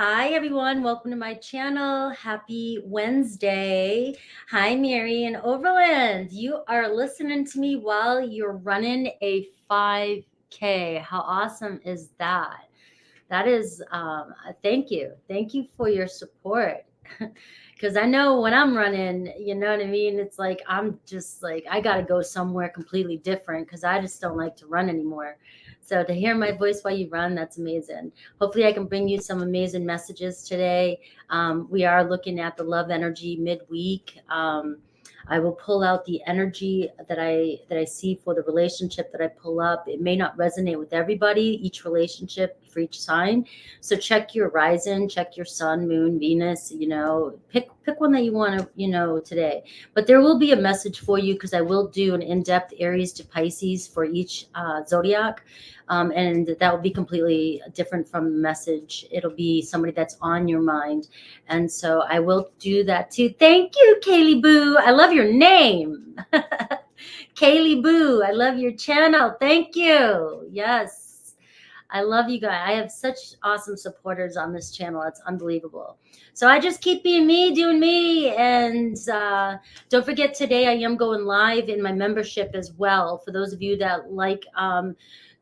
Hi, everyone. Welcome to my channel. Happy Wednesday. Hi, Mary in Overland. You are listening to me while you're running a 5K. How awesome is that? That is, thank you. Thank you for your support. Because I know when I'm running, you know what I mean? It's like, I'm just like, I got to go somewhere completely different because I just don't like to run anymore. So to hear my voice while you run, that's amazing. Hopefully I can bring you some amazing messages today. We are looking at the love energy midweek. I will pull out the energy that I see for the relationship that I pull up. It may not resonate with everybody, each relationship for each sign. So check your rising, check your sun, moon, Venus, pick one that you want to, today. But there will be a message for you because I will do an in-depth Aries to Pisces for each zodiac. And that will be completely different from the message. It'll be somebody that's on your mind. And so I will do that too. Thank you, Kaylee Boo. I love your name. Kaylee Boo, I love your channel. Thank you. Yes. I love you guys. I have such awesome supporters on this channel. It's unbelievable. So I just keep being me, doing me. And don't forget, today I am going live in my membership as well. For those of you that like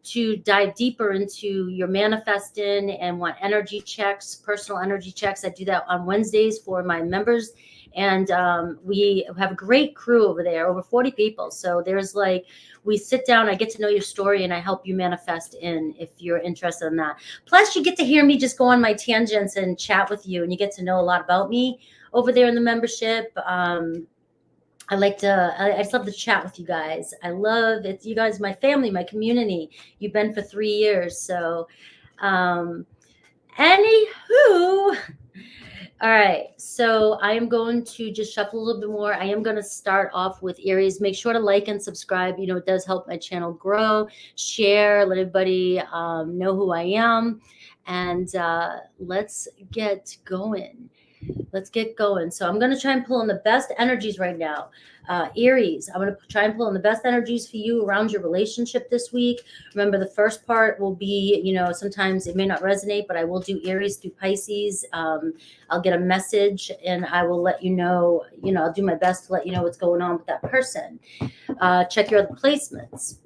to dive deeper into your manifesting and want energy checks, personal energy checks, I do that on Wednesdays for my members. And we have a great crew over there, over 40 people. So there's we sit down, I get to know your story, and I help you manifest in if you're interested in that. Plus, you get to hear me just go on my tangents and chat with you, and you get to know a lot about me over there in the membership. I just love to chat with you guys. I love it. You guys, my family, my community. You've been for 3 years. So, anywho, all right. So I am going to just shuffle a little bit more. I am going to start off with Aries. Make sure to like and subscribe. It does help my channel grow. Share, let everybody know who I am. And let's get going. So I'm going to try and pull in the best energies right now. Aries, I'm going to try and pull in the best energies for you around your relationship this week. Remember, the first part will be, sometimes it may not resonate, but I will do Aries through Pisces. I'll get a message and I will let you know, I'll do my best to let you know what's going on with that person. Check your other placements.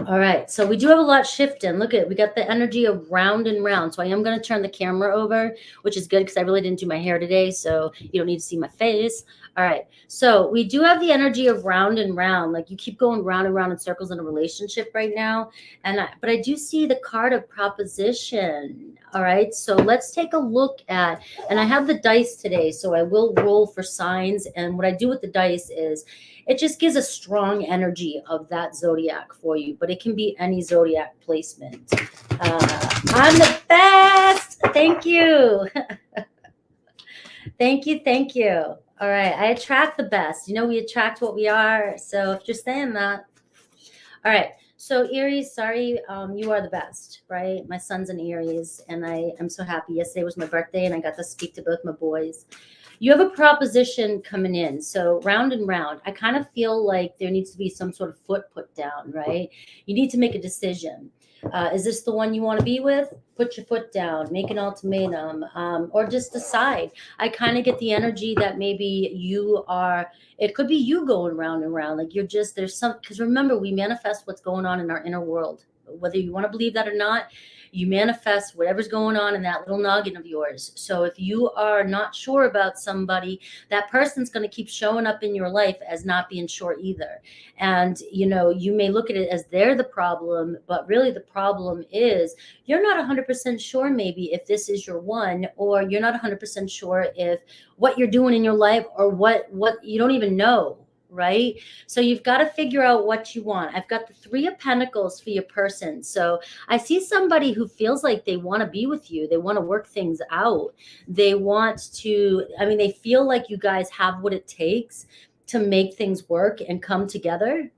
All right, so we do have a lot shifting. Look at it. We got the energy of round and round. So I am going to turn the camera over, which is good because I really didn't do my hair today, so you don't need to see my face. All right, so we do have the energy of round and round. Like you keep going round and round in circles in a relationship right now. But I do see the card of proposition. All right, so let's take a look at, and I have the dice today, so I will roll for signs. And what I do with the dice is it just gives a strong energy of that zodiac for you, but it can be any zodiac placement. I'm the best. Thank you. Thank you. All right. I attract the best. We attract what we are. So if you're saying that. All right. So Aries, sorry, you are the best, right? My son's an Aries, and I am so happy. Yesterday was my birthday, and I got to speak to both my boys. You have a proposition coming in. So round and round, I kind of feel like there needs to be some sort of foot put down, right? You need to make a decision. Is this the one you want to be with? Put your foot down, make an ultimatum, or just decide. I kind of get the energy that maybe it could be you going round and round. Like because remember, we manifest what's going on in our inner world. Whether you want to believe that or not, you manifest whatever's going on in that little noggin of yours. So if you are not sure about somebody, that person's going to keep showing up in your life as not being sure either. And, you may look at it as they're the problem, but really the problem is you're not 100% sure maybe if this is your one, or you're not 100% sure if what you're doing in your life, or what you don't even know. Right? So you've got to figure out what you want. I've got the 3 of Pentacles for your person. So I see somebody who feels like they want to be with you. They want to work things out. They feel like you guys have what it takes to make things work and come together.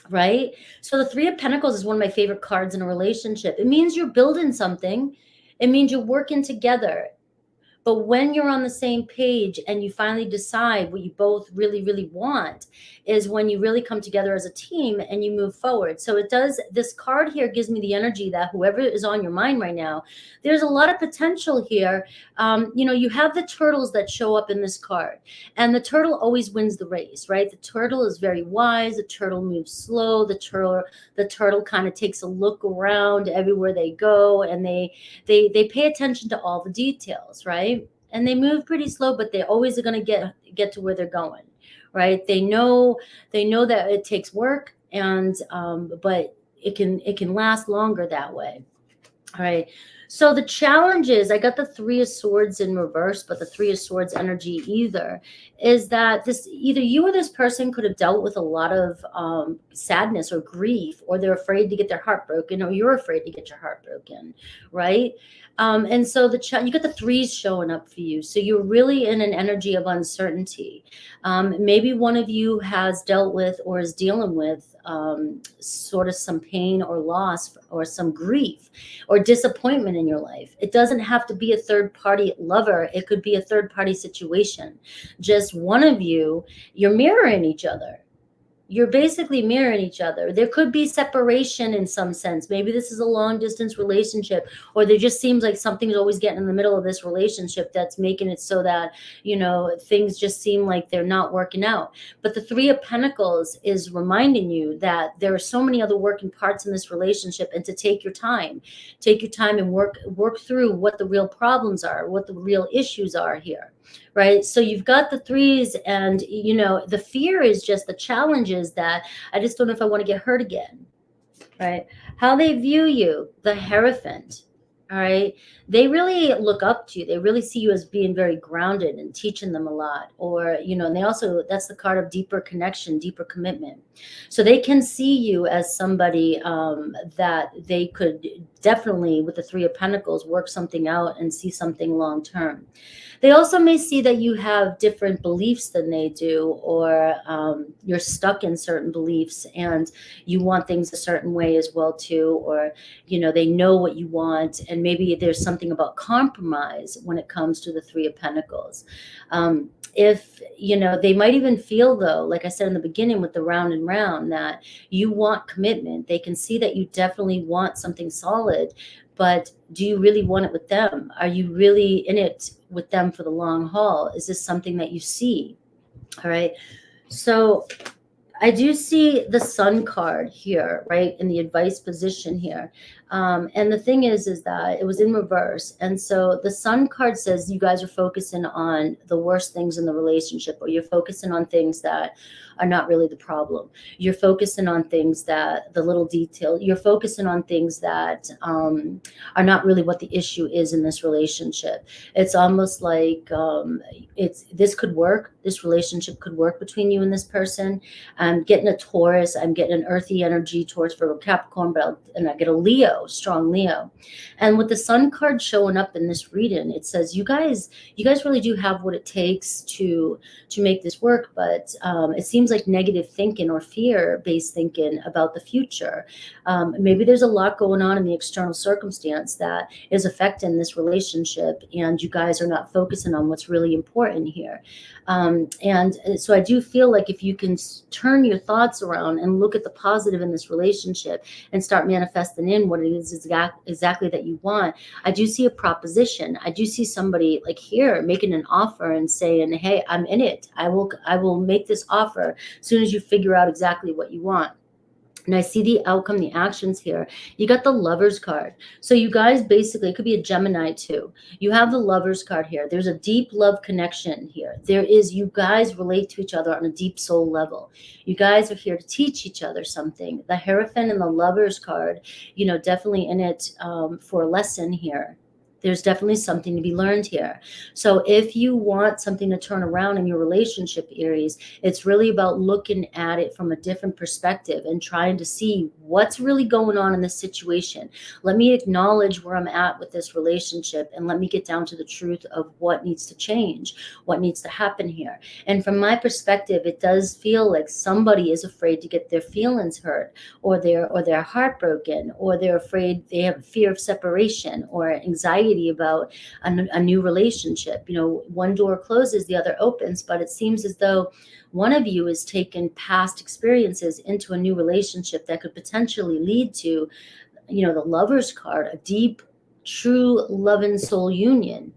Right? So the 3 of Pentacles is one of my favorite cards in a relationship. It means you're building something. It means you're working together. But when you're on the same page and you finally decide what you both really, really want, is when you really come together as a team and you move forward. So it does, this card here gives me the energy that whoever is on your mind right now, there's a lot of potential here. You have the turtles that show up in this card, and the turtle always wins the race, right? The turtle is very wise. The turtle moves slow. The turtle kind of takes a look around everywhere they go, and they pay attention to all the details, right? And they move pretty slow, but they always are going to get to where they're going, right? They know that it takes work, and but it can last longer that way. All right. So the challenge is, I got the Three of Swords in reverse, but the Three of Swords energy is that either you or this person could have dealt with a lot of sadness or grief, or they're afraid to get their heart broken, or you're afraid to get your heart broken, right? And so you got the threes showing up for you. So you're really in an energy of uncertainty. Maybe one of you has dealt with or is dealing with sort of some pain or loss or some grief or disappointment in your life. It doesn't have to be a third party lover. It could be a third party situation. Just one of you, you're mirroring each other. You're basically mirroring each other. There could be separation in some sense. Maybe this is a long distance relationship, or there just seems like something's always getting in the middle of this relationship that's making it so that, things just seem like they're not working out. But the Three of Pentacles is reminding you that there are so many other working parts in this relationship, and to take your time and work through what the real problems are, what the real issues are here. Right. So you've got the threes, and, the fear is just the challenges that I just don't know if I want to get hurt again. Right. How they view you, the Hierophant. All right. They really look up to you. They really see you as being very grounded and teaching them a lot. Or, and they also, that's the card of deeper connection, deeper commitment. So they can see you as somebody that they could definitely, with the Three of Pentacles, work something out and see something long term. They also may see that you have different beliefs than they do, or you're stuck in certain beliefs and you want things a certain way as well too, or they know what you want, and maybe there's something about compromise when it comes to the Three of Pentacles. If they might even feel, though, like I said in the beginning with the round and round, that you want commitment. They can see that you definitely want something solid, but do you really want it with them? Are you really in it with them for the long haul? Is this something that you see? All right. So I do see the Sun card here, right, in the advice position here. And the thing is that it was in reverse. And so the Sun card says you guys are focusing on the worst things in the relationship, or you're focusing on things that are not really the problem. You're focusing on things that, the little detail, you're focusing on things that are not really what the issue is in this relationship. It's almost like this could work. This relationship could work between you and this person. I'm getting a Taurus. I'm getting an earthy energy, Taurus, Virgo, Capricorn, and I get a Leo, strong Leo. And with the Sun card showing up in this reading, it says you guys really do have what it takes to make this work. But it seems like negative thinking or fear-based thinking about the future. Maybe there's a lot going on in the external circumstance that is affecting this relationship, and you guys are not focusing on what's really important here. And so I do feel like if you can turn your thoughts around and look at the positive in this relationship and start manifesting in what it is exactly that you want, I do see a proposition. I do see somebody like here making an offer and saying, hey, I'm in it. I will make this offer as soon as you figure out exactly what you want. And I see the outcome, the actions here. You got the Lovers card. So you guys basically, it could be a Gemini too. You have the Lovers card here. There's a deep love connection here. You guys relate to each other on a deep soul level. You guys are here to teach each other something. The Hierophant and the Lovers card, definitely in it for a lesson here. There's definitely something to be learned here. So if you want something to turn around in your relationship, Aries, it's really about looking at it from a different perspective and trying to see what's really going on in this situation. Let me acknowledge where I'm at with this relationship, and let me get down to the truth of what needs to change, what needs to happen here. And from my perspective, it does feel like somebody is afraid to get their feelings hurt, or their heart broken, or they're afraid, they have fear of separation or anxiety anxiety about a new relationship. You know, one door closes, the other opens, but it seems as though one of you has taken past experiences into a new relationship that could potentially lead to, you know, the Lover's card, a deep, true love and soul union.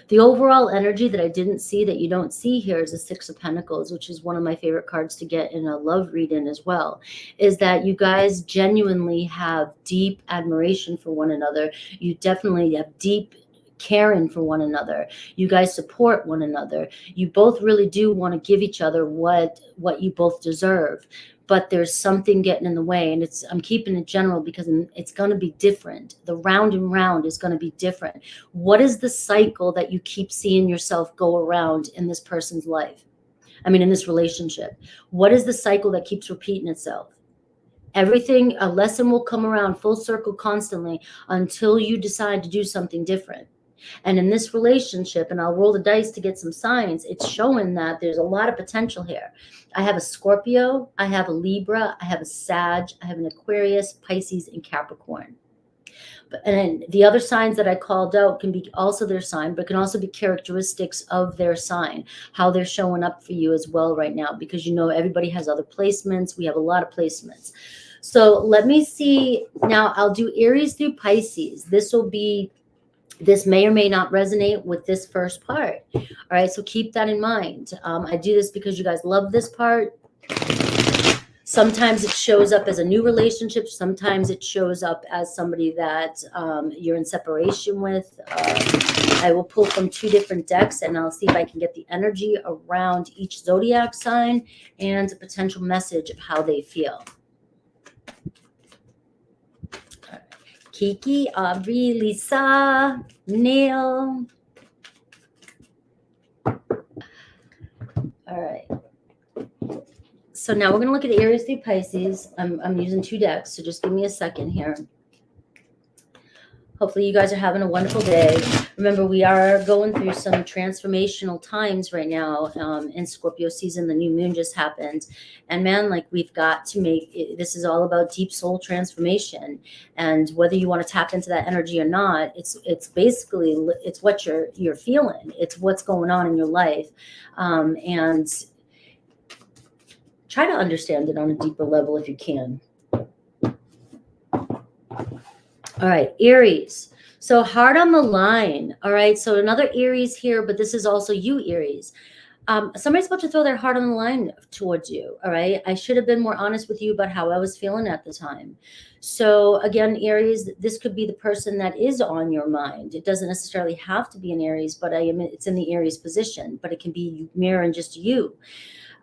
The overall energy that I didn't see, that you don't see here, is the Six of Pentacles, which is one of my favorite cards to get in a love reading as well, is that you guys genuinely have deep admiration for one another. You definitely have deep caring for one another. You guys support one another. You both really do want to give each other what you both deserve. But there's something getting in the way, and I'm keeping it general because it's going to be different. The round and round is going to be different. What is the cycle that you keep seeing yourself go around in this person's life? I mean, in this relationship, what is the cycle that keeps repeating itself? Everything, a lesson will come around full circle constantly until you decide to do something different. And in this relationship, and I'll roll the dice to get some signs, it's showing that there's a lot of potential here. I have a Scorpio, I have a Libra, I have a Sag, I have an Aquarius, Pisces, and Capricorn. And then the other signs that I called out can be also their sign, but can also be characteristics of their sign, how they're showing up for you as well right now, because you know everybody has other placements. We have a lot of placements. So let me see. Now I'll do Aries through Pisces. This may or may not resonate with this first part. All right, so keep that in mind. I do this because you guys love this part. Sometimes it shows up as a new relationship. Sometimes it shows up as somebody that you're in separation with. I will pull from 2 different decks, and I'll see if I can get the energy around each zodiac sign and a potential message of how they feel. Kiki, Aubrey, Lisa, Neil. All right. So now we're going to look at Aries through Pisces. I'm using 2 decks, so just give me a second here. Hopefully you guys are having a wonderful day. Remember, we are going through some transformational times right now in Scorpio season. The new moon just happened. And man, like, we've got to this is all about deep soul transformation. And whether you want to tap into that energy or not, it's basically, it's what you're feeling. It's what's going on in your life. And try to understand it on a deeper level if you can. All right, Aries. So heart on the line. All right, so another Aries here, but this is also you, Aries. Somebody's about to throw their heart on the line towards you. All right, I should have been more honest with you about how I was feeling at the time. So again, Aries, this could be the person that is on your mind. It doesn't necessarily have to be an Aries, but it's in the Aries position, but it can be mirroring just you.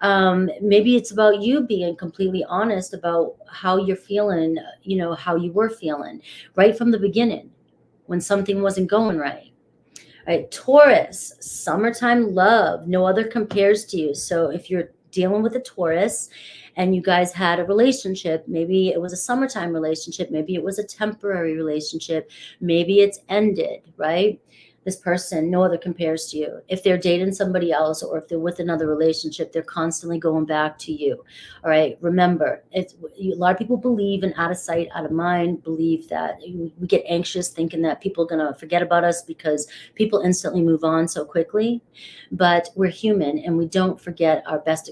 Maybe it's about you being completely honest about how you're feeling, you know, how you were feeling right from the beginning when something wasn't going right. All right, Taurus, summertime love, no other compares to you. So if you're dealing with a Taurus and you guys had a relationship, maybe it was a summertime relationship, maybe it was a temporary relationship, maybe it's ended, right? This person, no other compares to you. If they're dating somebody else or if they're with another relationship, they're constantly going back to you. All right. Remember, a lot of people believe in out of sight, out of mind, believe that we get anxious thinking that people are going to forget about us because people instantly move on so quickly. But we're human and we don't forget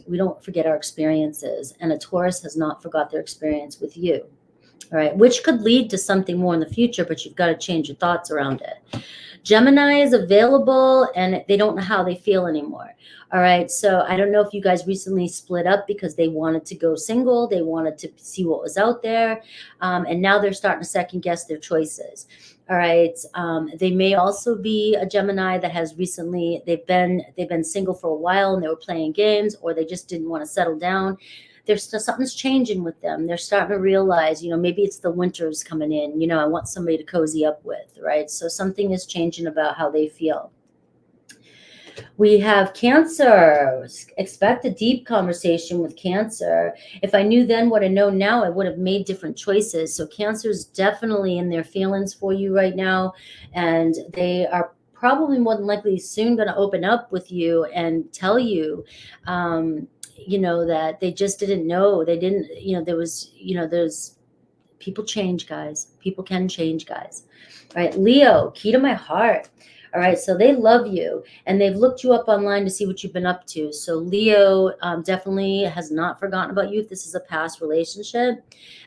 we don't forget our experiences. And a Taurus has not forgot their experience with you. All right. Which could lead to something more in the future, but you've got to change your thoughts around it. Gemini is available and they don't know how they feel anymore. All right. So I don't know if you guys recently split up because they wanted to go single. They wanted to see what was out there. And now they're starting to second guess their choices. All right. They may also be a Gemini that has recently, they've been single for a while and they were playing games, or they just didn't want to settle down. Something's changing with them. They're starting to realize, you know, maybe it's the winters coming in, you know, I want somebody to cozy up with, right? So something is changing about how they feel. We have Cancer. Expect a deep conversation with Cancer. If I knew then what I know now, I would have made different choices. So Cancer's definitely in their feelings for you right now. And they are probably more than likely soon going to open up with you and tell you, you know, that they just didn't know. They didn't, you know, there's People change, guys. People can change, guys. All right, Leo, key to my heart. All right, so they love you, and they've looked you up online to see what you've been up to. So Leo definitely has not forgotten about you if this is a past relationship.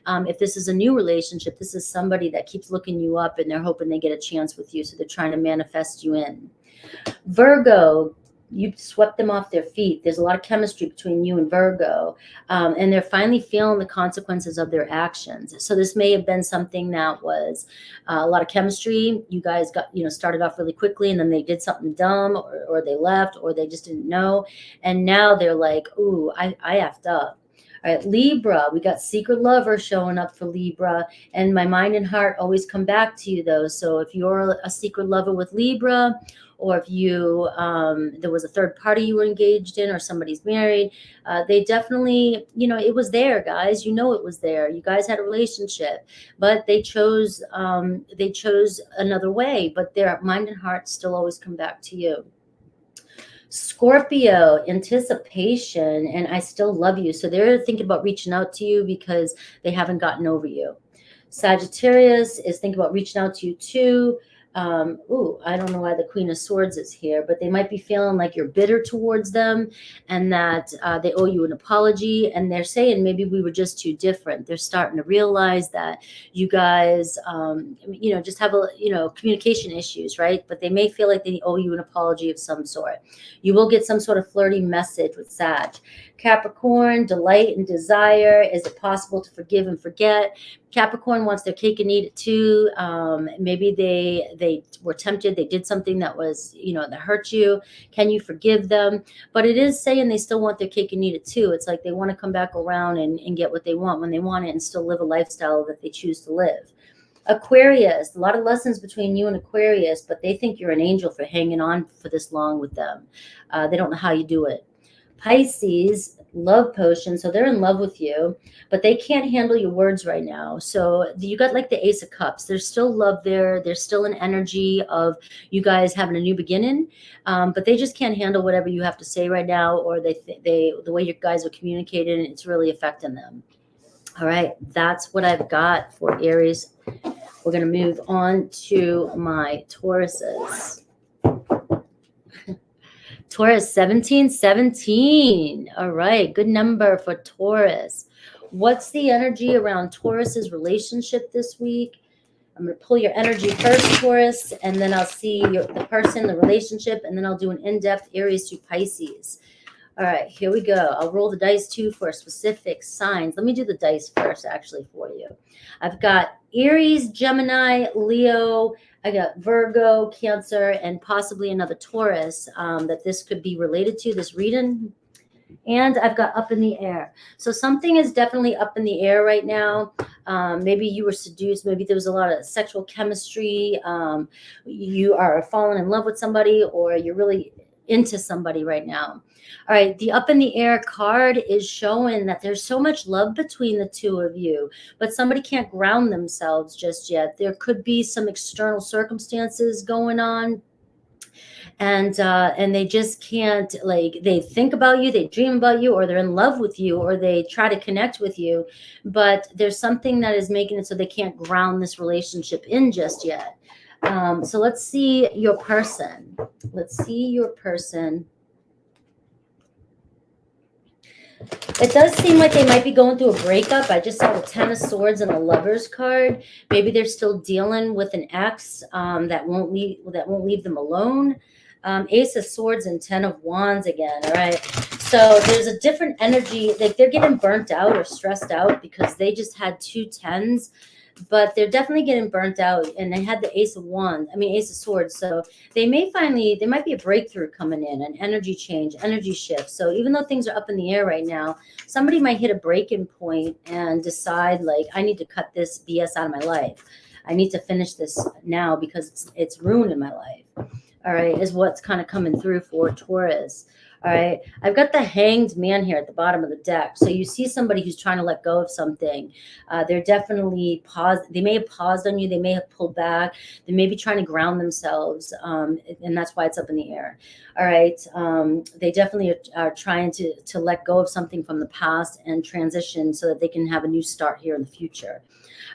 If this is a new relationship, this is somebody that keeps looking you up, and they're hoping they get a chance with you, so they're trying to manifest you in. Virgo, you swept them off their feet. There's a lot of chemistry between you and Virgo, and they're finally feeling the consequences of their actions. So this may have been something that was a lot of chemistry. You guys got, started off really quickly, and then they did something dumb, or they left, or they just didn't know. And now they're like, ooh, I effed up. All right, Libra, we got secret lover showing up for Libra, and my mind and heart always come back to you, though. So if you're a secret lover with Libra, or if you there was a third party you were engaged in, or somebody's married, they definitely, it was there, guys. It was there. You guys had a relationship, but they chose another way, but their mind and heart still always come back to you. Scorpio, anticipation, and I still love you. So they're thinking about reaching out to you because they haven't gotten over you. Sagittarius is thinking about reaching out to you too. I don't know why the Queen of Swords is here, but they might be feeling like you're bitter towards them, and that they owe you an apology, and they're saying maybe we were just too different. They're starting to realize that you guys just have communication issues, right? But they may feel like they owe you an apology of some sort. You will get some sort of flirty message with Sag. Capricorn, delight and desire. Is it possible to forgive and forget? Capricorn wants their cake and eat it too. Maybe they were tempted. They did something that was, that hurt you. Can you forgive them? But it is saying they still want their cake and eat it too. It's like they want to come back around and get what they want when they want it, and still live a lifestyle that they choose to live. Aquarius, a lot of lessons between you and Aquarius, but they think you're an angel for hanging on for this long with them. They don't know how you do it. Pisces, love potion. So they're in love with you, but they can't handle your words right now. So you got like the Ace of Cups. There's still love there. There's still an energy of you guys having a new beginning, but they just can't handle whatever you have to say right now, or the way you guys are communicating, it's really affecting them. All right, that's what I've got for Aries. We're going to move on to my Tauruses. Taurus, 1717. All right, good number for Taurus. What's the energy around Taurus's relationship this week? I'm going to pull your energy first, Taurus, and then I'll see the person, the relationship, and then I'll do an in-depth Aries to Pisces. All right, here we go. I'll roll the dice too for specific signs. Let me do the dice first, actually, for you. I've got Aries, Gemini, Leo. I got Virgo, Cancer, and possibly another Taurus that this could be related to, this reading. And I've got up in the air. So something is definitely up in the air right now. Maybe you were seduced. Maybe there was a lot of sexual chemistry. You are falling in love with somebody, or you're really into somebody right now. All right, the up in the air card is showing that there's so much love between the two of you, but somebody can't ground themselves just yet. There could be some external circumstances going on, and they just can't, like, they think about you, they dream about you, or they're in love with you, or they try to connect with you, but there's something that is making it so they can't ground this relationship in just yet. So let's see your person. Let's see your person. It does seem like they might be going through a breakup. I just saw the Ten of Swords and the Lovers card. Maybe they're still dealing with an ex that won't leave them alone. Ace of Swords and Ten of Wands again. All right. So there's a different energy. Like they're getting burnt out or stressed out because they just had two tens. But they're definitely getting burnt out, and they had the Ace of Swords. So there might be a breakthrough coming in, an energy change, energy shift. So even though things are up in the air right now, somebody might hit a breaking point and decide, like, I need to cut this BS out of my life. I need to finish this now because it's ruining my life. All right, is what's kind of coming through for Taurus. All right. I've got the Hanged Man here at the bottom of the deck. So you see somebody who's trying to let go of something. They're definitely paused. They may have paused on you. They may have pulled back. They may be trying to ground themselves. And that's why it's up in the air. All right. They definitely are trying to let go of something from the past and transition so that they can have a new start here in the future.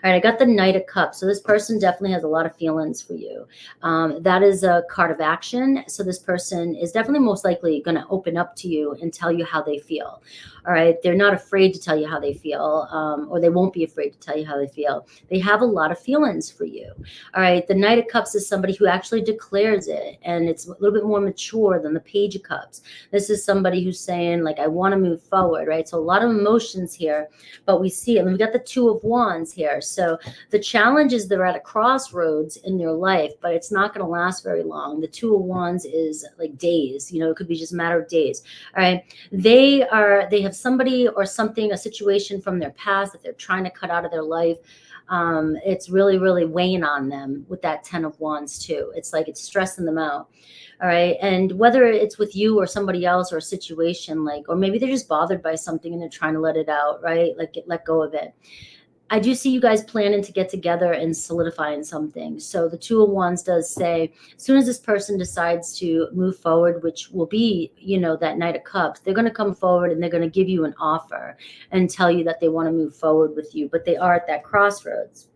All right, I got the Knight of Cups. So this person definitely has a lot of feelings for you. That is a card of action. So this person is definitely most likely going to open up to you and tell you how they feel. All right, they're not afraid to tell you how they feel, or they won't be afraid to tell you how they feel. They have a lot of feelings for you. All right, the Knight of Cups is somebody who actually declares it, and it's a little bit more mature than the Page of Cups. This is somebody who's saying, like, I want to move forward, right? So a lot of emotions here, but we see it. And we've got the Two of Wands here. So the challenge is they're at a crossroads in their life, but it's not going to last very long. The Two of Wands is like days, you know, it could be just a matter of days. All right. They have somebody or something, a situation from their past that they're trying to cut out of their life. It's really, really weighing on them with that 10 of Wands too. It's like it's stressing them out. All right. And whether it's with you or somebody else or a situation, like, or maybe they're just bothered by something and they're trying to let it out, right? Like let go of it. I do see you guys planning to get together and solidifying something. So the Two of Wands does say, as soon as this person decides to move forward, which will be, you know, that Knight of Cups, they're going to come forward and they're going to give you an offer and tell you that they want to move forward with you, but they are at that crossroads.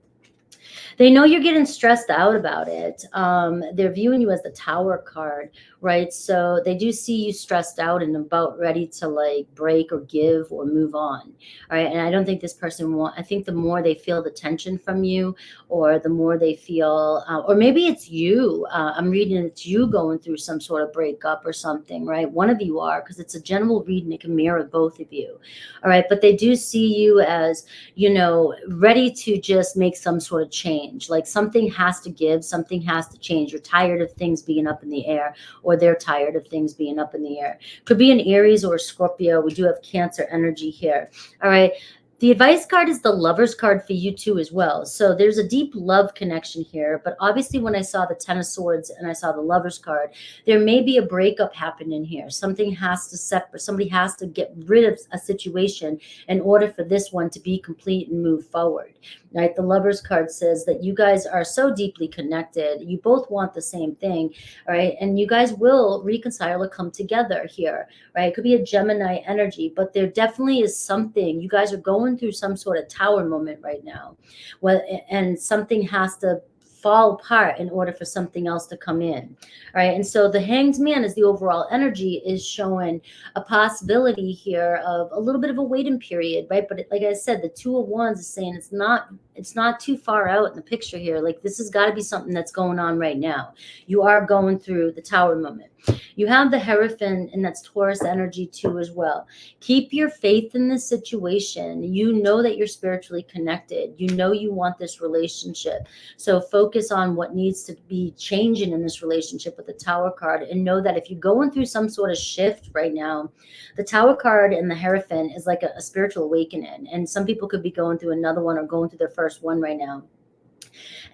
They know you're getting stressed out about it. They're viewing you as the Tower card, right? So they do see you stressed out and about ready to like break or give or move on. All right. And I don't think this person I think the more they feel the tension from you, or the more they feel, or maybe it's you. I'm reading it's you going through some sort of breakup or something, right? One of you are, because it's a general reading. It can mirror both of you. All right. But they do see you as, you know, ready to just make some sort of change. Like something has to give, something has to change. You're tired of things being up in the air, or they're tired of things being up in the air. Could be an Aries or a Scorpio. We do have Cancer energy here. All right. The advice card is the Lover's card for you too as well. So there's a deep love connection here. But obviously when I saw the Ten of Swords and I saw the Lover's card, there may be a breakup happening here. Something has to separate. Somebody has to get rid of a situation in order for this one to be complete and move forward. Right? The Lover's card says that you guys are so deeply connected. You both want the same thing. All right. And you guys will reconcile or come together here. Right? It could be a Gemini energy, but there definitely is something. You guys are going through some sort of tower moment right now. Well, and something has to fall apart in order for something else to come in. All right. And so the Hanged Man, is the overall energy, is showing a possibility here of a little bit of a waiting period, right? But like I said, the Two of Wands is saying it's not too far out in the picture here. Like this has got to be something that's going on right now. You are going through the tower moment. You have the Hierophant, and that's Taurus energy too as well. Keep your faith in this situation. You know that you're spiritually connected. You know you want this relationship. So focus on what needs to be changing in this relationship with the Tower card, and know that if you're going through some sort of shift right now, the Tower card and the Hierophant is like a spiritual awakening. And some people could be going through another one or going through their first one right now.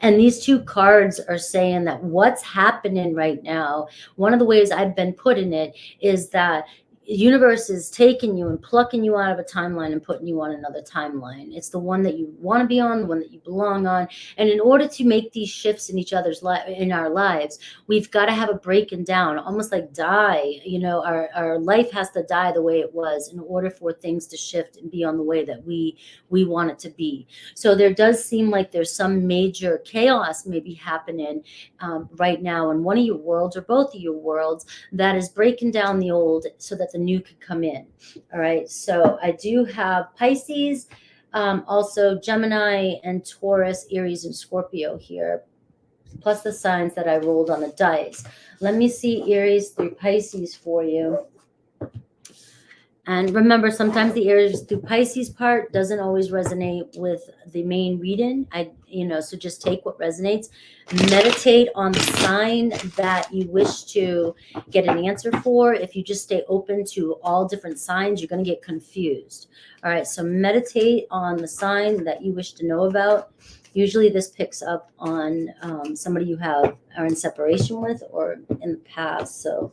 And these two cards are saying that what's happening right now, one of the ways I've been putting it is that universe is taking you and plucking you out of a timeline and putting you on another timeline. It's the one that you want to be on, the one that you belong on. And in order to make these shifts in each other's in our lives, we've got to have a breaking down, almost like die. You know, our life has to die the way it was in order for things to shift and be on the way that we want it to be. So there does seem like there's some major chaos maybe happening right now in one of your worlds or both of your worlds that is breaking down the old so that the new could come in. All right. So I do have Pisces, also Gemini and Taurus, Aries and Scorpio here, plus the signs that I rolled on the dice. Let me see Aries through Pisces for you. And remember, sometimes the Aries through Pisces part doesn't always resonate with the main reading. So just take what resonates. Meditate on the sign that you wish to get an answer for. If you just stay open to all different signs, you're going to get confused. All right, so meditate on the sign that you wish to know about. Usually this picks up on somebody you are in separation with or in the past. So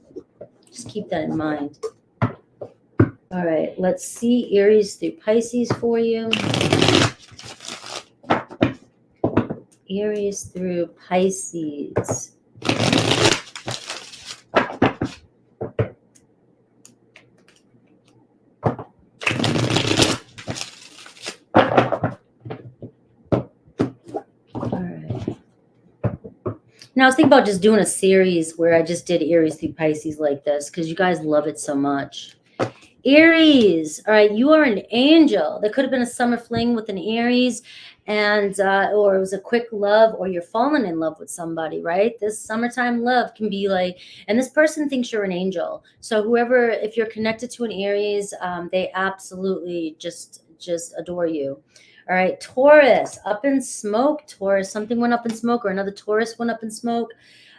Just keep that in mind. All right, let's see Aries through Pisces for you. Aries through Pisces. Now, I was thinking about just doing a series where I just did Aries through Pisces like this because you guys love it so much. Aries, all right, you are an angel. There could have been a summer fling with an Aries, and or it was a quick love, or you're falling in love with somebody, right? This summertime love can be like, and this person thinks you're an angel. So whoever, if you're connected to an Aries, they absolutely just adore you. All right, Taurus, up in smoke. Taurus, something went up in smoke, or another Taurus went up in smoke.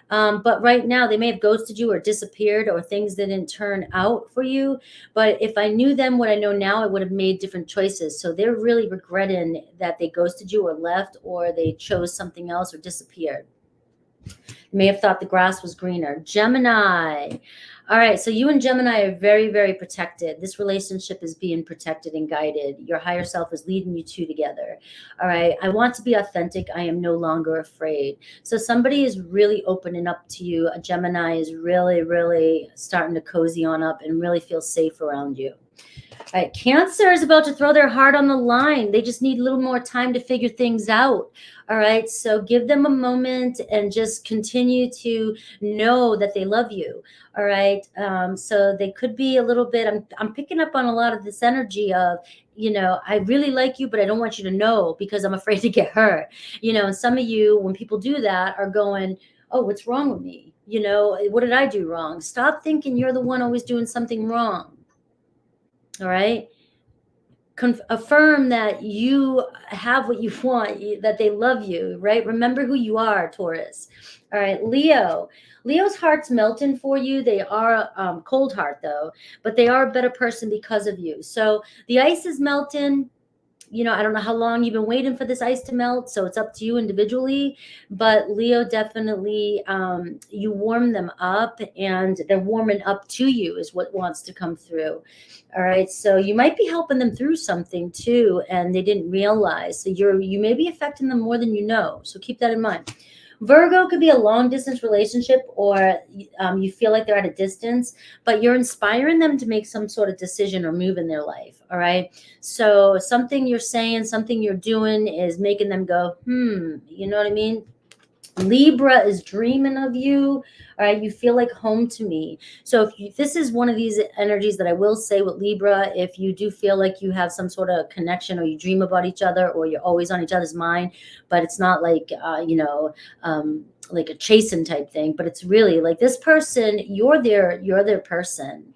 But right now they may have ghosted you or disappeared, or things didn't turn out for you. But if I knew them what I know now, I would have made different choices. So they're really regretting that they ghosted you or left, or they chose something else or disappeared. You may have thought the grass was greener. Gemini. All right, so you and Gemini are very, very protected. This relationship is being protected and guided. Your higher self is leading you two together. All right, I want to be authentic. I am no longer afraid. So somebody is really opening up to you. A Gemini is really, really starting to cozy on up and really feel safe around you. All right, Cancer is about to throw their heart on the line. They just need a little more time to figure things out. All right, so give them a moment and just continue to know that they love you. All right, so they could be a little bit, I'm picking up on a lot of this energy of, you know, I really like you, but I don't want you to know because I'm afraid to get hurt. You know, and some of you, when people do that, are going, oh, what's wrong with me? You know, what did I do wrong? Stop thinking you're the one always doing something wrong. All right. Affirm that you have what you want, that they love you, right? Remember who you are, Taurus. All right, Leo. Leo's heart's melting for you. They are cold heart, though, but they are a better person because of you. So the ice is melting. You know, I don't know how long you've been waiting for this ice to melt, so it's up to you individually. But Leo, definitely, you warm them up, and they're warming up to you is what wants to come through. All right, so you might be helping them through something too, and they didn't realize. So you may be affecting them more than you know. So keep that in mind. Virgo could be a long distance relationship, or you feel like they're at a distance, but you're inspiring them to make some sort of decision or move in their life. All right. So something you're saying, something you're doing is making them go, you know what I mean? Libra is dreaming of you. All right, you feel like home to me. So this is one of these energies that I will say with Libra, if you do feel like you have some sort of connection, or you dream about each other, or you're always on each other's mind, but it's not like like a chasing type thing, but it's really like this person, you're their person.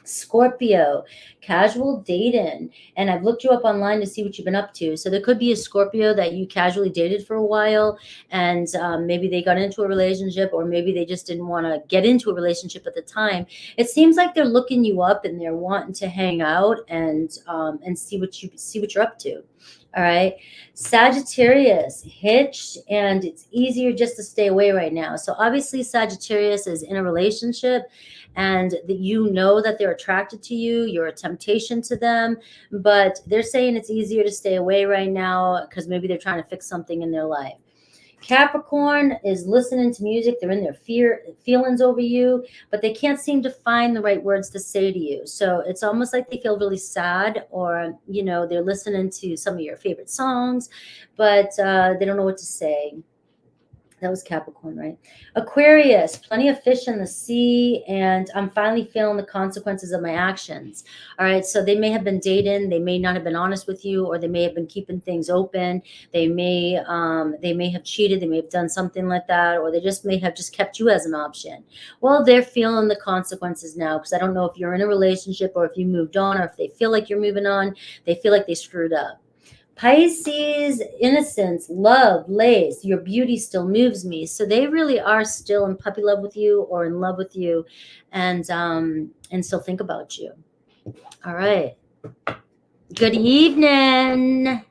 Scorpio, casual dating. And I've looked you up online to see what you've been up to. So there could be a Scorpio that you casually dated for a while, and maybe they got into a relationship, or maybe they just didn't want to get into a relationship at the time. It seems like they're looking you up and they're wanting to hang out and see what you're up to. All right. Sagittarius, hitched, and it's easier just to stay away right now. So obviously Sagittarius is in a relationship, and that you know that they're attracted to you. You're a temptation to them, but they're saying it's easier to stay away right now because maybe they're trying to fix something in their life. Capricorn is listening to music. They're in their feelings over you, but they can't seem to find the right words to say to you. So it's almost like they feel really sad, or, you know, they're listening to some of your favorite songs, but they don't know what to say. That was Capricorn, right? Aquarius, plenty of fish in the sea, and I'm finally feeling the consequences of my actions. All right, so they may have been dating, they may not have been honest with you, or they may have been keeping things open. They may have cheated, they may have done something like that, or they just may have just kept you as an option. Well, they're feeling the consequences now, because I don't know if you're in a relationship or if you moved on, or if they feel like you're moving on. They feel like they screwed up. Pisces, innocence, love, lace, your beauty still moves me. So they really are still in puppy love with you, or in love with you, and still think about you. All right. Good evening.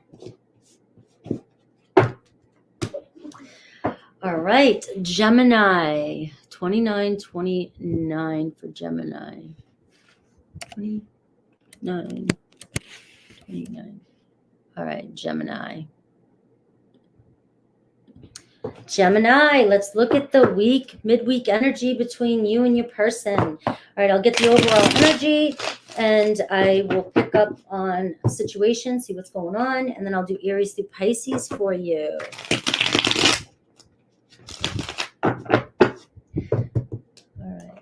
All right, Gemini, 29 for Gemini. 29. All right, Gemini. Gemini, let's look at the midweek energy between you and your person. All right, I'll get the overall energy and I will pick up on a situation, see what's going on, and then I'll do Aries through Pisces for you. All right,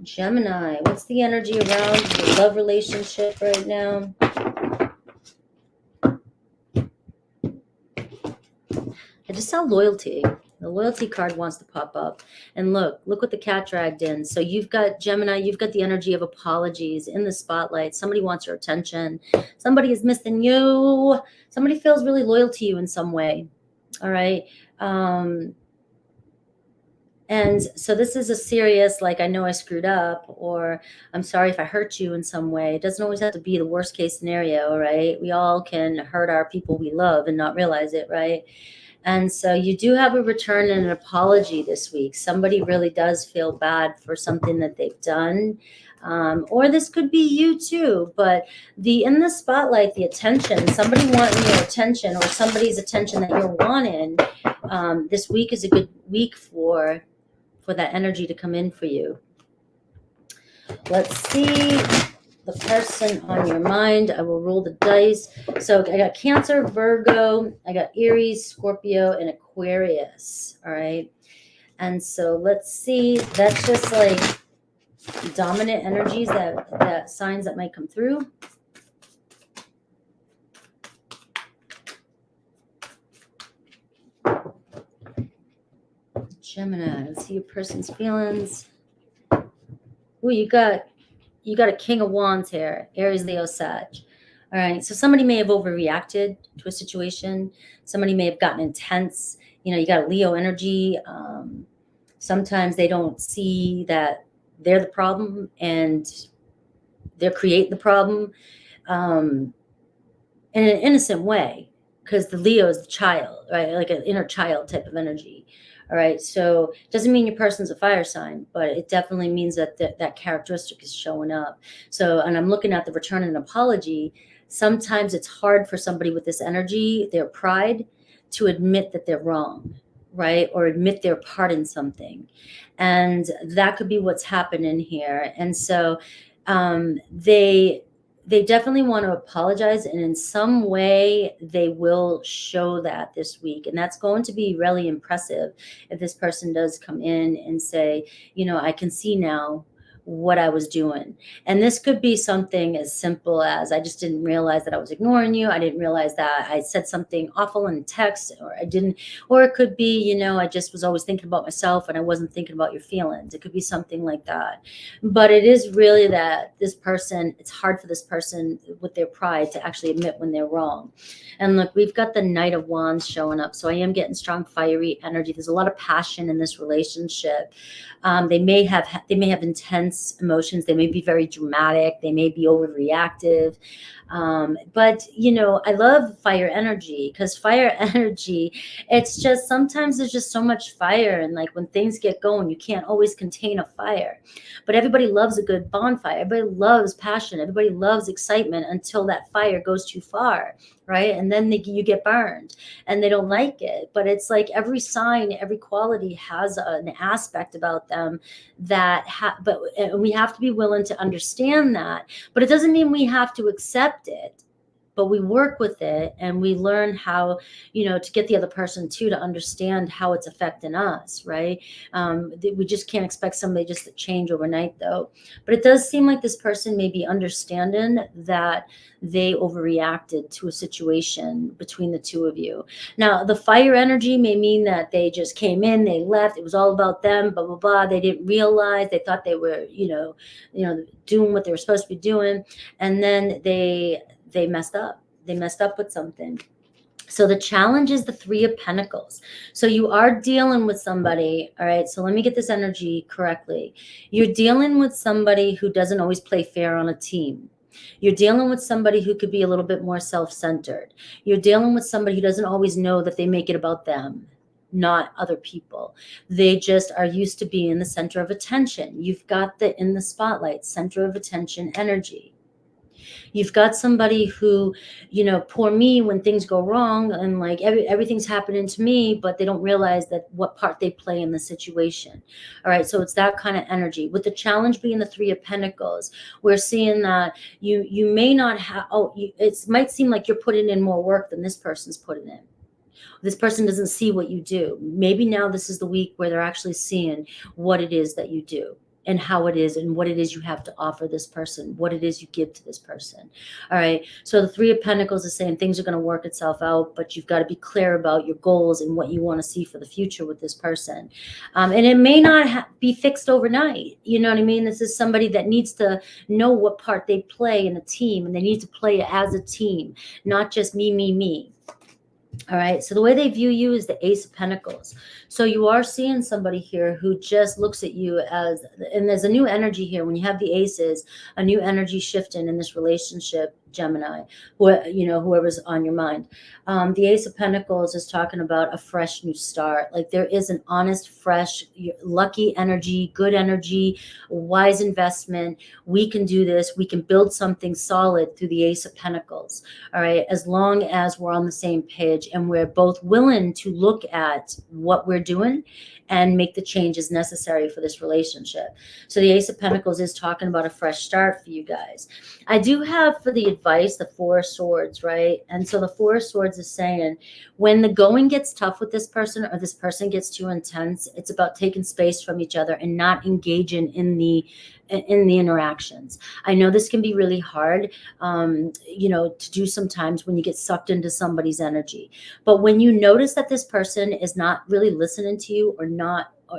Gemini, what's the energy around your love relationship right now? I just saw loyalty. The loyalty card wants to pop up. And look what the cat dragged in. So you've got Gemini, you've got the energy of apologies in the spotlight. Somebody wants your attention. Somebody is missing you. Somebody feels really loyal to you in some way. All right. And so this is a serious, like, I know I screwed up, or I'm sorry if I hurt you in some way. It doesn't always have to be the worst case scenario, right? We all can hurt our people we love and not realize it, right? And so you do have a return and an apology this week. Somebody really does feel bad for something that they've done. Or this could be you too, but in the spotlight, the attention, somebody wanting your attention or somebody's attention that you're wanting, this week is a good week for that energy to come in for you. Let's see the person on your mind. I will roll the dice. So I got Cancer, Virgo, I got Aries, Scorpio, and Aquarius. All right. And so let's see. That's just like dominant energies that signs that might come through. Gemini, let's see your person's feelings. Oh, you got a King of Wands here, Aries, Leo, Sag. All right, so somebody may have overreacted to a situation. Somebody may have gotten intense. You know, you got a Leo energy. Sometimes they don't see that they're the problem and they're creating the problem in an innocent way, because the Leo is the child, right? Like an inner child type of energy. All right, so it doesn't mean your person's a fire sign, but it definitely means that that characteristic is showing up. So, and I'm looking at the return and apology. Sometimes it's hard for somebody with this energy, their pride, to admit that they're wrong, right? Or admit their part in something. And that could be what's happening here. And so they definitely want to apologize, and in some way they will show that this week, and that's going to be really impressive if this person does come in and say, you know, I can see now what I was doing. And this could be something as simple as, I just didn't realize that I was ignoring you. I didn't realize that I said something awful in text, or I didn't, or it could be, you know, I just was always thinking about myself and I wasn't thinking about your feelings. It could be something like that. But it is really that this person, it's hard for this person with their pride to actually admit when they're wrong. And look, we've got the Knight of Wands showing up. So I am getting strong, fiery energy. There's a lot of passion in this relationship. They may have intense emotions. They may be very dramatic. They may be overreactive. But, you know, I love fire energy, because fire energy, it's just, sometimes there's just so much fire. And like when things get going, you can't always contain a fire. But everybody loves a good bonfire. Everybody loves passion. Everybody loves excitement until that fire goes too far, right? And then you get burned and they don't like it. But it's like every sign, every quality has an aspect about them that, but we have to be willing to understand that. But it doesn't mean we have to accept it, but we work with it and we learn how, you know, to get the other person too to understand how it's affecting us, right? We just can't expect somebody just to change overnight, though. But it does seem like this person may be understanding that they overreacted to a situation between the two of you. Now, the fire energy may mean that they just came in, they left, it was all about them, blah, blah, blah. They didn't realize, they thought they were, you know, doing what they were supposed to be doing. And then they messed up. They messed up with something. So the challenge is the Three of Pentacles. So you are dealing with somebody, all right? So let me get this energy correctly. You're dealing with somebody who doesn't always play fair on a team. You're dealing with somebody who could be a little bit more self-centered. You're dealing with somebody who doesn't always know that they make it about them. not other people. They just are used to being the center of attention. You've got the in the spotlight, center of attention energy. You've got somebody who, poor me when things go wrong, and like everything's happening to me, but they don't realize that what part they play in the situation. All right. So it's that kind of energy. With the challenge being the Three of Pentacles, we're seeing that you may not have, it might seem like you're putting in more work than this person's putting in. This person doesn't see what you do. Maybe now this is the week where they're actually seeing what it is that you do and how it is and what it is you have to offer this person, what it is you give to this person. All right. So the Three of Pentacles is saying things are going to work itself out, but you've got to be clear about your goals and what you want to see for the future with this person. And it may not be fixed overnight. You know what I mean? This is somebody that needs to know what part they play in a team, and they need to play as a team, not just me, me, me. All right. So the way they view you is the Ace of Pentacles. So you are seeing somebody here who just looks at you as, and there's a new energy here. When you have the aces, a new energy shifting in this relationship, Gemini, whoever's on your mind. The Ace of Pentacles is talking about a fresh new start. Like there is an honest, fresh, lucky energy, good energy, wise investment. We can do this. We can build something solid through the Ace of Pentacles. All right. As long as we're on the same page and we're both willing to look at what we're doing and make the changes necessary for this relationship. So the Ace of Pentacles is talking about a fresh start for you guys. I do have for the advice, the Four of Swords, right? And so the Four of Swords is saying when the going gets tough with this person, or this person gets too intense, it's about taking space from each other and not engaging in the interactions. I know this can be really hard, to do sometimes when you get sucked into somebody's energy. But when you notice that this person is not really listening to you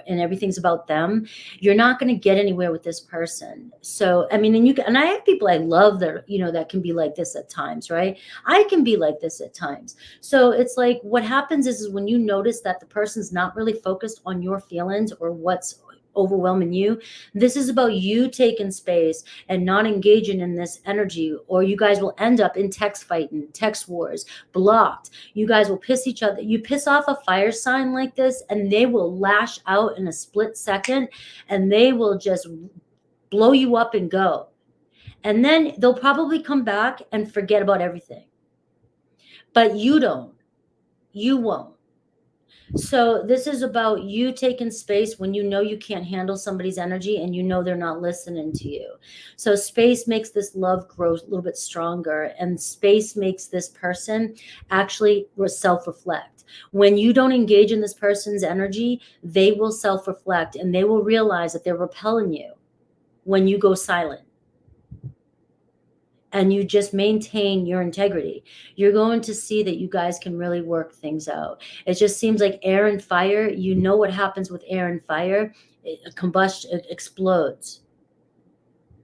and everything's about them, you're not going to get anywhere with this person. So, I mean, and I have people I love that, that can be like this at times, right? I can be like this at times. So it's like, what happens is when you notice that the person's not really focused on your feelings or what's overwhelming you, this is about you taking space and not engaging in this energy, or you guys will end up in text fighting, text wars, blocked. You guys will piss each other. You piss off a fire sign like this and they will lash out in a split second, and they will just blow you up and go. And then they'll probably come back and forget about everything. But you don't. You won't. So this is about you taking space when you know you can't handle somebody's energy and you know they're not listening to you. So space makes this love grow a little bit stronger, and space makes this person actually self-reflect. When you don't engage in this person's energy, they will self-reflect and they will realize that they're repelling you when you go silent. And you just maintain your integrity, you're going to see that you guys can really work things out. It just seems like air and fire. You know what happens with air and fire? It explodes,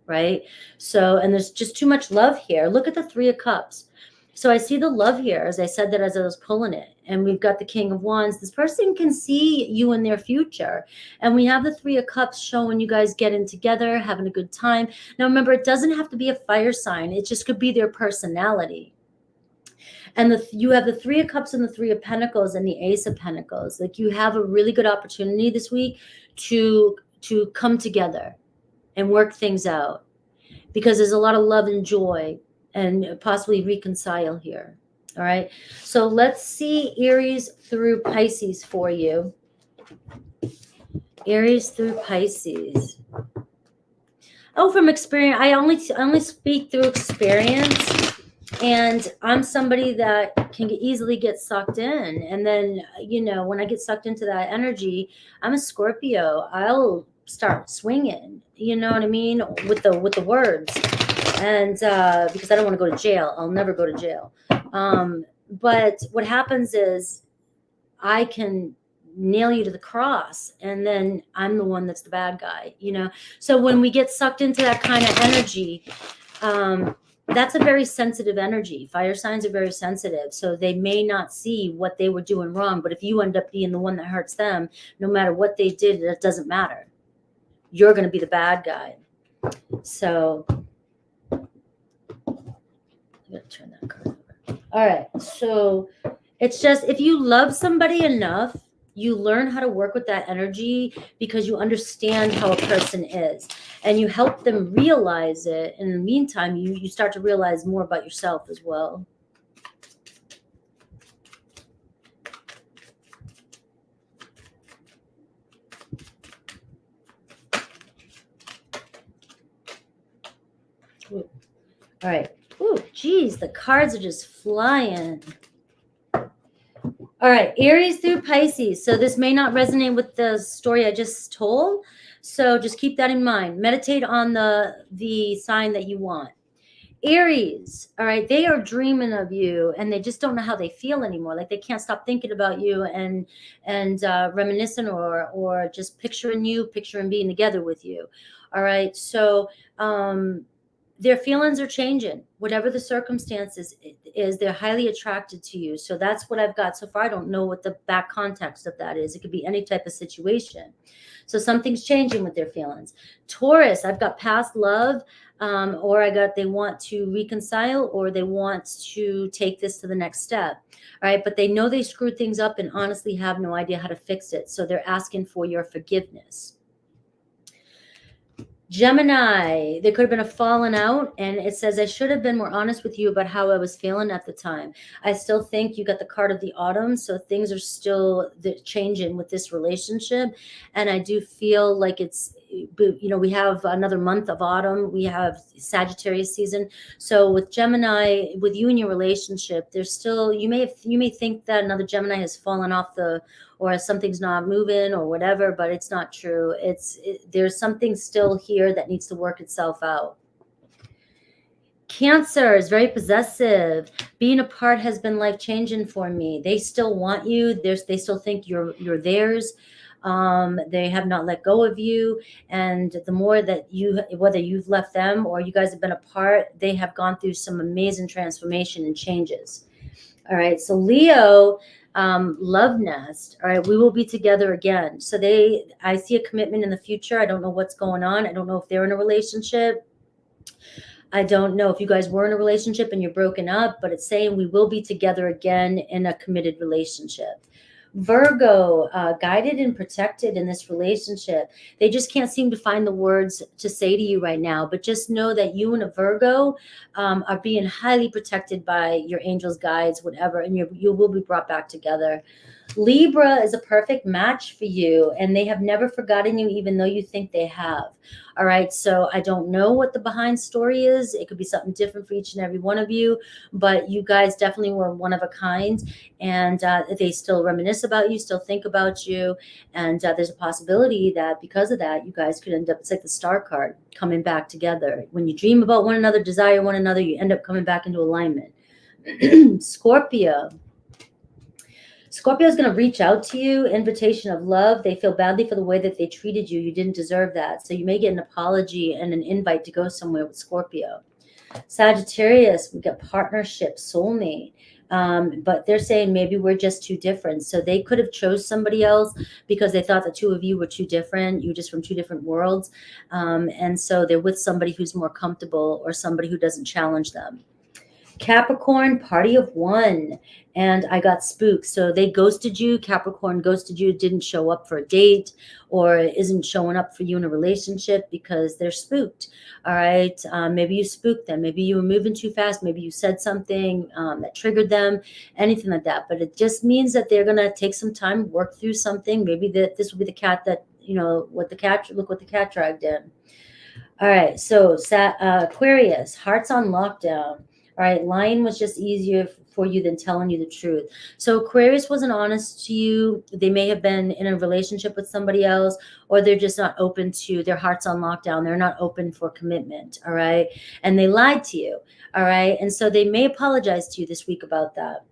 right? So, and there's just too much love here. Look at the Three of Cups. So I see the love here, as I said that as I was pulling it. And we've got the King of Wands. This person can see you in their future. And we have the Three of Cups showing you guys getting together, having a good time. Now, remember, it doesn't have to be a fire sign. It just could be their personality. And you have the Three of Cups and the Three of Pentacles and the Ace of Pentacles. Like, you have a really good opportunity this week to come together and work things out, because there's a lot of love and joy and possibly reconcile here. All right. So let's see Aries through Pisces for you. Aries through Pisces. Oh, from experience. I only speak through experience, and I'm somebody that can easily get sucked in. And then, when I get sucked into that energy, I'm a Scorpio. I'll start swinging, you know what I mean? With the words. And because I don't want to go to jail. I'll never go to jail. But what happens is I can nail you to the cross, and then I'm the one that's the bad guy, So when we get sucked into that kind of energy, that's a very sensitive energy. Fire signs are very sensitive, so they may not see what they were doing wrong. But if you end up being the one that hurts them, no matter what they did, it doesn't matter. You're going to be the bad guy. So I'm going to turn that card over. All right. So it's just, if you love somebody enough, you learn how to work with that energy because you understand how a person is, and you help them realize it. In the meantime, you start to realize more about yourself as well. Ooh. All right. Ooh, geez, the cards are just flying. All right, Aries through Pisces. So this may not resonate with the story I just told. So just keep that in mind. Meditate on the sign that you want. Aries, all right, they are dreaming of you, and they just don't know how they feel anymore. Like they can't stop thinking about you and reminiscing or just picturing being together with you. All right, so their feelings are changing. Whatever the circumstances is, they're highly attracted to you. So that's what I've got so far. I don't know what the back context of that is. It could be any type of situation. So something's changing with their feelings. Taurus, I've got past love, or I got they want to reconcile, or they want to take this to the next step. All right, but they know they screwed things up and honestly have no idea how to fix it. So they're asking for your forgiveness. Gemini, there could have been a falling out, and it says, I should have been more honest with you about how I was feeling at the time. I still think you got the card of the autumn, so things are still changing with this relationship, and I do feel like it's, you know, we have another month of autumn, we have Sagittarius season. So with Gemini, with you and your relationship, there's still, you may think that another Gemini has fallen off or something's not moving or whatever, but it's not true. There's something still here that needs to work itself out. Cancer is very possessive. Being apart has been life-changing for me. They still want you. They still think you're theirs. They have not let go of you. And the more that whether you've left them or you guys have been apart, they have gone through some amazing transformation and changes. All right. So Leo, love nest. All right. We will be together again. So I see a commitment in the future. I don't know what's going on. I don't know if they're in a relationship. I don't know if you guys were in a relationship and you're broken up, but it's saying we will be together again in a committed relationship. Virgo, guided and protected in this relationship. They just can't seem to find the words to say to you right now, but just know that you and a Virgo are being highly protected by your angels, guides, whatever, and you will be brought back together. Libra is a perfect match for you, and they have never forgotten you, even though you think they have. All right, so I don't know what the behind story is. It could be something different for each and every one of you, but you guys definitely were one of a kind, and they still reminisce about you, still think about you, and there's a possibility that because of that, you guys could end up, it's like the star card, coming back together. When you dream about one another, desire one another, you end up coming back into alignment. Scorpio. Scorpio is going to reach out to you, invitation of love. They feel badly for the way that they treated you. You didn't deserve that. So you may get an apology and an invite to go somewhere with Scorpio. Sagittarius, we got partnership, soulmate. But they're saying maybe we're just too different. So they could have chose somebody else because they thought the two of you were too different. You were just from two different worlds. And so they're with somebody who's more comfortable or somebody who doesn't challenge them. Capricorn, party of one, and I got spooked. So they ghosted you. Capricorn ghosted you, didn't show up for a date or isn't showing up for you in a relationship because they're spooked. All right. Maybe you spooked them. Maybe you were moving too fast. Maybe you said something that triggered them, anything like that. But it just means that they're going to take some time, work through something. Maybe this will be the cat that, look what the cat dragged in. All right. So Aquarius, hearts on lockdown. All right, lying was just easier for you than telling you the truth. So Aquarius wasn't honest to you. They may have been in a relationship with somebody else, or they're just not open to, their heart's on lockdown. They're not open for commitment, all right? And they lied to you, all right? And so they may apologize to you this week about that.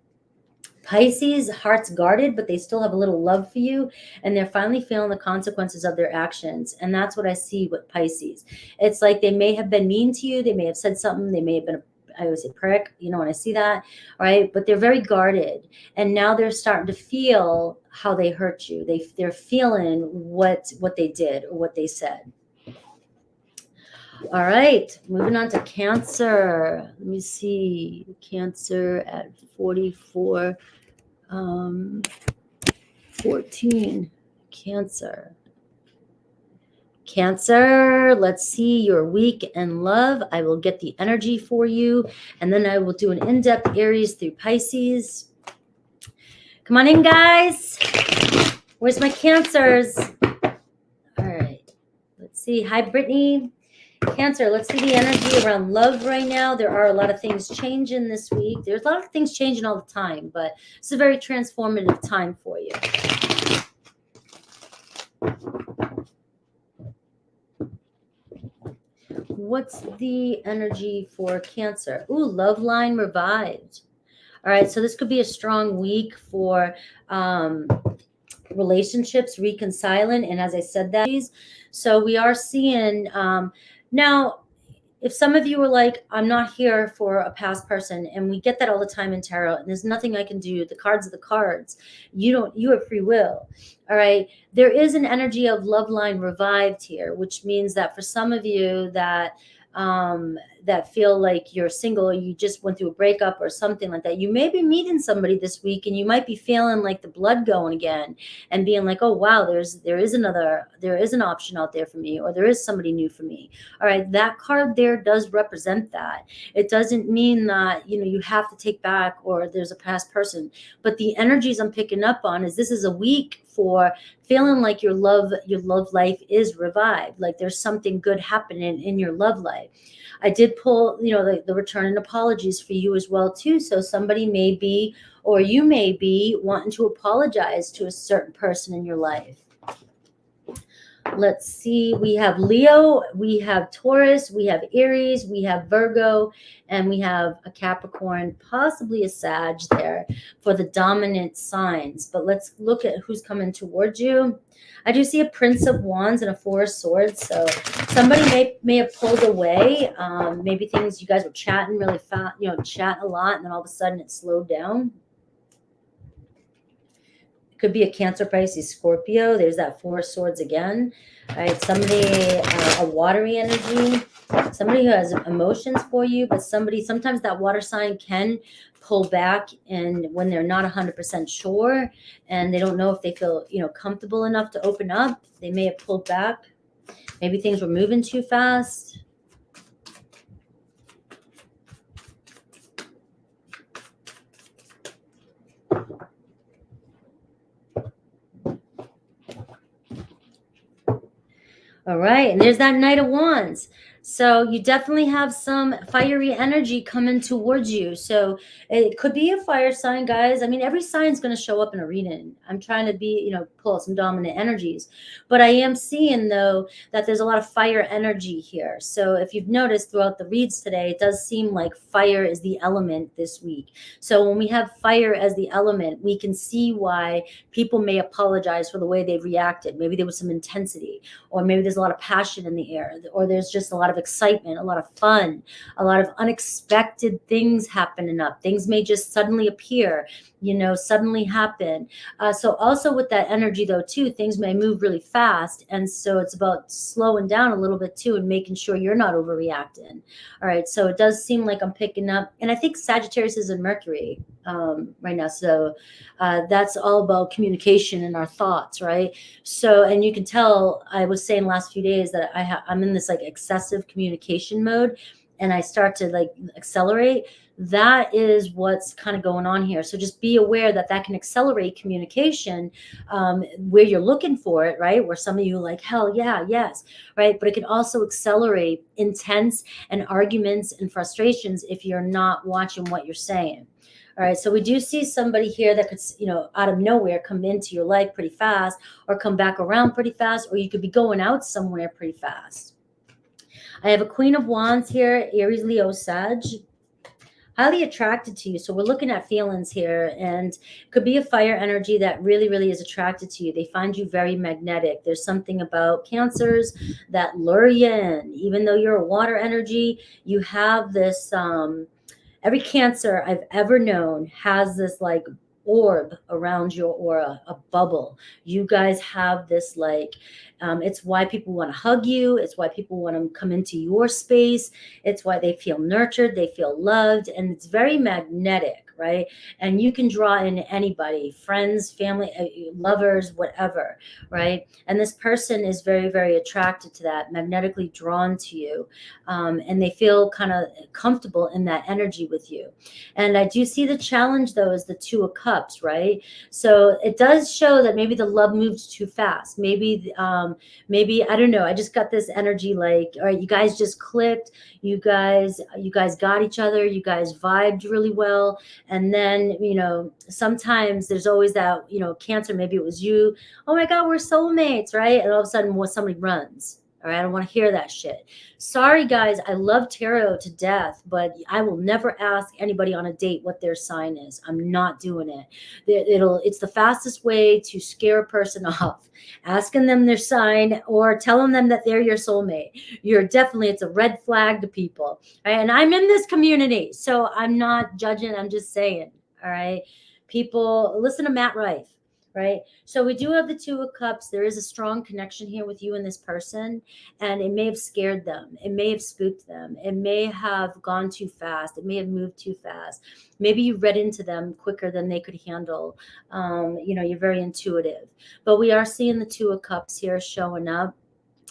Pisces, heart's guarded, but they still have a little love for you, and they're finally feeling the consequences of their actions. And that's what I see with Pisces. It's like they may have been mean to you. They may have said something. They may have been I always say prick, when I see that, right? But they're very guarded. And now they're starting to feel how they hurt you. They're feeling what they did or what they said. All right, moving on to Cancer. Let me see. Cancer at 44. 14. Cancer. Cancer, let's see your week in love. I will get the energy for you, and then I will do an in-depth Aries through Pisces. Come on in, guys. Where's my Cancers? All right. Let's see. Hi, Brittany. Cancer, let's see the energy around love right now. There are a lot of things changing this week. There's a lot of things changing all the time, but it's a very transformative time for you. What's the energy for Cancer? Ooh, love line revived. All right, so this could be a strong week for relationships reconciling. And as I said that, so we are seeing now, if some of you are like, I'm not here for a past person, and we get that all the time in tarot, and there's nothing I can do. The cards are the cards. You have free will. All right. There is an energy of love line revived here, which means that for some of you that that feel like you're single, or you just went through a breakup or something like that, you may be meeting somebody this week, and you might be feeling like the blood going again and being like, oh wow, there is an option out there for me, or there is somebody new for me. All right, that card there does represent that. It doesn't mean that you have to take back or there's a past person, but the energies I'm picking up on is this is a week for feeling like your love life is revived, like there's something good happening in your love life. I did pull, the return and apologies for you as well too. So somebody may be, or you may be wanting to apologize to a certain person in your life. Let's see. We have Leo, we have Taurus, we have Aries, we have Virgo, and we have a Capricorn, possibly a Sag there for the dominant signs. But let's look at who's coming towards you. I do see a Prince of Wands and a Four of Swords. So somebody may have pulled away. Maybe things you guys were chatting really fast, chat a lot, and then all of a sudden it slowed down. Could be a Cancer, Pisces, Scorpio. There's that Four of Swords again. All right, somebody, a watery energy, somebody who has emotions for you, but sometimes that water sign can pull back, and when they're not 100% sure and they don't know if they feel, comfortable enough to open up, they may have pulled back. Maybe things were moving too fast. All right, and there's that Knight of Wands. So you definitely have some fiery energy coming towards you. So it could be a fire sign, guys. I mean, every sign's going to show up in a reading. I'm trying to be, pull some dominant energies. But I am seeing, though, that there's a lot of fire energy here. So if you've noticed throughout the reads today, it does seem like fire is the element this week. So when we have fire as the element, we can see why people may apologize for the way they've reacted. Maybe there was some intensity, or maybe there's a lot of passion in the air, or there's just a lot of excitement, a lot of fun, a lot of unexpected things happening up. Things may just suddenly appear, suddenly happen. So also with that energy, though, too, things may move really fast. And so it's about slowing down a little bit, too, and making sure you're not overreacting. All right. So it does seem like I'm picking up, and I think Sagittarius is in Mercury right now. So that's all about communication and our thoughts, right? So, and you can tell, I was saying last few days that I'm in this like excessive communication mode, and I start to like accelerate. That is what's kind of going on here. So just be aware that can accelerate communication where you're looking for it, right? Where some of you are like, hell yeah, yes, right? But it can also accelerate intense and arguments and frustrations if you're not watching what you're saying. All right, so we do see somebody here that could, out of nowhere come into your life pretty fast, or come back around pretty fast, or you could be going out somewhere pretty fast. I have a Queen of Wands here, Aries, Leo, Sag. Highly attracted to you. So we're looking at feelings here, and could be a fire energy that really, really is attracted to you. They find you very magnetic. There's something about Cancers that lure you in. Even though you're a water energy, you have this... every Cancer I've ever known has this like orb around your aura, a bubble. You guys have this like, it's why people want to hug you. It's why people want to come into your space. It's why they feel nurtured, they feel loved, and it's very magnetic. right? And you can draw in anybody, friends, family, lovers, whatever, right? And this person is very, very attracted to that, magnetically drawn to you. And they feel kind of comfortable in that energy with you. And I do see the challenge, though, is the Two of Cups, right? So it does show that maybe the love moved too fast. Maybe, maybe, I don't know. I just got this energy like, all right, you guys just clicked. You guys got each other. You guys vibed really well. And then, you know, sometimes there's always that, you know, Cancer, maybe it was you. Oh my God, we're soulmates, right? And all of a sudden, somebody runs. All right, I don't want to hear that shit. Sorry, guys. I love tarot to death, but I will never ask anybody on a date what their sign is. I'm not doing it. It's the fastest way to scare a person off. Asking them their sign or telling them that they're your soulmate. It's a red flag to people. Right? And I'm in this community, so I'm not judging. I'm just saying. All right, people, listen to Matt Rife. Right. So we do have the Two of Cups. There is a strong connection here with you and this person, and it may have scared them. It may have spooked them. It may have gone too fast. It may have moved too fast. Maybe you read into them quicker than they could handle. You know, you're very intuitive. But we are seeing the Two of Cups here showing up,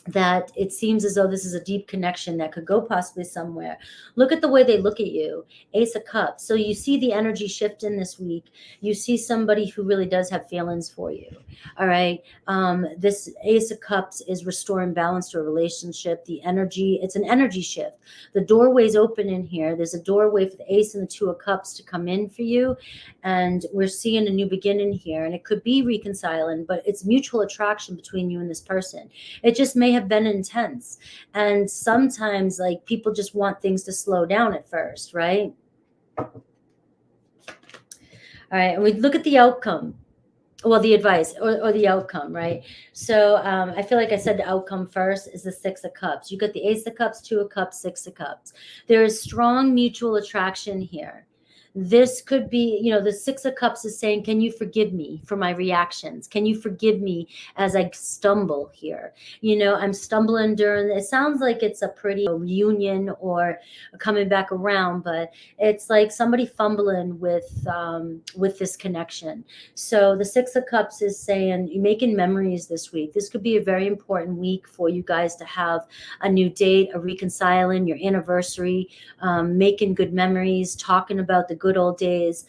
that it seems as though this is a deep connection that could go possibly somewhere. Look at the way they look at you. Ace of Cups. So you see the energy shift in this week. You see somebody who really does have feelings for you. All right. This Ace of Cups is restoring balance to a relationship. The energy, it's an energy shift. The doorway's open in here. There's a doorway for the Ace and the Two of Cups to come in for you. And we're seeing a new beginning here. And it could be reconciling, but it's mutual attraction between you and this person. It just may have been intense. And sometimes, like, people just want things to slow down at first, right? All right. And we look at the outcome. Well, the advice or the outcome, right? So I feel like I said the outcome first is the Six of Cups. You got the Ace of Cups, Two of Cups, Six of Cups. There is strong mutual attraction here. This could be, you know, the Six of Cups is saying, can you forgive me for my reactions? Can you forgive me as I stumble here? You know, I'm stumbling during, it sounds like it's a pretty reunion or coming back around, but it's like somebody fumbling with this connection. So the Six of Cups is saying you're making memories this week. This could be a very important week for you guys to have a new date, a reconciling, your anniversary, making good memories, talking about the good old days.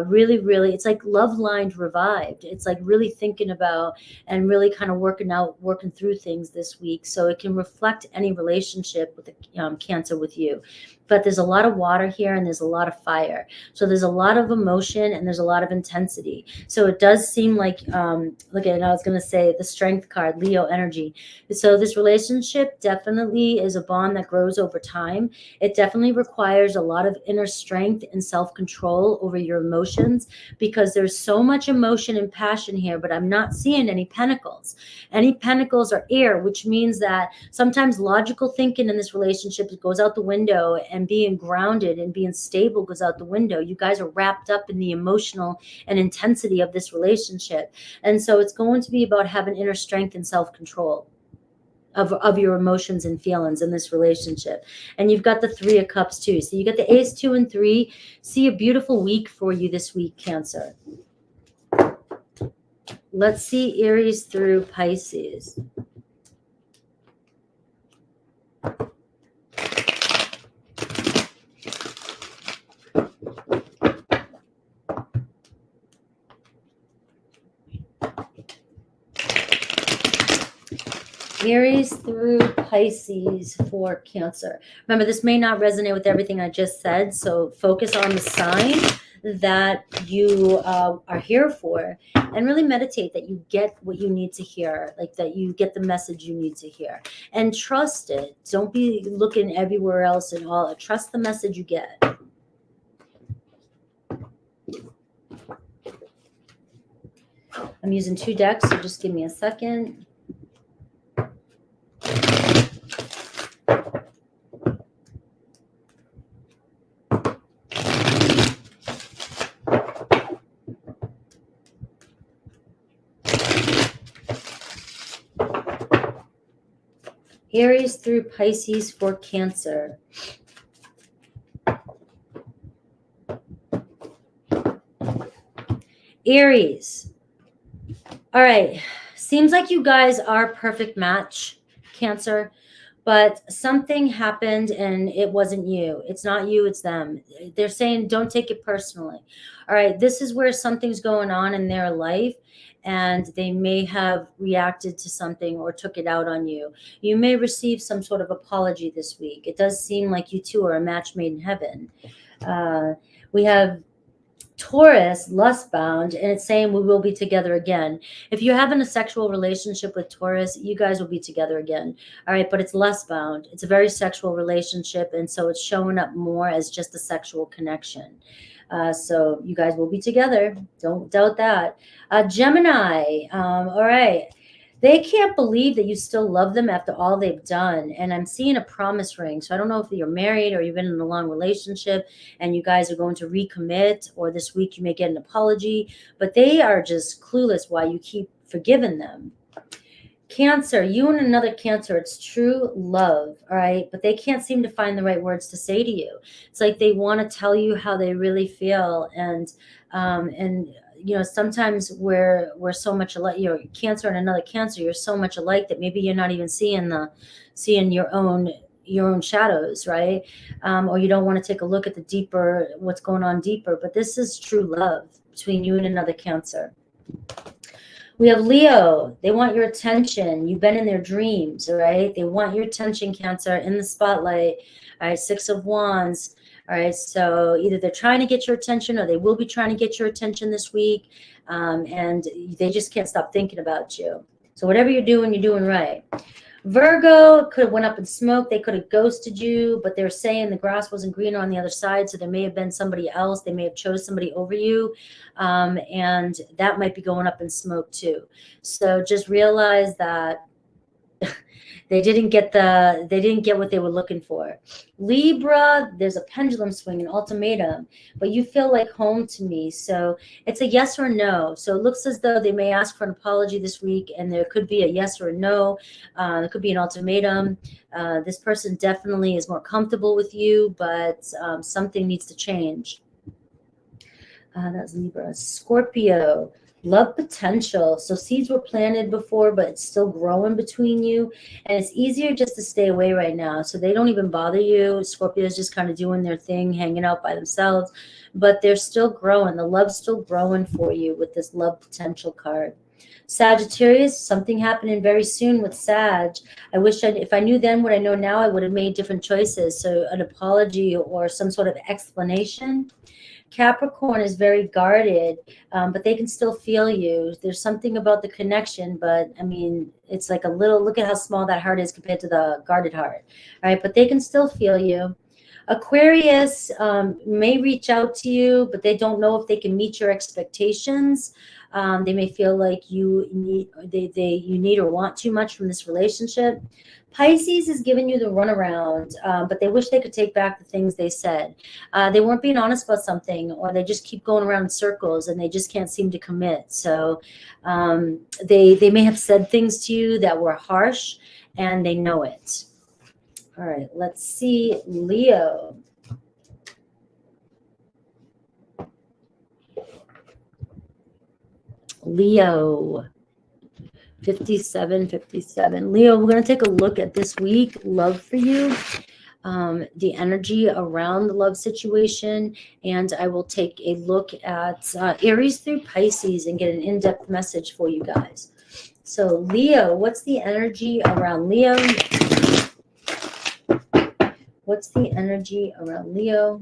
Really, it's like love lined revived. It's like really thinking about and really kind of working through things this week. So it can reflect any relationship with the Cancer with you. But there's a lot of water here and there's a lot of fire. So there's a lot of emotion and there's a lot of intensity. So it does seem like, look at it, I was going to say the Strength card, Leo energy. So this relationship definitely is a bond that grows over time. It definitely requires a lot of inner strength and self-control over your emotions, because there's so much emotion and passion here, but I'm not seeing any pentacles. Any pentacles are air, which means that sometimes logical thinking in this relationship goes out the window, and being grounded and being stable goes out the window. You guys are wrapped up in the emotional and intensity of this relationship. And so it's going to be about having inner strength and self-control of your emotions and feelings in this relationship. And you've got the Three of Cups too. So you got the Ace, 2, and 3. See a beautiful week for you this week, Cancer. Let's see Aries through Pisces. Aries through Pisces for Cancer. Remember, this may not resonate with everything I just said, so focus on the sign that you are here for, and really meditate that you get what you need to hear, like that you get the message you need to hear, and trust it. Don't be looking everywhere else and all. Trust the message you get. I'm using 2 decks, so just give me a second. Aries through Pisces for Cancer. Aries. All right. Seems like you guys are a perfect match, Cancer, but something happened and it wasn't you. It's not you, it's them. They're saying don't take it personally. All right. This is where something's going on in their life and they may have reacted to something or took it out on you. You may receive some sort of apology this week. It does seem like you two are a match made in heaven. We have Taurus, lust bound, and it's saying we will be together again. If you're having a sexual relationship with Taurus, you guys will be together again. All right, but it's lust bound. It's a very sexual relationship, and so it's showing up more as just a sexual connection. So you guys will be together. Don't doubt that. Gemini, all right. They can't believe that you still love them after all they've done. And I'm seeing a promise ring. So I don't know if you're married or you've been in a long relationship and you guys are going to recommit, or this week you may get an apology, but they are just clueless why you keep forgiving them. Cancer, you and another Cancer, it's true love, all right? But they can't seem to find the right words to say to you. It's like they want to tell you how they really feel. And you know, sometimes we're so much alike. You're Cancer and another Cancer, you're so much alike that maybe you're not even seeing your own shadows, right? Or you don't want to take a look at the deeper, what's going on deeper. But this is true love between you and another Cancer. We have Leo. They want your attention. You've been in their dreams, all right? They want your attention, Cancer, in the spotlight. All right, 6 of Wands. All right, so either they're trying to get your attention or they will be trying to get your attention this week, and they just can't stop thinking about you. So whatever you're doing right. Virgo could have went up in smoke. They could have ghosted you, but they're saying the grass wasn't greener on the other side, so there may have been somebody else. They may have chose somebody over you, and that might be going up in smoke too. So just realize that they didn't get what they were looking for. Libra, there's a pendulum swing, an ultimatum, but you feel like home to me. So it's a yes or no. So it looks as though they may ask for an apology this week, and there could be a yes or a no. There could be an ultimatum. This person definitely is more comfortable with you, but something needs to change. That's Libra. Scorpio. Love potential. So seeds were planted before, but it's still growing between you. And it's easier just to stay away right now. So they don't even bother you. Scorpio is just kind of doing their thing, hanging out by themselves. But they're still growing. The love's still growing for you with this love potential card. Sagittarius, something happening very soon with Sag. I wish if I knew then what I know now, I would have made different choices. So an apology or some sort of explanation. Capricorn is very guarded, but they can still feel you. There's something about the connection, but I mean, it's like a little, look at how small that heart is compared to the guarded heart, right? But they can still feel you. Aquarius may reach out to you, but they don't know if they can meet your expectations. They may feel like you need or want too much from this relationship. Pisces is giving you the runaround, but they wish they could take back the things they said. They weren't being honest about something, or they just keep going around in circles and they just can't seem to commit. So they may have said things to you that were harsh, and they know it. All right, let's see, Leo. Leo. 57. Leo, we're going to take a look at this week, love for you, the energy around the love situation, and I will take a look at Aries through Pisces and get an in-depth message for you guys. So Leo, what's the energy around Leo? What's the energy around Leo?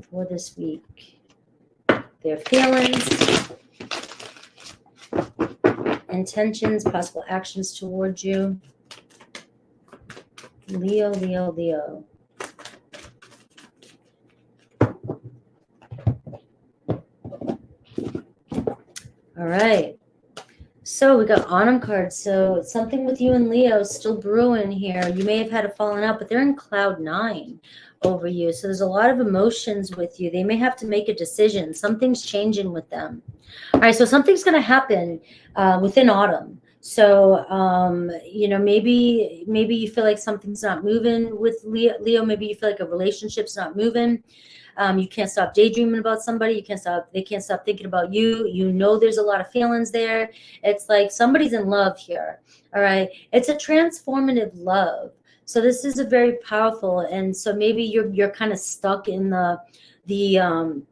For this week, their feelings, intentions, possible actions towards you. Leo, Leo, Leo. All right. So we got autumn cards. So something with you and Leo still brewing here. You may have had a falling out, but they're in cloud 9 over you. So there's a lot of emotions with you. They may have to make a decision. Something's changing with them. All right, so something's going to happen within autumn. So, you know, maybe you feel like something's not moving with Leo. Maybe you feel like a relationship's not moving. You can't stop daydreaming about somebody. They can't stop thinking about you. You know, there's a lot of feelings there. It's like somebody's in love here. All right. It's a transformative love. So this is a very powerful. And so maybe you're kind of stuck in the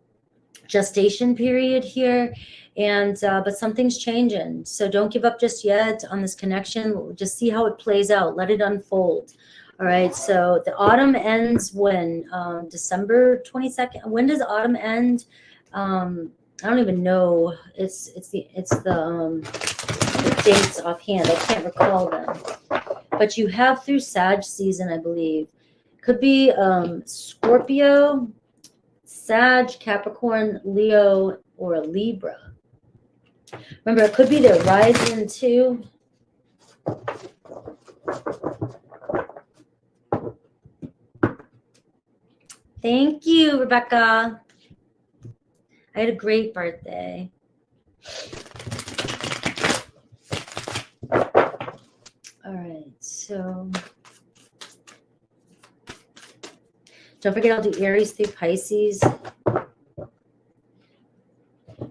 gestation period here, and but something's changing, so don't give up just yet on this connection. Just see how it plays out, let it unfold. All right, so the autumn ends when, December 22nd. When does autumn end? I don't even know. The dates offhand, I can't recall them, but you have through Sag season, I believe. Could be Scorpio, Sag, Capricorn, Leo, or Libra. Remember, it could be their rising too. Thank you, Rebecca. I had a great birthday. All right, so don't forget, I'll do Aries through Pisces.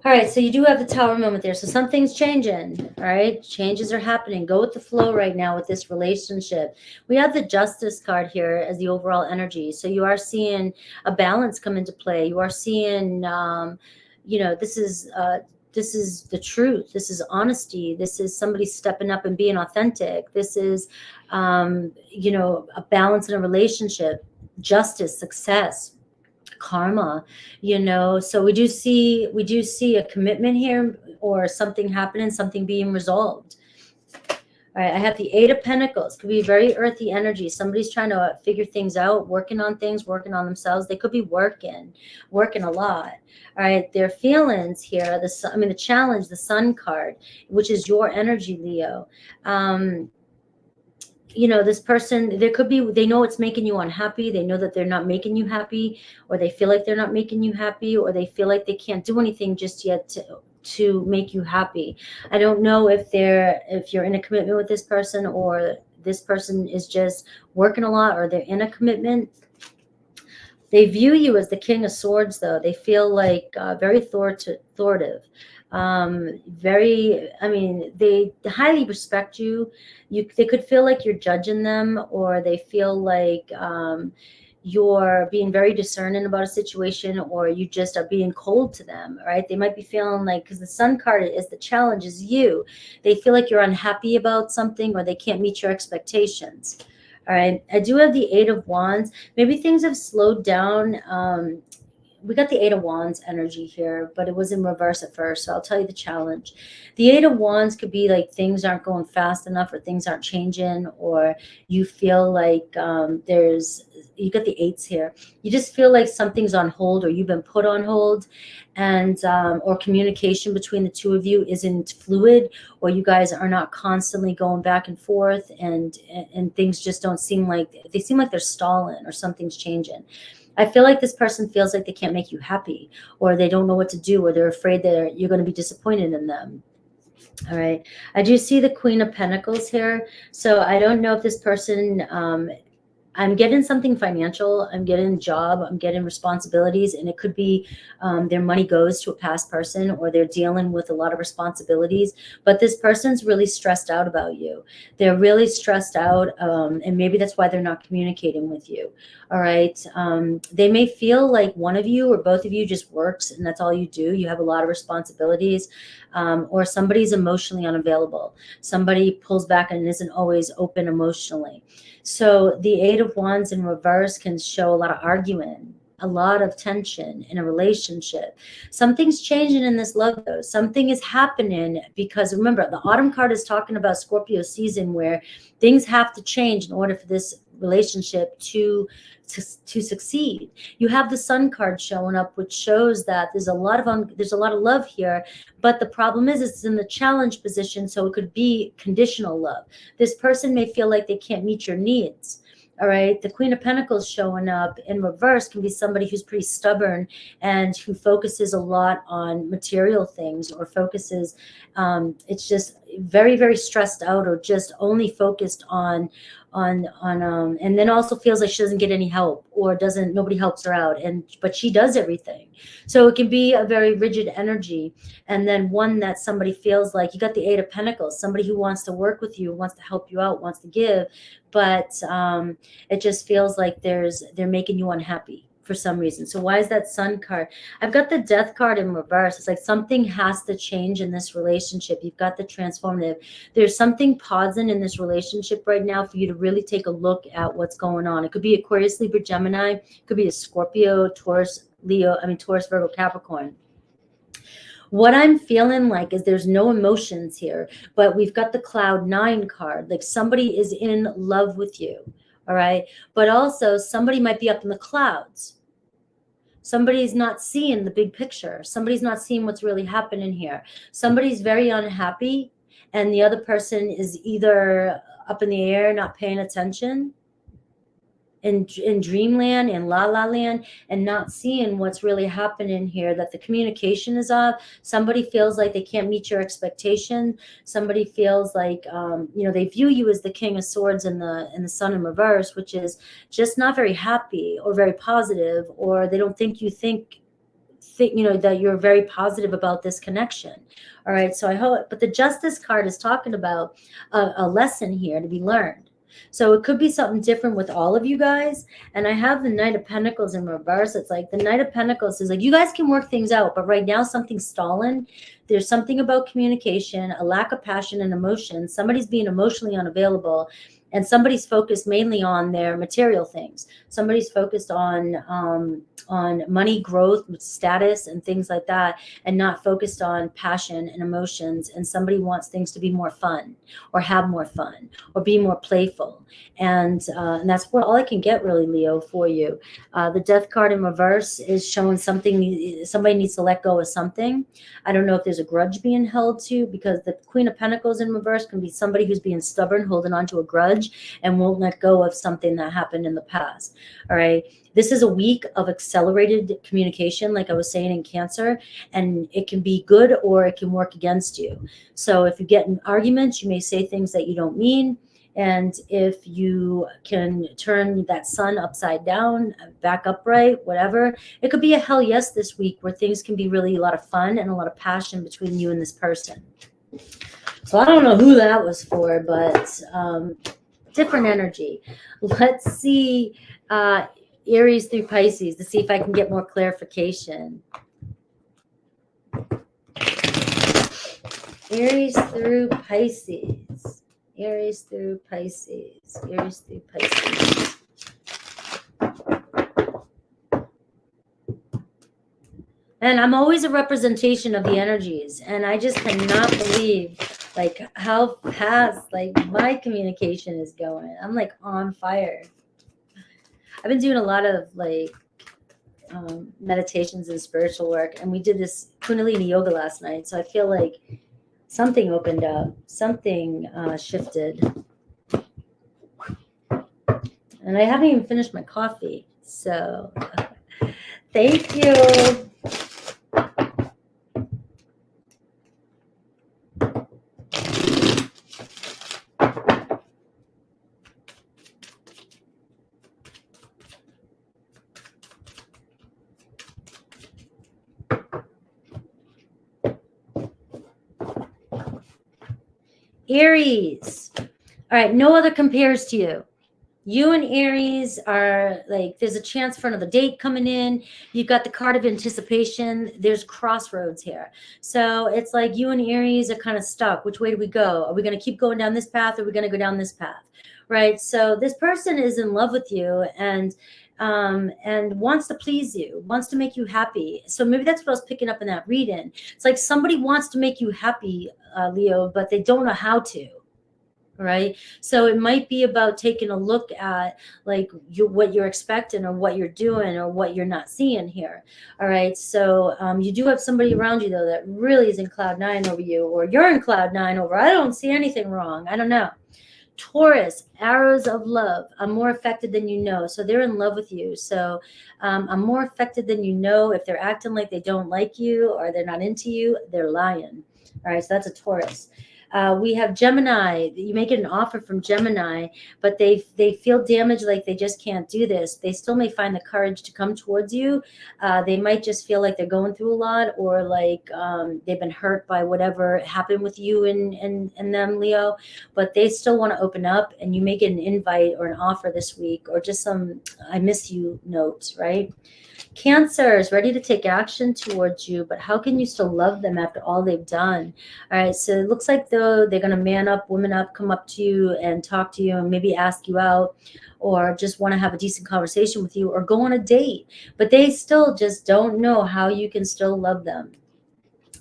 All right, so you do have the Tower moment there. So something's changing, all right? Changes are happening. Go with the flow right now with this relationship. We have the Justice card here as the overall energy. So you are seeing a balance come into play. You are seeing, you know, this is the truth. This is honesty. This is somebody stepping up and being authentic. This is, you know, a balance in a relationship, justice, success, karma, you know. So we do see a commitment here, or something happening, something being resolved. All right, I have the Eight of Pentacles. Could be very earthy energy. Somebody's trying to figure things out, working on things, working on themselves. They could be working a lot. All right, their feelings here. The challenge, the Sun card, which is your energy, Leo. You know, this person, there could be, they know it's making you unhappy. They know that they're not making you happy, or they feel like they're not making you happy, or they feel like they can't do anything just yet to make you happy. I don't know if you're in a commitment with this person, or this person is just working a lot, or they're in a commitment. They view you as the King of Swords, though. They feel like very authoritative. They highly respect you. They could feel like you're judging them, or they feel like you're being very discerning about a situation, or you just are being cold to them, right? They might be feeling like, because the Sun card is the challenge, is you. They feel like you're unhappy about something, or they can't meet your expectations. All right, I do have the Eight of Wands. Maybe things have slowed down. We got the Eight of Wands energy here, but it was in reverse at first. So I'll tell you the challenge. The Eight of Wands could be like things aren't going fast enough, or things aren't changing, or you feel like you got the eights here. You just feel like something's on hold, or you've been put on hold, and or communication between the two of you isn't fluid, or you guys are not constantly going back and forth, and things just don't seem like they're stalling, or something's changing. I feel like this person feels like they can't make you happy, or they don't know what to do, or they're afraid that you're going to be disappointed in them. All right. I do see the Queen of Pentacles here. So I don't know if this person, I'm getting something financial, I'm getting a job, I'm getting responsibilities, and it could be their money goes to a past person, or they're dealing with a lot of responsibilities, but this person's really stressed out about you. They're really stressed out, and maybe that's why they're not communicating with you. All right. They may feel like one of you or both of you just works, and that's all you do. You have a lot of responsibilities, or somebody's emotionally unavailable. Somebody pulls back and isn't always open emotionally. So the Eight of Wands in reverse can show a lot of arguing, a lot of tension in a relationship. Something's changing in this love, though. Something is happening, because remember, the Autumn card is talking about Scorpio season, where things have to change in order for this relationship to succeed. You have the Sun card showing up, which shows that there's a lot of love here, but the problem is it's in the challenge position, so it could be conditional love. This person may feel like they can't meet your needs. All right, the Queen of Pentacles showing up in reverse can be somebody who's pretty stubborn and who focuses a lot on material things, or focuses, it's just, very, very stressed out, or just only focused on and then also feels like she doesn't get any help, or nobody helps her out, but she does everything. So it can be a very rigid energy. And then one that somebody feels like, you got the Eight of Pentacles, somebody who wants to work with you, wants to help you out, wants to give, but it just feels like they're making you unhappy for some reason. So why is that Sun card? I've got the Death card in reverse. It's like something has to change in this relationship. You've got the transformative. There's something pausing in this relationship right now for you to really take a look at what's going on. It could be Aquarius, Libra, Gemini. It could be a Scorpio, Taurus, Taurus, Virgo, Capricorn. What I'm feeling like is there's no emotions here, but we've got the Cloud 9 card. Like somebody is in love with you. All right. But also somebody might be up in the clouds. Somebody's not seeing the big picture. Somebody's not seeing what's really happening here. Somebody's very unhappy, and the other person is either up in the air, not paying attention, in dreamland, in la la land, and not seeing what's really happening here, that the communication is off. Somebody feels like they can't meet your expectation. Somebody feels like they view you as the King of Swords in the Sun in reverse, which is just not very happy or very positive, or they don't think that you're very positive about this connection. All right, so I hope, but the Justice card is talking about a lesson here to be learned. So it could be something different with all of you guys. And I have the Knight of Pentacles in reverse. It's like the Knight of Pentacles is like, you guys can work things out, but right now something's stalling. There's something about communication, a lack of passion and emotion. Somebody's being emotionally unavailable, and somebody's focused mainly on their material things. Somebody's focused on money, growth, status, and things like that, and not focused on passion and emotions. And somebody wants things to be more fun, or have more fun, or be more playful. And that's what all I can get, really, Leo, for you. The Death card in reverse is showing something. Somebody needs to let go of something. I don't know if there's a grudge being held to, because the Queen of Pentacles in reverse can be somebody who's being stubborn, holding on to a grudge, and won't let go of something that happened in the past. All right. This is a week of accelerated communication, like I was saying, in Cancer, and it can be good or it can work against you. So if you get in arguments, you may say things that you don't mean. And if you can turn that sun upside down, back upright, whatever, it could be a hell yes this week, where things can be really a lot of fun and a lot of passion between you and this person. So I don't know who that was for, but different energy. Let's see Aries through Pisces to see if I can get more clarification. Aries through Pisces. Aries through Pisces. Aries through Pisces. And I'm always a representation of the energies, and I just cannot believe like how fast like my communication is going. I'm like on fire. I've been doing a lot of like meditations and spiritual work, and we did this Kundalini yoga last night. So I feel like something opened up, something shifted. And I haven't even finished my coffee. So thank you. Aries. All right, no other compares to you. You and Aries are like, there's a chance for another date coming in. You've got the card of anticipation. There's crossroads here. So it's like you and Aries are kind of stuck. Which way do we go? Are we going to keep going down this path, or are we going to go down this path? Right? So this person is in love with you and wants to please you, wants to make you happy. So maybe that's what I was picking up in that reading. It's like somebody wants to make you happy, Leo, but they don't know how to. Right. So it might be about taking a look at like what you're expecting, or what you're doing, or what you're not seeing here. All right. So you do have somebody around you, though, that really is in cloud 9 over you, or you're in cloud 9 over. I don't see anything wrong. I don't know. Taurus, arrows of love. I'm more affected than you know. So they're in love with you. So I'm more affected than you know. If they're acting like they don't like you, or they're not into you, they're lying. All right. So that's a Taurus. We have Gemini. You may get an offer from Gemini, but they feel damaged, like they just can't do this. They still may find the courage to come towards you. They might just feel like they're going through a lot, or like they've been hurt by whatever happened with you and them, Leo. But they still want to open up, and you may get an invite or an offer this week, or just some "I miss you" note, right? Cancer is ready to take action towards you, but how can you still love them after all they've done? All right, so it looks like though they're going to man up, woman up, come up to you and talk to you and maybe ask you out, or just want to have a decent conversation with you, or go on a date, but they still just don't know how you can still love them.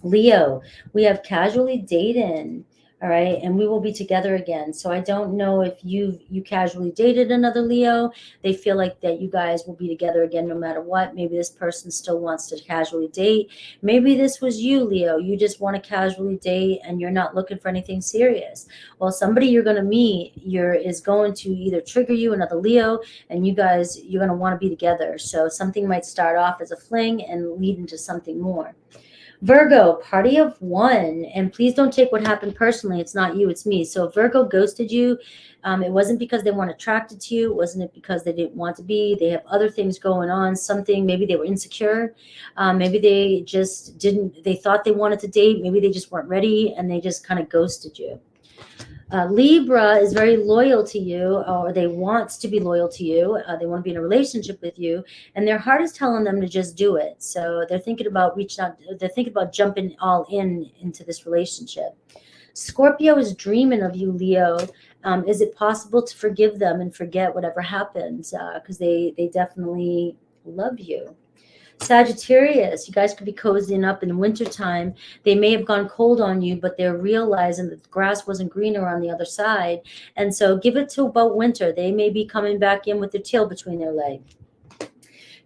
Leo, we have casually dating. All right, and we will be together again. So I don't know if you casually dated another Leo. They feel like that you guys will be together again no matter what. Maybe this person still wants to casually date. Maybe this was you, Leo. You just want to casually date and you're not looking for anything serious. Well, somebody you're going to meet is going to either trigger you, another Leo, and you're going to want to be together. So something might start off as a fling and lead into something more. Virgo, party of one, and please don't take what happened personally. It's not you, it's me. So if Virgo ghosted you, it wasn't because they weren't attracted to you. It wasn't because they didn't want to be. They have other things going on. Something, maybe they were insecure. Maybe they just they thought they wanted to date. Maybe they just weren't ready and they just kind of ghosted you. Libra is very loyal to you, or they want to be loyal to you. They want to be in a relationship with you, and their heart is telling them to just do it. So they're thinking about reaching out. They're thinking about jumping all into this relationship. Scorpio is dreaming of you, Leo. Is it possible to forgive them and forget whatever happened? Because they definitely love you. Sagittarius, you guys could be cozying up in the wintertime. They may have gone cold on you, but they're realizing that the grass wasn't greener on the other side. And so give it to about winter. They may be coming back in with their tail between their legs.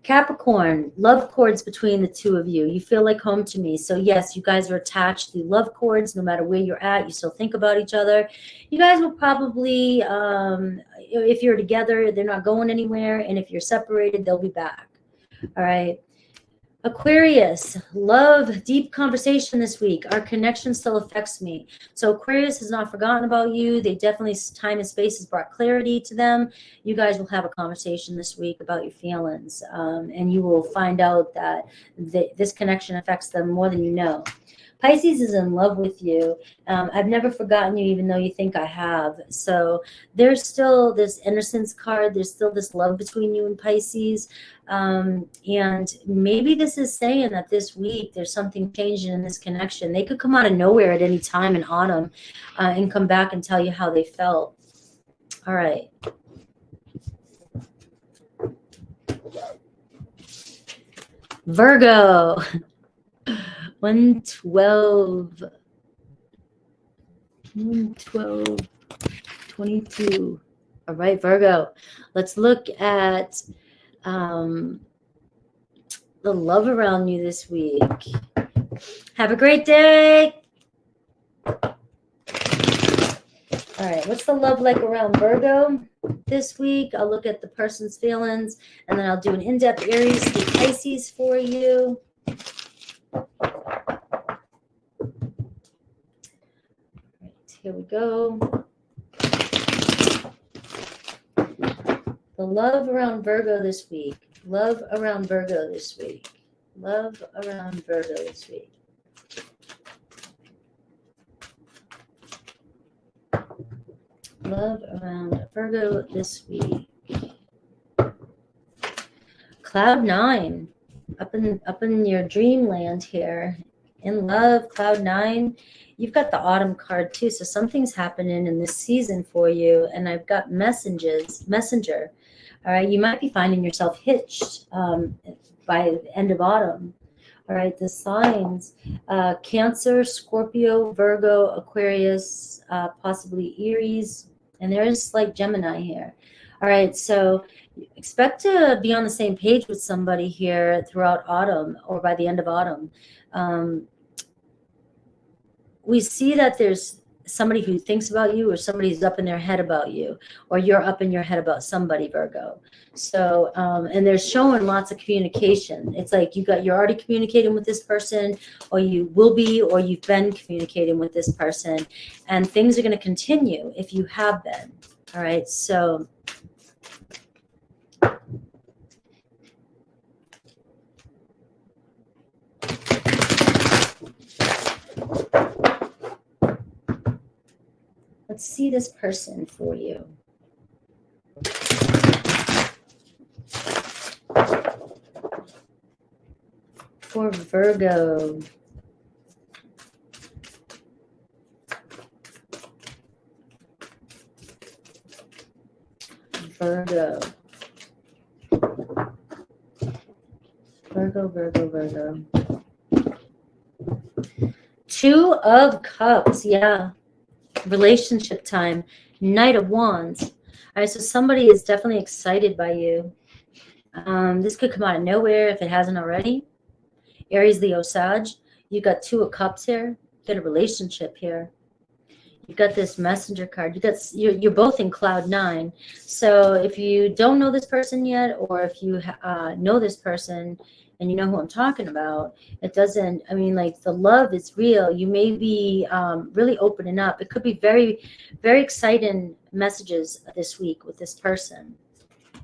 Capricorn, love cords between the two of you. You feel like home to me. So yes, you guys are attached through love cords. No matter where you're at, you still think about each other. You guys will probably, if you're together, they're not going anywhere. And if you're separated, they'll be back. All right. Aquarius, love, deep conversation this week. Our connection still affects me. So Aquarius has not forgotten about you. They definitely, time and space has brought clarity to them. You guys will have a conversation this week about your feelings. And you will find out that this connection affects them more than you know. Pisces is in love with you. I've never forgotten you, even though you think I have. So there's still this innocence card. There's still this love between you and Pisces. And maybe this is saying that this week there's something changing in this connection. They could come out of nowhere at any time in autumn and come back and tell you how they felt. All right. Virgo. 112, 22. All right, Virgo. Let's look at the love around you this week. Have a great day. All right, what's the love like around Virgo this week? I'll look at the person's feelings, and then I'll do an in-depth Aries through Pisces for you. Here we go. The love around Virgo this week. Love around Virgo this week. Love around Virgo this week. Love around Virgo this week. Cloud 9. Up in your dreamland here. In love, Cloud 9. You've got the autumn card too, so something's happening in this season for you. And I've got messenger. All right, you might be finding yourself hitched by the end of autumn. All right, the signs: Cancer, Scorpio, Virgo, Aquarius, possibly Aries, and there is like Gemini here. All right, so expect to be on the same page with somebody here throughout autumn or by the end of autumn. We see that there's somebody who thinks about you, or somebody's up in their head about you, or you're up in your head about somebody, Virgo. So, and they're showing lots of communication. It's like you're already communicating with this person, or you will be, or you've been communicating with this person, and things are going to continue if you have been. All right. So, let's see this person for you. For Virgo. Virgo. Virgo. Two of Cups. Yeah. Relationship time. Knight of Wands. All right, so somebody is definitely excited by you. This could come out of nowhere if it hasn't already. Aries, Leo, Sag. You got Two of Cups here. You got a relationship here. You've got this messenger card. You're both in cloud 9. So if you don't know this person yet, or if you know this person and you know who I'm talking about, it doesn't, I mean, like, the love is real. You may be really opening up. It could be very, very exciting messages this week with this person. All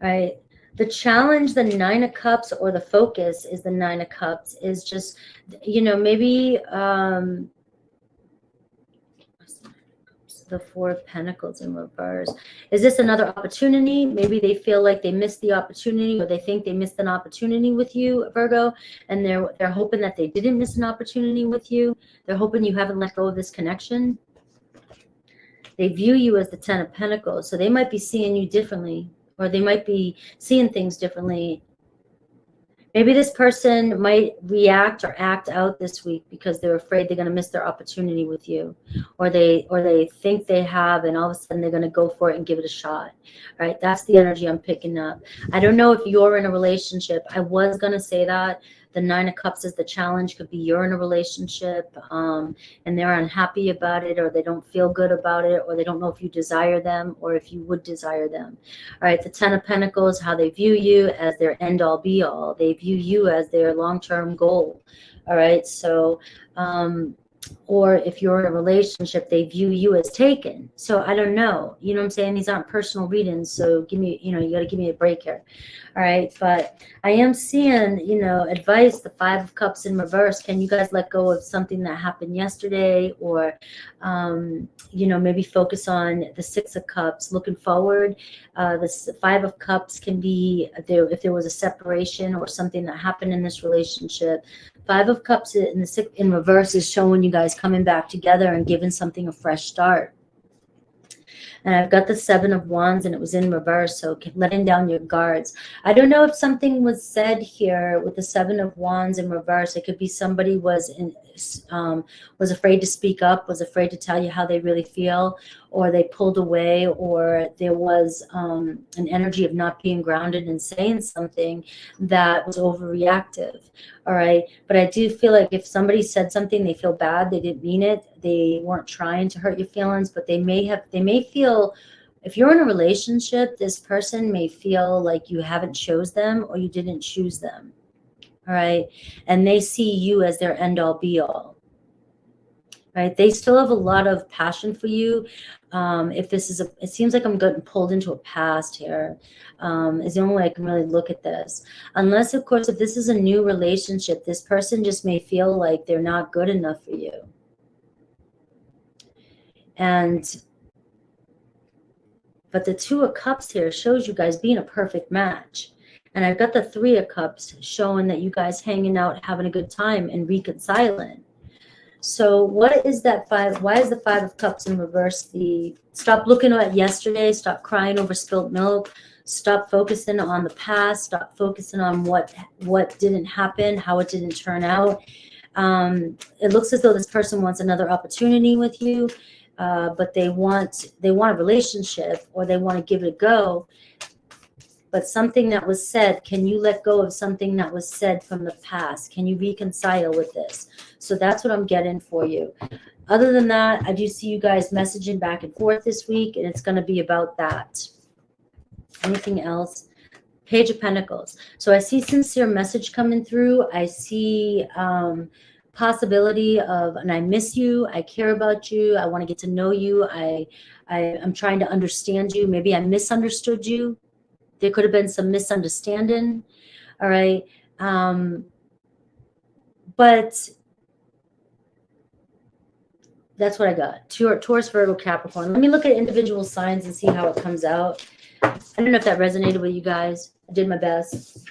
right. The challenge, the 9 of Cups, or the focus is the 9 of Cups, is just, maybe the 4 of Pentacles in reverse. Is this another opportunity? Maybe they feel like they missed the opportunity, or they think they missed an opportunity with you, Virgo, and they're hoping that they didn't miss an opportunity with you. They're hoping you haven't let go of this connection. They view you as the 10 of Pentacles, so they might be seeing you differently, or they might be seeing things differently. Maybe this person might react or act out this week because they're afraid they're going to miss their opportunity with you, or they think they have, and all of a sudden they're going to go for it and give it a shot. Right? That's the energy I'm picking up. I don't know if you're in a relationship. I was going to say that. The 9 of Cups is the challenge. Could be you're in a relationship and they're unhappy about it, or they don't feel good about it, or they don't know if you desire them or if you would desire them. All right, the 10 of Pentacles, how they view you as their end-all be-all. They view you as their long-term goal. All right, so or if you're in a relationship, they view you as taken. So I don't know. You know what I'm saying? These aren't personal readings, so give me, you got to give me a break here. All right, but I am seeing, advice, the 5 of Cups in reverse. Can you guys let go of something that happened yesterday, or, maybe focus on the 6 of Cups, looking forward. The 5 of Cups can be if there was a separation or something that happened in this relationship. 5 of Cups in reverse is showing you guys coming back together and giving something a fresh start. And I've got the 7 of Wands, and it was in reverse, so letting down your guards. I don't know if something was said here with the 7 of Wands in reverse. It could be somebody was afraid to speak up, was afraid to tell you how they really feel, or they pulled away, or there was an energy of not being grounded and saying something that was overreactive. All right, but I do feel like if somebody said something, they feel bad, they didn't mean it, they weren't trying to hurt your feelings, but they may feel, if you're in a relationship, this person may feel like you haven't chose them, or you didn't choose them. All right, and they see you as their end-all be-all. Right, they still have a lot of passion for you. If this is it seems like I'm getting pulled into a past here. Is the only way I can really look at this. Unless, of course, if this is a new relationship, this person just may feel like they're not good enough for you. But the 2 of Cups here shows you guys being a perfect match. And I've got the 3 of Cups showing that you guys hanging out, having a good time, and reconciling. So what is that 5? Why is the 5 of Cups in reverse? Stop looking at yesterday. Stop crying over spilt milk. Stop focusing on the past. Stop focusing on what didn't happen, how it didn't turn out. It looks as though this person wants another opportunity with you, but they want a relationship, or they want to give it a go. but something that was said, can you let go of something that was said from the past? Can you reconcile with this? So that's what I'm getting for you. Other than that, I do see you guys messaging back and forth this week, and it's going to be about that. Anything else? Page of Pentacles. So I see sincere message coming through. I see possibility of, and I miss you. I care about you. I want to get to know you. I'm trying to understand you. Maybe I misunderstood you. There could have been some misunderstanding. All right. But that's what I got. Taurus, Virgo, Capricorn. Let me look at individual signs and see how it comes out. I don't know if that resonated with you guys. I did my best.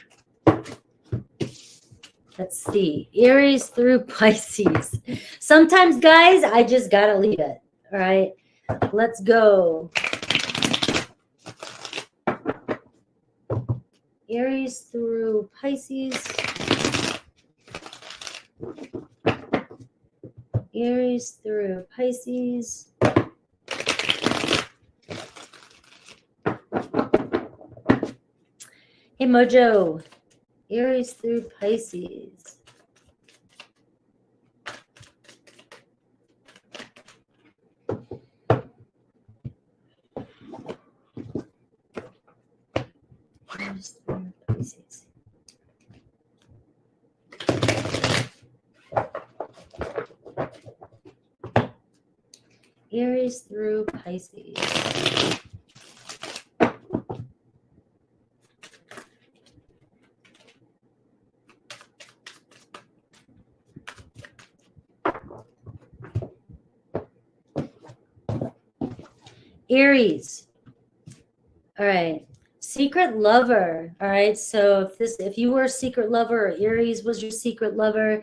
Let's see. Aries through Pisces. Sometimes, guys, I just got to leave it. All right. Let's go. Aries through Pisces. Aries through Pisces. Hey, Mojo. Aries through Pisces. Aries through Pisces. Aries through Pisces. Aries. All right. Secret lover. All right. So if you were a secret lover, or Aries was your secret lover,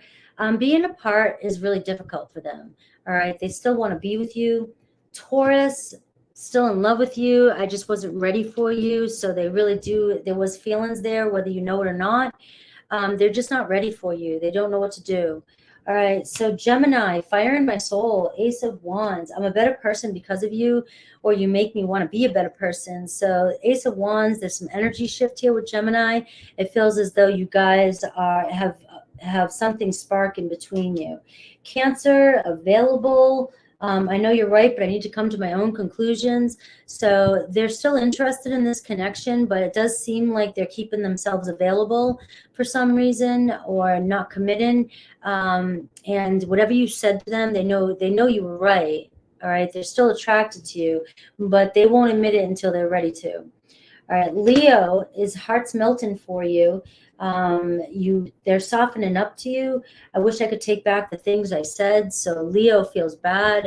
being apart is really difficult for them. All right. They still want to be with you. Taurus, still in love with you. I just wasn't ready for you. So they really do. There was feelings there, whether you know it or not. They're just not ready for you. They don't know what to do. All right. So Gemini, fire in my soul, Ace of Wands. I'm a better person because of you, or you make me want to be a better person. So Ace of Wands, there's some energy shift here with Gemini. It feels as though you guys have something sparking between you. Cancer, available. I know you're right, but I need to come to my own conclusions. So they're still interested in this connection, but it does seem like they're keeping themselves available for some reason, or not committing. And whatever you said to them, they know you were right. All right. They're still attracted to you, but they won't admit it until they're ready to. All right. Leo, is heart's melting for you. They're softening up to you. I wish I could take back the things I said. So Leo feels bad.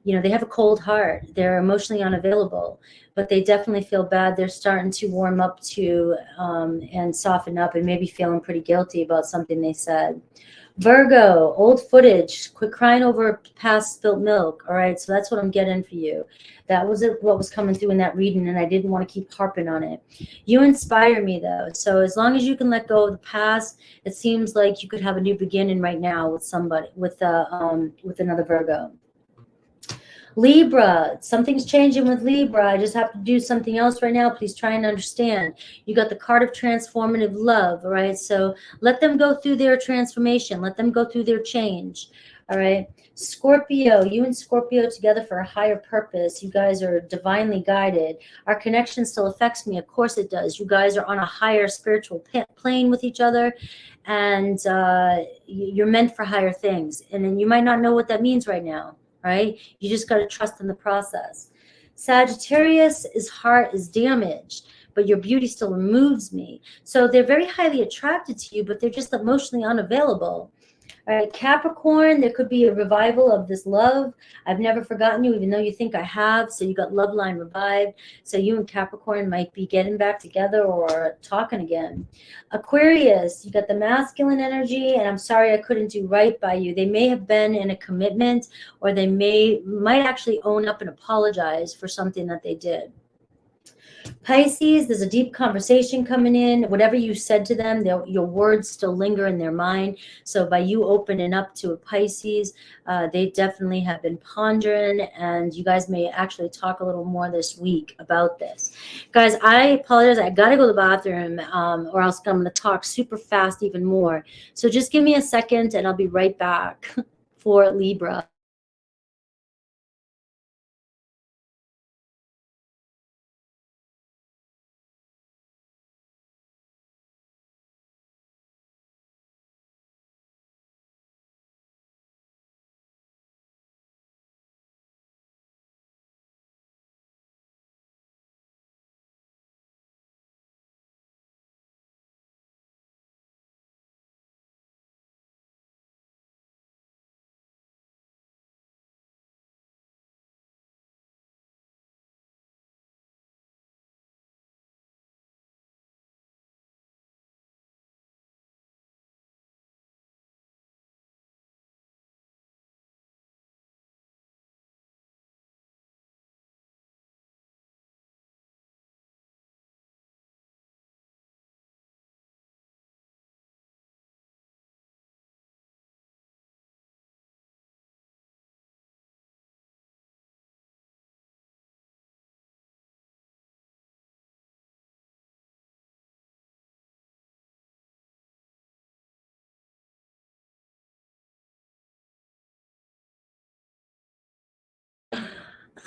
They have a cold heart. They're emotionally unavailable, but they definitely feel bad. They're starting to warm up to and soften up, and maybe feeling pretty guilty about something they said. Virgo, old footage, quit crying over past spilt milk. All right, so that's what I'm getting for you. That was what was coming through in that reading, and I didn't want to keep harping on it. You inspire me, though. So as long as you can let go of the past, it seems like you could have a new beginning right now with somebody, with another Virgo. Libra, something's changing with Libra. I just have to do something else right now. Please try and understand. You got the card of transformative love, all right? So let them go through their transformation. Let them go through their change, all right? Scorpio, you and Scorpio together for a higher purpose. You guys are divinely guided. Our connection still affects me. Of course it does. You guys are on a higher spiritual plane with each other, and you're meant for higher things. And then you might not know what that means right now. Right? You just got to trust in the process. Sagittarius, his heart is damaged, but your beauty still moves me. So they're very highly attracted to you, but they're just emotionally unavailable. All right, Capricorn, there could be a revival of this love. I've never forgotten you, even though you think I have. So you got love line revived. So you and Capricorn might be getting back together or talking again. Aquarius, you got the masculine energy, and I'm sorry I couldn't do right by you. They may have been in a commitment, or they might actually own up and apologize for something that they did. Pisces, there's a deep conversation coming in. Whatever you said to them, your words still linger in their mind. So by you opening up to a Pisces, they definitely have been pondering, and you guys may actually talk a little more this week about this. Guys, I apologize. I got to go to the bathroom, or else I'm going to talk super fast even more. So just give me a second, and I'll be right back for Libra.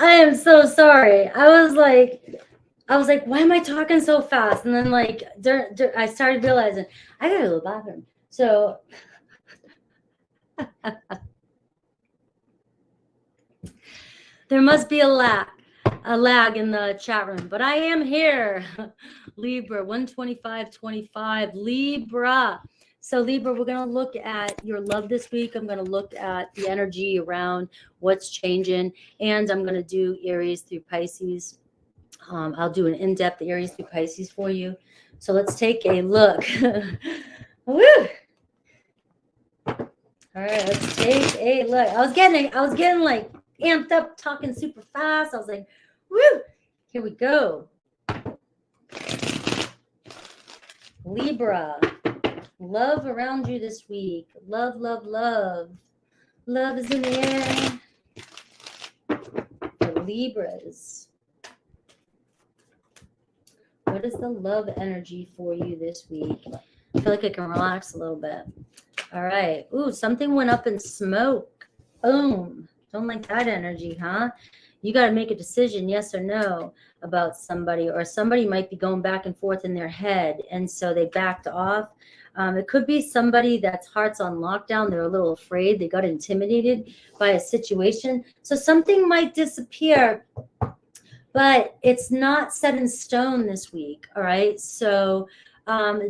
I am so sorry. I was like, why am I talking so fast? And then like, I started realizing I gotta go to the bathroom. So there must be a lag in the chat room, but I am here. Libra 12525 Libra. So Libra, we're going to look at your love this week. I'm going to look at the energy around what's changing, and I'm going to do Aries through Pisces. I'll do an in-depth Aries through Pisces for you. So let's take a look. Woo! All right, let's take a look. I was getting like amped up, talking super fast. I was like, woo! Here we go. Libra, love around you this week. Love, love, love. Love is in the air for Libras. What is the love energy for you this week? I feel like I can relax a little bit. All right. Ooh, something went up in smoke. Boom. Don't like that energy, huh? You got to make a decision, yes or no, about somebody, or somebody might be going back and forth in their head, and so they backed off. It could be somebody that's heart's on lockdown. They're a little afraid. They got intimidated by a situation. So something might disappear, but it's not set in stone this week. All right. So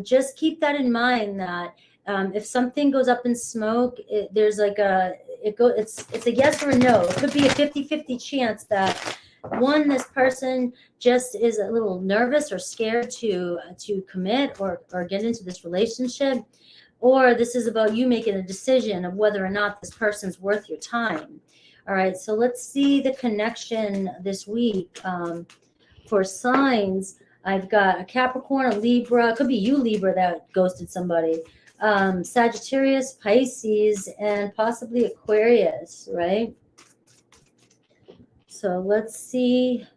just keep that in mind, that if something goes up in smoke, there's like it's a yes or a no. It could be a 50-50 chance that this person just is a little nervous or scared to commit or get into this relationship, or this is about you making a decision of whether or not this person's worth your time. All right, so let's see the connection this week for signs. I've got a Capricorn, a Libra. It could be you, Libra, that ghosted somebody. Sagittarius, Pisces, and possibly Aquarius, right? So let's see.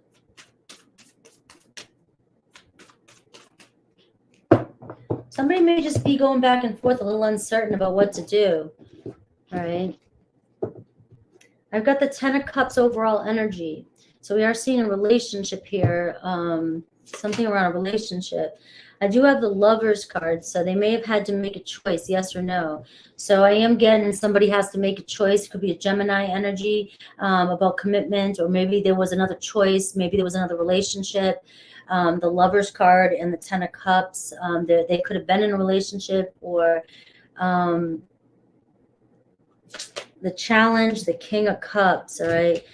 Somebody may just be going back and forth, a little uncertain about what to do. All right. I've got the 10 of Cups overall energy. So we are seeing a relationship here, something around a relationship. I do have the Lovers card, so they may have had to make a choice, yes or no. So I am getting somebody has to make a choice. It could be a Gemini energy about commitment, or maybe there was another choice. Maybe there was another relationship. The Lovers card and the 10 of Cups, they could have been in a relationship, or the Challenge, the King of Cups, all right?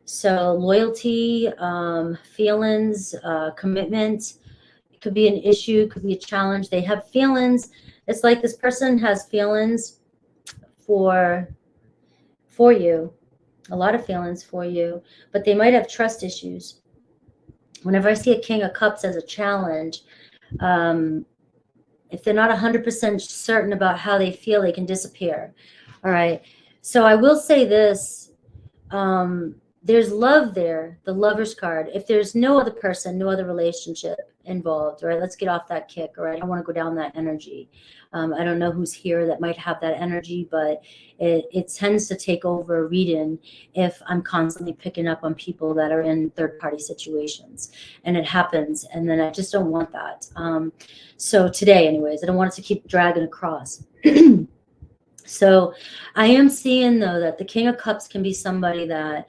So loyalty, feelings, commitment. It could be an issue, could be a challenge. They have feelings. It's like this person has feelings for you, a lot of feelings for you, but they might have trust issues. whenever I see a King of Cups as a challenge, if they're not 100% certain about how they feel, they can disappear. All right. So I will say this. There's love there, the Lover's card. If there's no other person, no other relationship involved, right? Let's get off that kick, all right? I don't want to go down that energy. I don't know who's here that might have that energy, but it tends to take over a reading if I'm constantly picking up on people that are in third-party situations. And it happens, and then I just don't want that. So today, anyways, I don't want it to keep dragging across. So I am seeing, though, that the King of Cups can be somebody that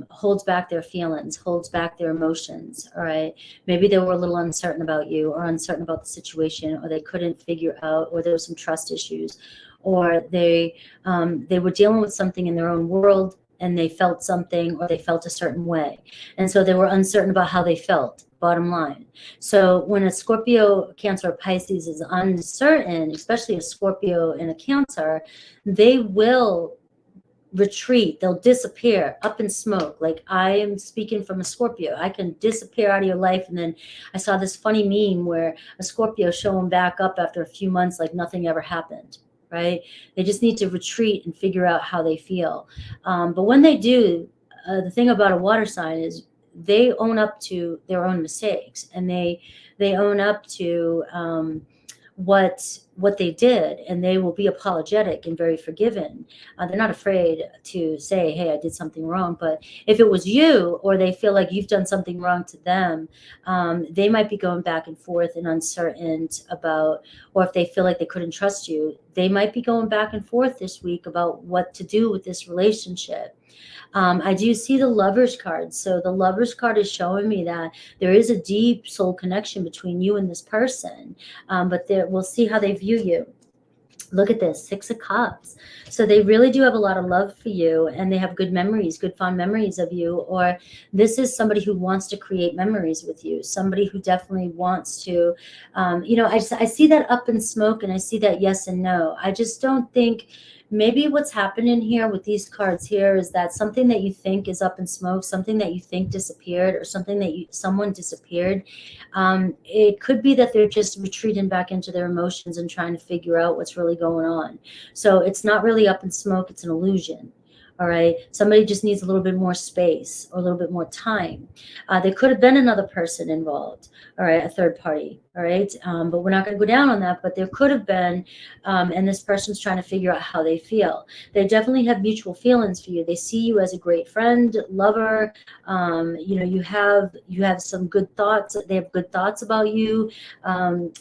holds back their feelings, holds back their emotions, all right? Maybe they were a little uncertain about you or uncertain about the situation, or they couldn't figure out, or there was some trust issues, or they were dealing with something in their own world and they felt something, or they felt a certain way. And so they were uncertain about how they felt, bottom line. So when a Scorpio, Cancer, or Pisces is uncertain, especially a Scorpio and a Cancer, they will retreat. They'll disappear up in smoke. Like, I am speaking from a Scorpio. I can disappear out of your life. And then I saw this funny meme where a Scorpio showing back up after a few months like nothing ever happened. Right? They just need to retreat and figure out how they feel. But when they do, the thing about a water sign is they own up to their own mistakes, and they own up to what they did, and they will be apologetic and very forgiving. They're not afraid to say, hey, I did something wrong. But if it was you, or they feel like you've done something wrong to them, they might be going back and forth and uncertain about, or if they feel like they couldn't trust you, they might be going back and forth this week about what to do with this relationship. I do see the Lover's card. So the Lover's card is showing me that there is a deep soul connection between you and this person, but we'll see how they view you. Look at this, 6 of Cups. So they really do have a lot of love for you, and they have good memories, good fond memories of you. Or this is somebody who wants to create memories with you, somebody who definitely wants to, I see that up in smoke, and I see that yes and no. I just don't think, maybe what's happening here with these cards here is that something that you think is up in smoke, something that you think disappeared, or something that someone disappeared, it could be that they're just retreating back into their emotions and trying to figure out what's really going on. So it's not really up in smoke, it's an illusion. All right. Somebody just needs a little bit more space or a little bit more time. There could have been another person involved. All right. A third party. All right. But we're not going to go down on that. But there could have been. And this person's trying to figure out how they feel. They definitely have mutual feelings for you. They see you as a great friend, lover. You have some good thoughts. They have good thoughts about you,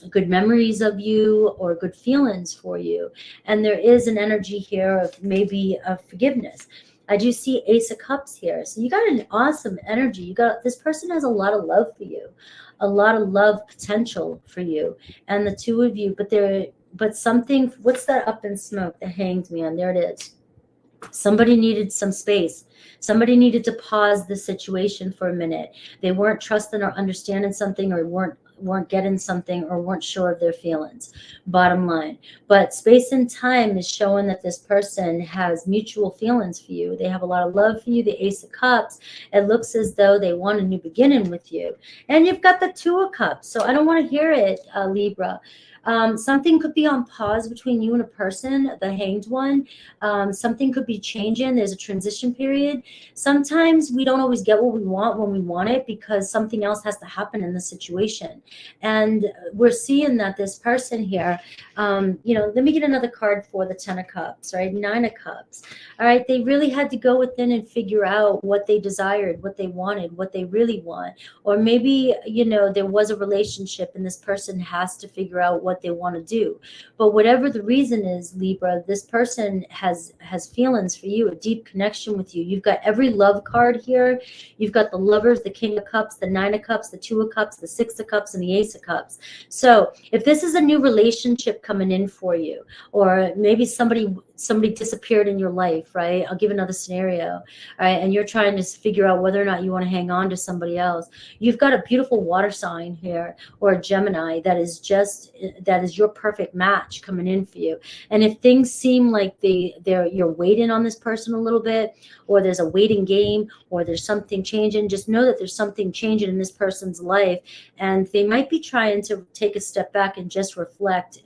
good memories of you, or good feelings for you. And there is an energy here of maybe of forgiveness. I do see Ace of Cups here. So you got an awesome energy. This person has a lot of love for you, a lot of love potential for you, and the two of you. But something. What's that up in smoke? The Hanged Man. There it is. Somebody needed some space. Somebody needed to pause the situation for a minute. They weren't trusting or understanding something, or weren't getting something, or weren't sure of their feelings, bottom line. But space and time is showing that this person has mutual feelings for you. They have a lot of love for you. The Ace of Cups, it looks as though they want a new beginning with you. And you've got the 2 of Cups. So I don't want to hear it, Libra. Something could be on pause between you and a person, the Hanged One. Something could be changing. There's a transition period. Sometimes we don't always get what we want when we want it, because something else has to happen in the situation. And we're seeing that this person here, let me get another card for the 10 of Cups, right? 9 of Cups. All right. They really had to go within and figure out what they desired, what they wanted, what they really want. Or maybe, there was a relationship and this person has to figure out what they want to do. But whatever the reason is, Libra, this person has feelings for you, a deep connection with you. You've got every love card here. You've got the Lovers, the King of Cups, the 9 of Cups, the 2 of Cups, the 6 of Cups, and the Ace of Cups. So if this is a new relationship coming in for you, or maybe somebody somebody disappeared in your life, right? I'll give another scenario, all right? And you're trying to figure out whether or not you want to hang on to somebody else. You've got a beautiful water sign here, or a Gemini, that is your perfect match coming in for you. And if things seem like you're waiting on this person a little bit, or there's a waiting game, or there's something changing, just know that there's something changing in this person's life, and they might be trying to take a step back and just reflect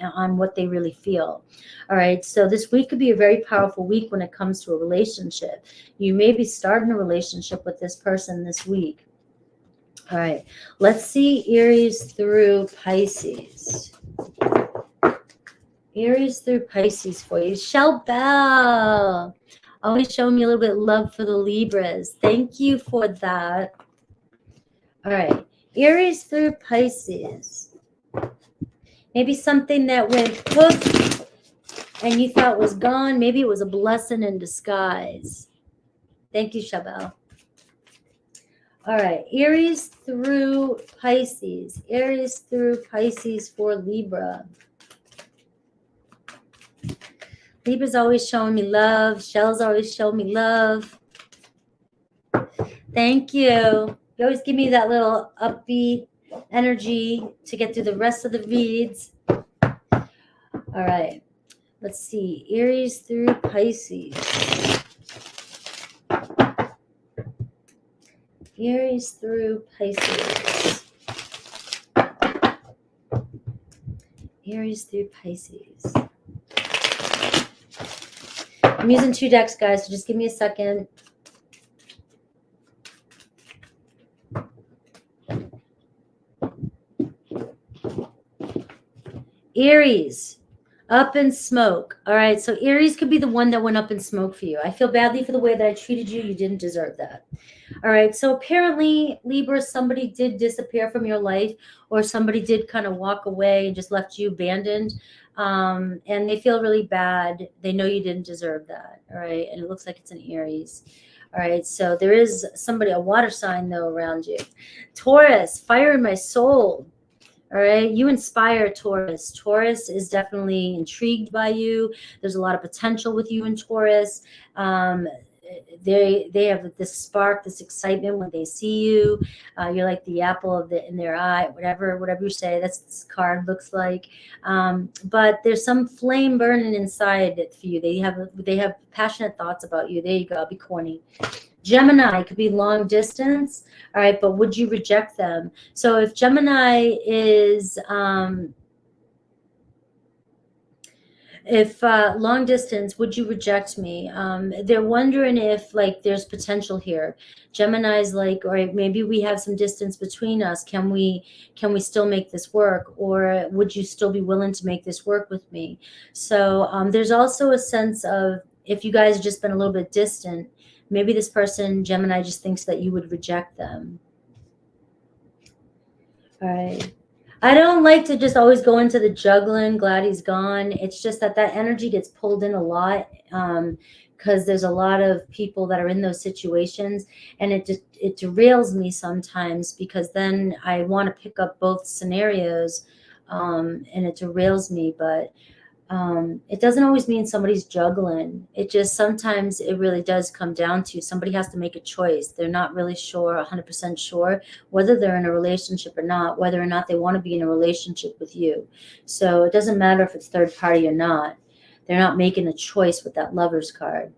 on what they really feel. All right, so this week could be a very powerful week when it comes to a relationship. You may be starting a relationship with this person this week. All right, let's see Aries through Pisces. Aries through Pisces for you. Shell Bell, always showing me a little bit of love for the Libras. Thank you for that. All right, Aries through Pisces. Maybe something that went poof and you thought was gone. Maybe it was a blessing in disguise. Thank you, Shabelle. All right, Aries through Pisces. Aries through Pisces for Libra. Libra's always showing me love. Shell's always showing me love. Thank you. You always give me that little upbeat energy to get through the rest of the reads. All right. Let's see. Aries through Pisces. Aries through Pisces. Aries through Pisces. I'm using 2 decks, guys, so just give me a second. Aries, up in smoke. All right, so Aries could be the one that went up in smoke for you. I feel badly for the way that I treated you. You didn't deserve that. All right, so apparently, Libra, somebody did disappear from your life, or somebody did kind of walk away and just left you abandoned. And they feel really bad. They know you didn't deserve that. All right, and it looks like it's an Aries. All right, so there is somebody, a water sign, though, around you. Taurus, fire in my soul. All right, you inspire Taurus. Taurus is definitely intrigued by you. There's a lot of potential with you and Taurus. They have this spark, this excitement when they see you. You're like the apple in their eye, whatever you say. That's what this card looks like. But there's some flame burning inside it for you. They have passionate thoughts about you. There you go. I'll be corny. Gemini could be long distance. All right, but would you reject them? So if Gemini is long distance, would you reject me? They're wondering if like there's potential here. Gemini's like, all right, maybe we have some distance between us. Can we still make this work? Or would you still be willing to make this work with me? So there's also a sense of, if you guys have just been a little bit distant, maybe this person, Gemini, just thinks that you would reject them. All right. I don't like to just always go into the juggling, glad he's gone. It's just that energy gets pulled in a lot because there's a lot of people that are in those situations, and it derails me sometimes because then I want to pick up both scenarios and it derails me. But it doesn't always mean somebody's juggling. It just, sometimes it really does come down to somebody has to make a choice. They're not really sure, 100% sure whether they're in a relationship or not, whether or not they want to be in a relationship with you. So it doesn't matter if it's third party or not. They're not making a choice with that Lovers card.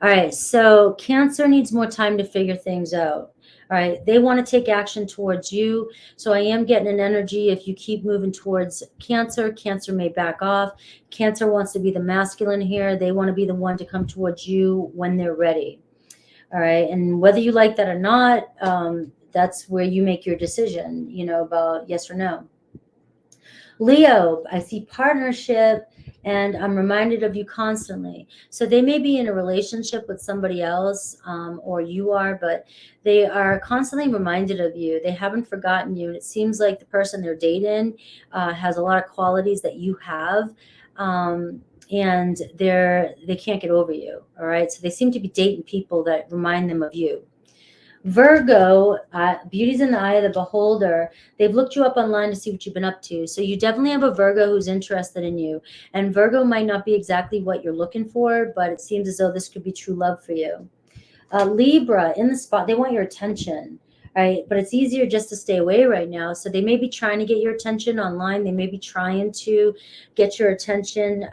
All right, so Cancer needs more time to figure things out. All right, they want to take action towards you. So I am getting an energy. If you keep moving towards Cancer, Cancer may back off. Cancer wants to be the masculine here. They want to be the one to come towards you when they're ready. All right, and whether you like that or not, that's where you make your decision, about yes or no. Leo, I see partnership, and I'm reminded of you constantly. So they may be in a relationship with somebody else, or you are, but they are constantly reminded of you. They haven't forgotten you. And it seems like the person they're dating has a lot of qualities that you have, and they can't get over you. All right. So they seem to be dating people that remind them of you. Virgo, beauty's in the eye of the beholder. They've looked you up online to see what you've been up to. So you definitely have a Virgo who's interested in you. And Virgo might not be exactly what you're looking for, but it seems as though this could be true love for you. Libra, in the spot, they want your attention, right? But it's easier just to stay away right now. So they may be trying to get your attention online. They may be trying to get your attention,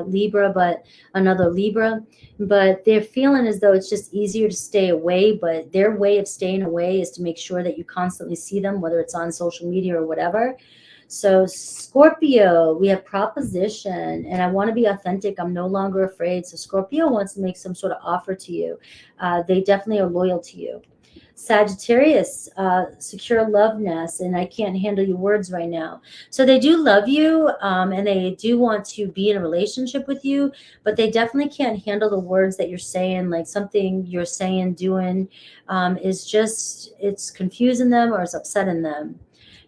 Libra, but another Libra. But they're feeling as though it's just easier to stay away. But their way of staying away is to make sure that you constantly see them, whether it's on social media or whatever. So Scorpio, we have proposition, and I want to be authentic. I'm no longer afraid. So Scorpio wants to make some sort of offer to you. They definitely are loyal to you. Sagittarius, secure love nest, and I can't handle your words right now. So they do love you, and they do want to be in a relationship with you, but they definitely can't handle the words that you're saying. Like something you're saying, doing, is just, it's confusing them or it's upsetting them.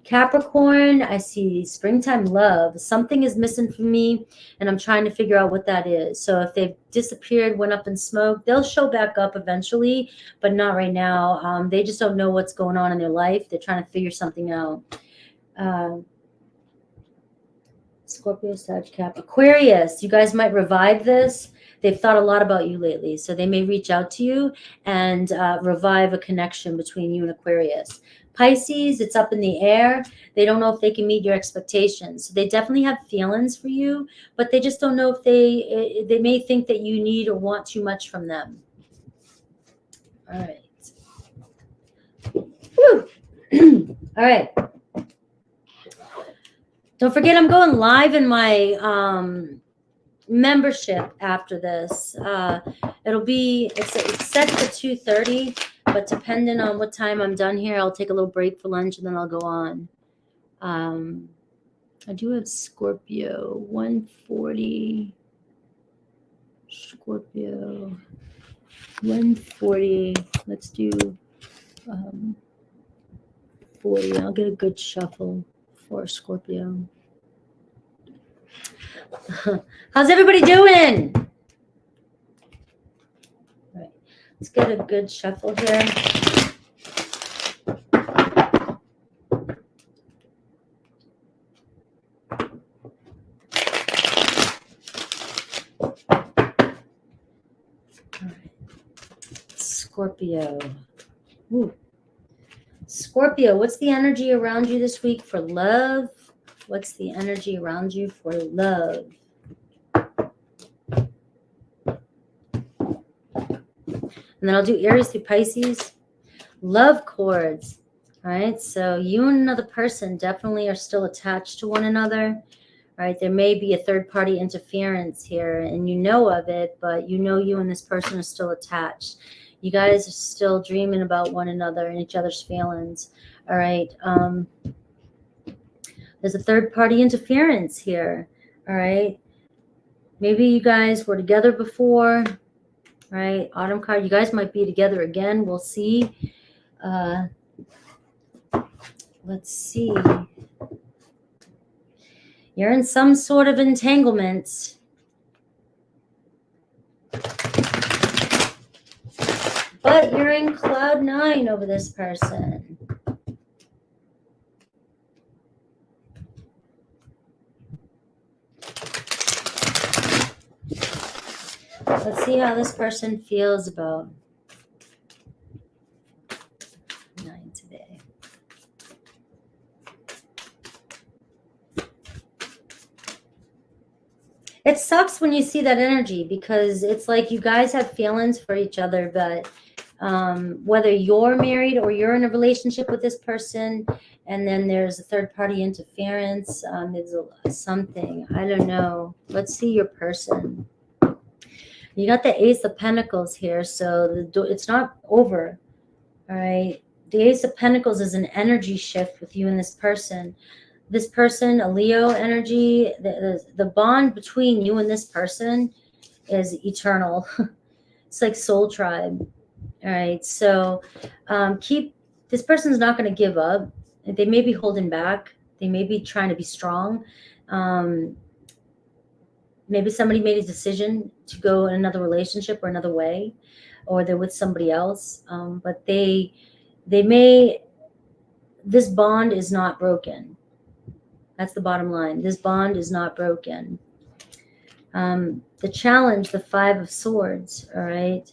Capricorn, I see springtime love. Something is missing from me, and I'm trying to figure out what that is. So if they've disappeared, went up in smoke, they'll show back up eventually, but not right now. They just don't know what's going on in their life. They're trying to figure something out. Scorpio, Sag, Cap, Aquarius. You guys might revive this. They've thought a lot about you lately, so they may reach out to you and revive a connection between you and Aquarius. Pisces, it's up in the air. They don't know if they can meet your expectations. So they definitely have feelings for you, but they just don't know if they may think that you need or want too much from them. All right. Woo. All right. Don't forget, I'm going live in my membership after this. It's set for 2:30, but depending on what time I'm done here, I'll take a little break for lunch and then I'll go on. I do have Scorpio 140. Scorpio 140. Let's do 40. I'll get a good shuffle for Scorpio. How's everybody doing? All right, let's get a good shuffle here. All right. Scorpio. Ooh. Scorpio, what's the energy around you this week for love? What's the energy around you for love? And then I'll do Aries through Pisces. Love chords. All right. So you and another person definitely are still attached to one another. All right. There may be a third party interference here and you know of it, but you know you and this person are still attached. You guys are still dreaming about one another and each other's feelings. All right. There's a third party interference here. All right. Maybe you guys were together before. Right, autumn card. You guys might be together again. We'll see. Let's see. You're in some sort of entanglement. But you're in cloud 9 over this person. Let's see how this person feels about 9 today. It sucks when you see that energy because it's like you guys have feelings for each other, but whether you're married or you're in a relationship with this person and then there's a third party interference, there's something, I don't know. Let's see your person. You got the Ace of Pentacles here, so it's not over, all right? The Ace of Pentacles is an energy shift with you and this person. This person, a Leo energy, the bond between you and this person is eternal. It's like soul tribe, all right? So this person's not going to give up. They may be holding back. They may be trying to be strong. Maybe somebody made a decision to go in another relationship or another way, or they're with somebody else. But they may, this bond is not broken. That's the bottom line. This bond is not broken. The challenge, the Five of Swords, all right?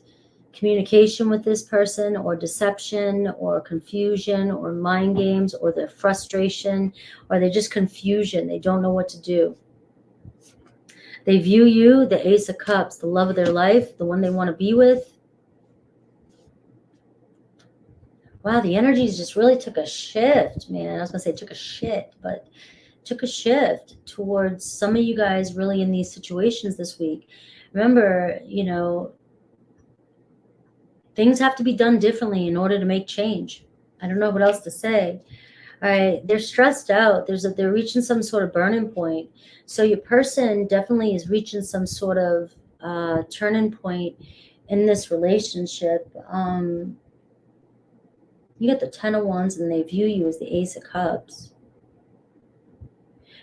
Communication with this person, or deception, or confusion, or mind games, or the frustration, or they're just confusion. They don't know what to do. They view you, the Ace of Cups, the love of their life, the one they want to be with. Wow, the energies just really took a shift, man. I was going to say took a shit, but took a shift towards some of you guys really in these situations this week. Remember, you know, things have to be done differently in order to make change. I don't know what else to say. All right, they're stressed out. They're reaching some sort of burning point. So your person definitely is reaching some sort of turning point in this relationship. You get the Ten of Wands, and they view you as the Ace of Cups.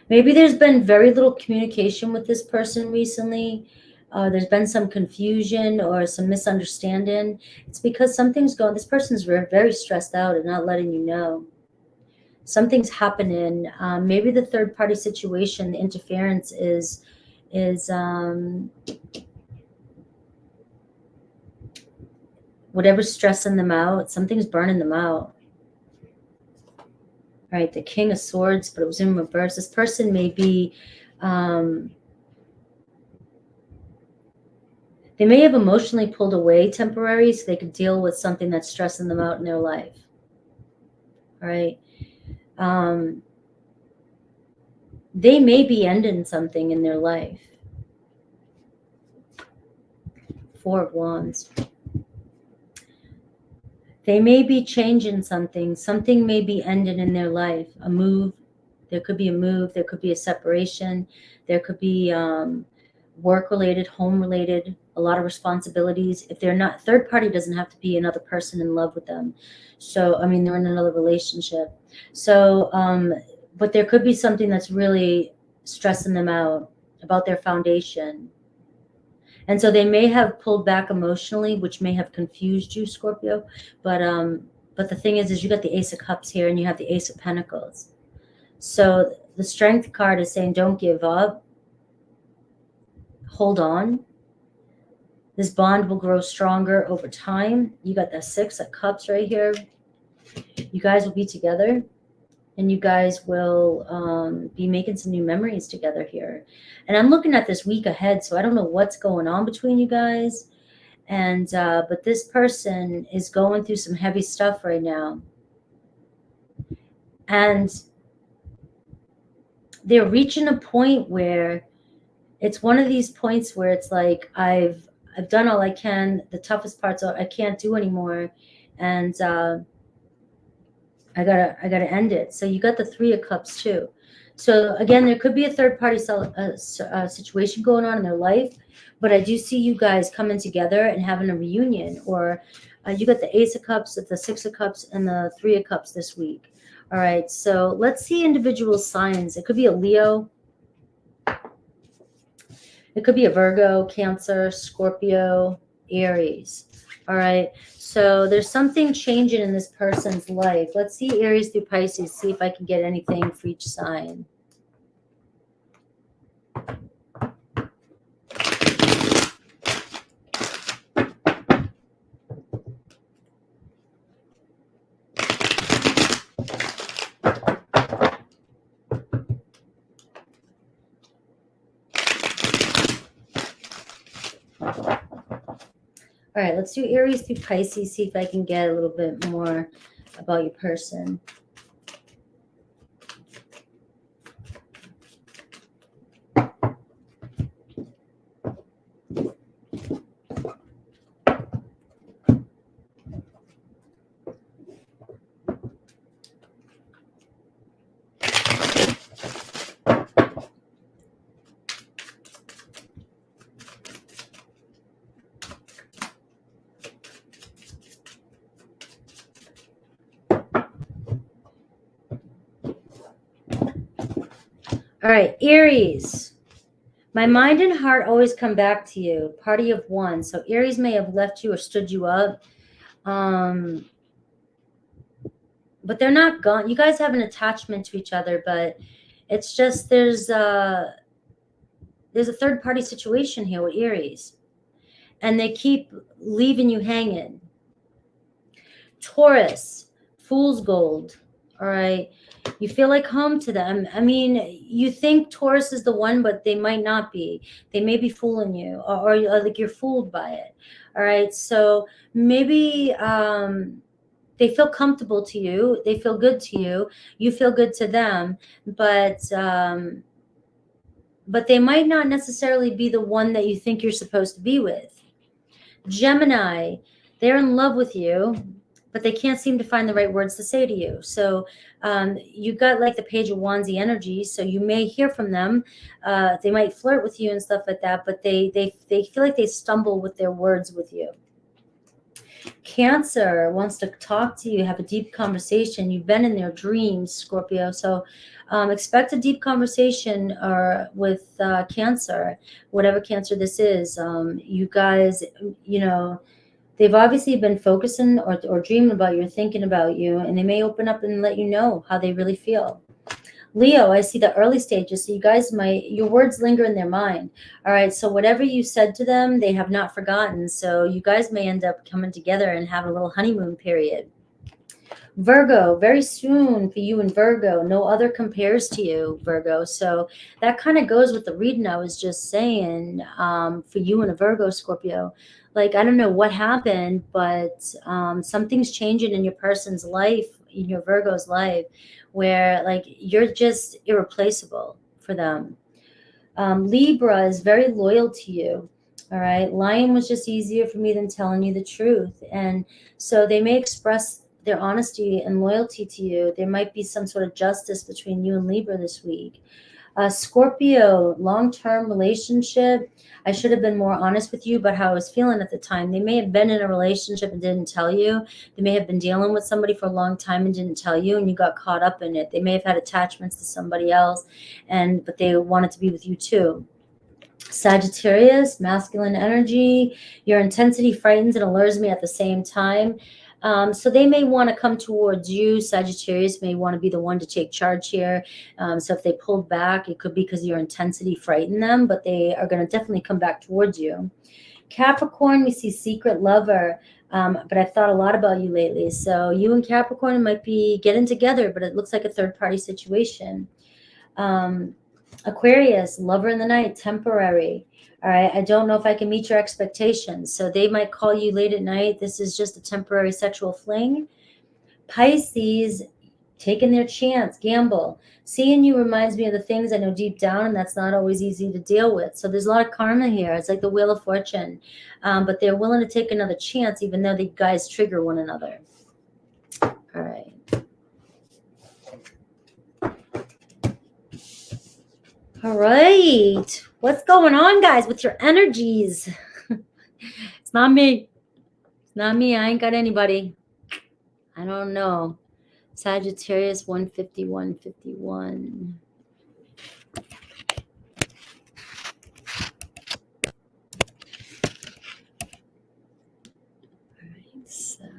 Maybe there's been very little communication with this person recently. There's been some confusion or some misunderstanding. It's because something's going, this person's very stressed out and not letting you know. Something's happening. Maybe the third party situation, the interference is whatever's stressing them out. Something's burning them out. All right, the King of Swords, but it was in reverse. This person may be, they may have emotionally pulled away temporarily so they could deal with something that's stressing them out in their life. All right. They may be ending something in their life. Four of Wands. They may be changing something. Something may be ending in their life. A move. There could be a move. There could be a separation. There could be work-related, home-related, a lot of responsibilities. If they're not, third party doesn't have to be another person in love with them. So, I mean, they're in another relationship. So, but there could be something that's really stressing them out about their foundation. And so they may have pulled back emotionally, which may have confused you, Scorpio. But the thing is you got the Ace of Cups here and you have the Ace of Pentacles. So the Strength card is saying, don't give up. Hold on. This bond will grow stronger over time. You got the Six of Cups right here. You guys will be together. And you guys will be making some new memories together here. And I'm looking at this week ahead, so I don't know what's going on between you guys. And but this person is going through some heavy stuff right now. And they're reaching a point where it's one of these points where it's like, I've done all I can. The toughest parts I can't do anymore. And I gotta end it. So you got the Three of Cups too. So again, there could be a third party situation going on in their life, but I do see you guys coming together and having a reunion. Or you got the Ace of Cups, the Six of Cups, and the Three of Cups this week. All right, so let's see individual signs. It could be a Leo. It could be a Virgo, Cancer, Scorpio, Aries. All right, so there's something changing in this person's life. Let's see Aries through Pisces, see if I can get anything for each sign. All right, let's do Aries through Pisces, see if I can get a little bit more about your person. All right, Aries. My mind and heart always come back to you. Party of one. So Aries may have left you or stood you up. But they're not gone. You guys have an attachment to each other, but it's just there's a third party situation here with Aries. And they keep leaving you hanging. Taurus, fool's gold. All right. You feel like home to them. I mean, you think Taurus is the one, but they might not be. They may be fooling you, or like you're fooled by it. All right. So maybe they feel comfortable to you. They feel good to you. You feel good to them. But they might not necessarily be the one that you think you're supposed to be with. Gemini, they're in love with you, but they can't seem to find the right words to say to you. So you got like the Page of Wands energy, so you may hear from them. They might flirt with you and stuff like that, but they feel like they stumble with their words with you. Cancer wants to talk to you, have a deep conversation. You've been in their dreams, Scorpio. So expect a deep conversation with Cancer, whatever Cancer this is. You guys, you know, they've obviously been focusing or dreaming about you, or thinking about you, and they may open up and let you know how they really feel. Leo, I see the early stages. So you guys your words linger in their mind. All right. So whatever you said to them, they have not forgotten. So you guys may end up coming together and have a little honeymoon period. Virgo, very soon for you and Virgo. No other compares to you, Virgo. So that kind of goes with the reading I was just saying for you and a Virgo, Scorpio. Like, I don't know what happened, but something's changing in your person's life, in your Virgo's life, where like you're just irreplaceable for them. Libra is very loyal to you. All right. Lying was just easier for me than telling you the truth. And so they may express their honesty and loyalty to you. There might be some sort of justice between you and Libra this week. Scorpio, long-term relationship. I should have been more honest with you about how I was feeling at the time. They may have been in a relationship and didn't tell you. They may have been dealing with somebody for a long time and didn't tell you, and you got caught up in it. They may have had attachments to somebody else, but they wanted to be with you too. Sagittarius, masculine energy. Your intensity frightens and allures me at the same time. So they may want to come towards you. Sagittarius may want to be the one to take charge here. So if they pulled back, it could be because your intensity frightened them, but they are going to definitely come back towards you. Capricorn, we see secret lover. But I've thought a lot about you lately. So you and Capricorn might be getting together, but it looks like a third-party situation. Aquarius, lover in the night, temporary. All right, I don't know if I can meet your expectations. So they might call you late at night. This is just a temporary sexual fling. Pisces, taking their chance, gamble. Seeing you reminds me of the things I know deep down, and that's not always easy to deal with. So there's a lot of karma here. It's like the Wheel of Fortune. But they're willing to take another chance, even though the guys trigger one another. All right. All right. What's going on, guys, with your energies? It's not me. It's not me. I ain't got anybody. I don't know. Sagittarius 151. All right, Sag.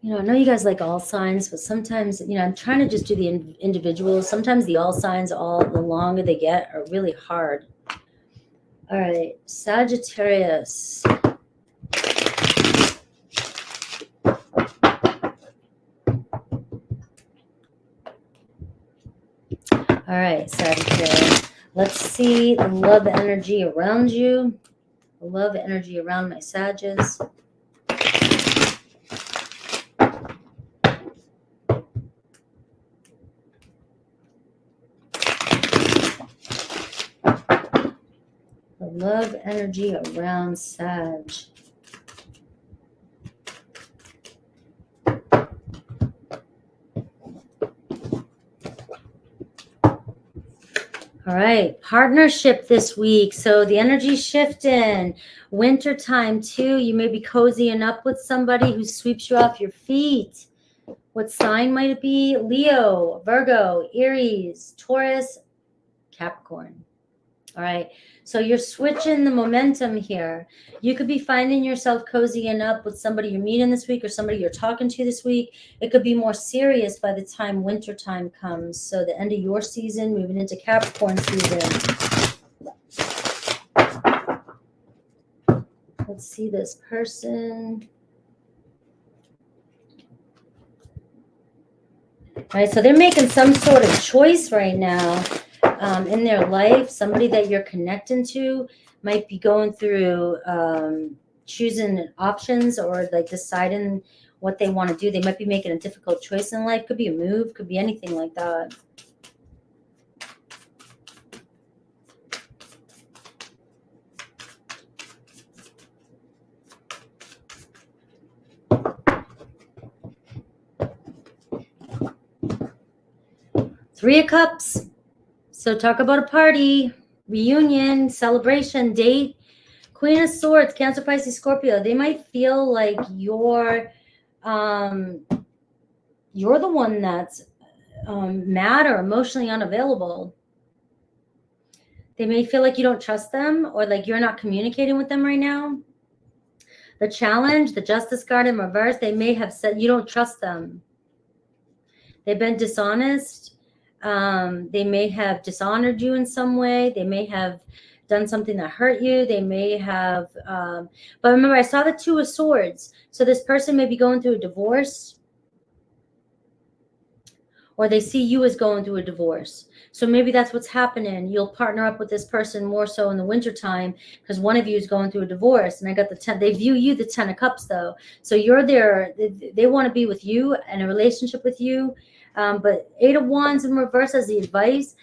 You know, I know you guys like all signs, but sometimes, you know, I'm trying to just do the individuals. Sometimes the all signs, the longer they get, are really hard. All right, Sagittarius. All right, Sagittarius. Let's see the love energy around you. The love energy around my Sages. Love energy around Sag. All right, partnership this week. So the energy's shifting. Winter time too. You may be cozying up with somebody who sweeps you off your feet. What sign might it be? Leo, Virgo, Aries, Taurus, Capricorn. All right. So you're switching the momentum here. You could be finding yourself cozying up with somebody you're meeting this week or somebody you're talking to this week. It could be more serious by the time winter time comes. So the end of your season, moving into Capricorn season. Let's see this person. All right, so they're making some sort of choice right now in their life. Somebody that you're connecting to might be going through choosing options or like deciding what they want to do. They might be making a difficult choice in life. Could be a move, could be anything like that. Three of Cups. So talk about a party, reunion, celebration, date. Queen of Swords, Cancer, Pisces, Scorpio. They might feel like you're the one that's mad or emotionally unavailable. They may feel like you don't trust them or like you're not communicating with them right now. The Challenge, the Justice card in reverse, they may have said you don't trust them. They've been dishonest. They may have dishonored you in some way. They may have done something that hurt you. They may have, but remember, I saw the Two of Swords. So this person may be going through a divorce, or they see you as going through a divorce. So maybe that's what's happening. You'll partner up with this person more so in the wintertime because one of you is going through a divorce. And I got the 10. They view you the 10 of Cups, though. So you're there. They want to be with you and a relationship with you. But 8 of Wands in reverse as the advice.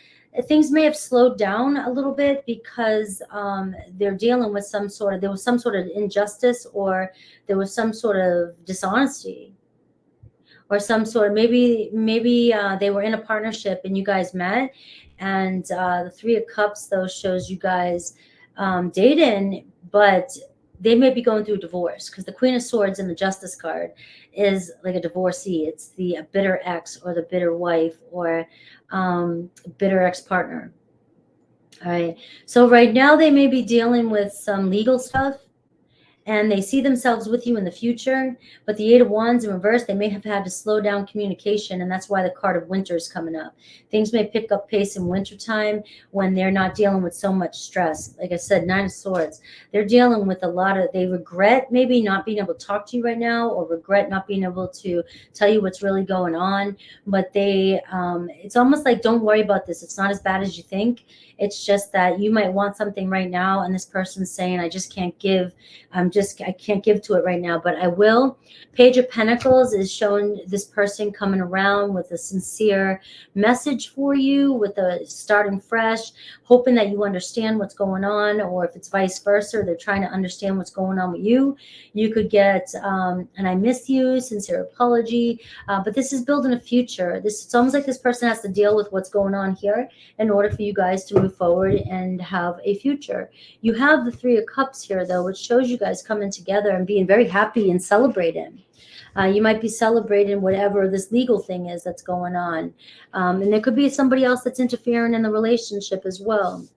Things may have slowed down a little bit because they're dealing with there was some sort of injustice or there was some sort of dishonesty. Or some sort of maybe they were in a partnership and you guys met, and the 3 of Cups though shows you guys dating, but they may be going through a divorce because the Queen of Swords in the Justice card is like a divorcee. It's the bitter ex or the bitter wife or bitter ex-partner. All right. So right now they may be dealing with some legal stuff. And they see themselves with you in the future. But the 8 of Wands in reverse, they may have had to slow down communication. And that's why the card of winter is coming up. Things may pick up pace in wintertime when they're not dealing with so much stress. Like I said, 9 of Swords. They're dealing with a lot of, they regret maybe not being able to talk to you right now or regret not being able to tell you what's really going on. But they, it's almost like, don't worry about this. It's not as bad as you think. It's just that you might want something right now. And this person's saying, I just can't give. I can't give to it right now, but I will. Page of Pentacles is showing this person coming around with a sincere message for you, with a starting fresh, hoping that you understand what's going on, or if it's vice versa, they're trying to understand what's going on with you. You could get an I miss you, sincere apology, but this is building a future. It's almost like this person has to deal with what's going on here in order for you guys to move forward and have a future. You have the 3 of Cups here, though, which shows you guys coming together and being very happy and celebrating. You might be celebrating whatever this legal thing is that's going on. And there could be somebody else that's interfering in the relationship as well.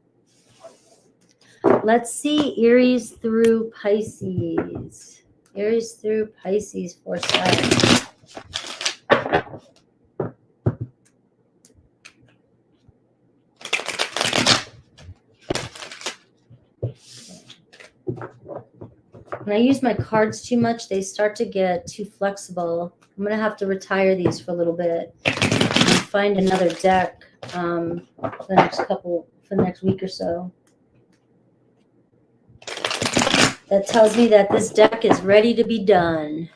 Let's see Aries through Pisces. Aries through Pisces for Sag. When I use my cards too much, they start to get too flexible. I'm going to have to retire these for a little bit and find another deck for the next week or so. That tells me that this deck is ready to be done.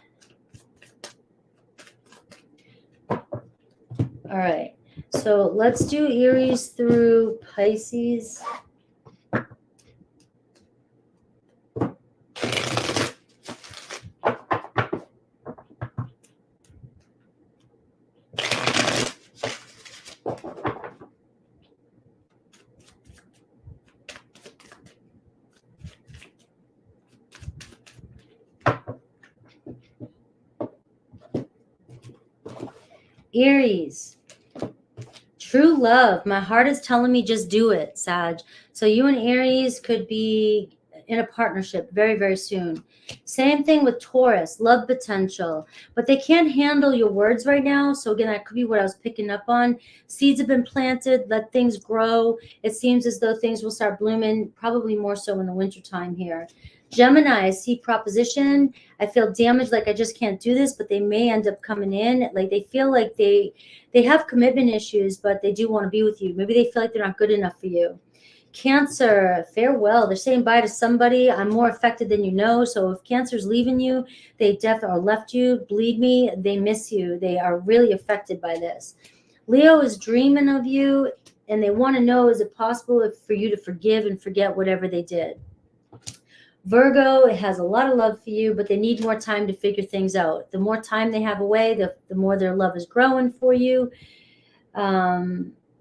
All right. So let's do Aries through Pisces. Aries. True love. My heart is telling me just do it, Sag. So you and Aries could be in a partnership very, very soon. Same thing with Taurus, love potential, but they can't handle your words right now. So again, that could be what I was picking up on. Seeds have been planted, let things grow. It seems as though things will start blooming, probably more so in the wintertime here. Gemini, I see proposition. I feel damaged, like I just can't do this, but they may end up coming in. Like they feel like they have commitment issues, but they do want to be with you. Maybe they feel like they're not good enough for you. Cancer, farewell. They're saying bye to somebody. I'm more affected than you know. So if Cancer's leaving you, they definitely left you, believe me, they miss you. They are really affected by this. Leo is dreaming of you, and they want to know, is it possible for you to forgive and forget whatever they did? Virgo, it has a lot of love for you, but they need more time to figure things out. The more time they have away, the more their love is growing for you.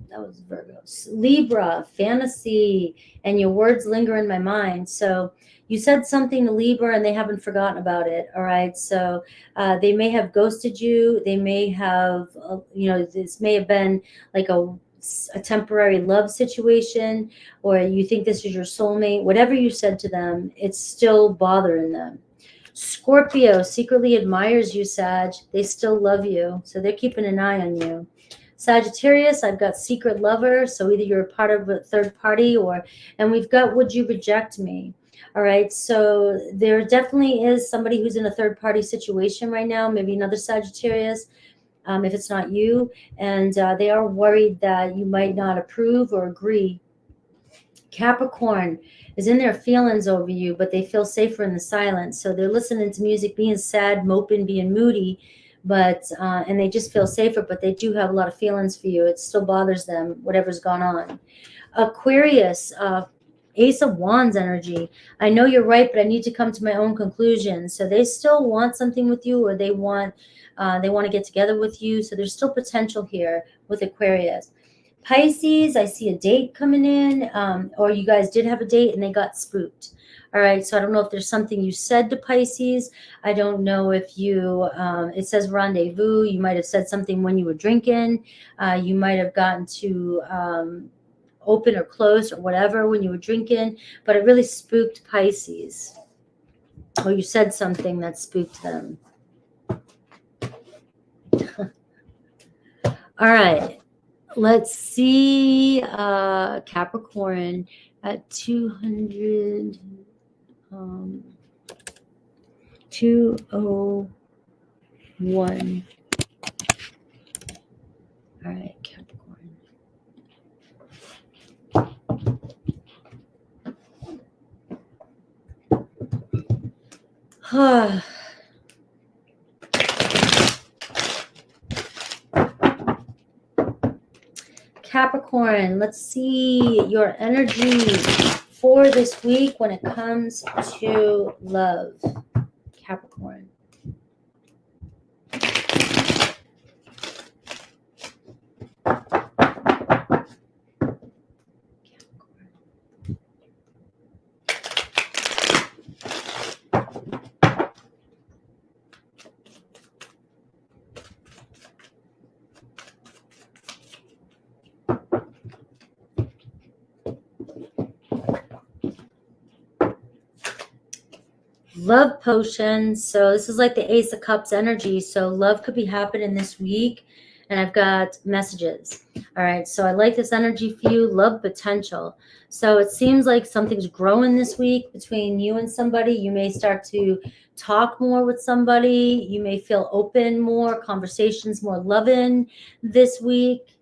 That was Virgo. Libra, fantasy, and your words linger in my mind. So you said something to Libra and they haven't forgotten about it. All right. So they may have ghosted you. They may have, this may have been like a temporary love situation, or you think this is your soulmate. Whatever you said to them, it's still bothering them. Scorpio secretly admires you, Sag. They still love you. So they're keeping an eye on you. Sagittarius, I've got secret lover. So either you're a part of a third party, and we've got would you reject me? All right. So there definitely is somebody who's in a third party situation right now, maybe another Sagittarius, if it's not you. And they are worried that you might not approve or agree. Capricorn is in their feelings over you, but they feel safer in the silence. So they're listening to music, being sad, moping, being moody, but and they just feel safer, but they do have a lot of feelings for you. It still bothers them, whatever's gone on. Aquarius, Ace of Wands energy. I know you're right, but I need to come to my own conclusion. So they still want something with you, or they want to get together with you. So there's still potential here with Aquarius. Pisces, I see a date coming in, or you guys did have a date and they got spooked. All right, so I don't know if there's something you said to Pisces. I don't know if you, it says rendezvous. You might have said something when you were drinking. You might have gotten to open or close or whatever when you were drinking, but it really spooked Pisces. Or you said something that spooked them. All right. Let's see, Capricorn at 200, 201. All right, Capricorn. Capricorn, let's see your energy for this week when it comes to love. Capricorn. Love potion. So this is like the Ace of Cups energy. So love could be happening this week. And I've got messages. All right. So I like this energy for you. Love potential. So it seems like something's growing this week between you and somebody. You may start to talk more with somebody. You may feel open more, conversations more loving this week.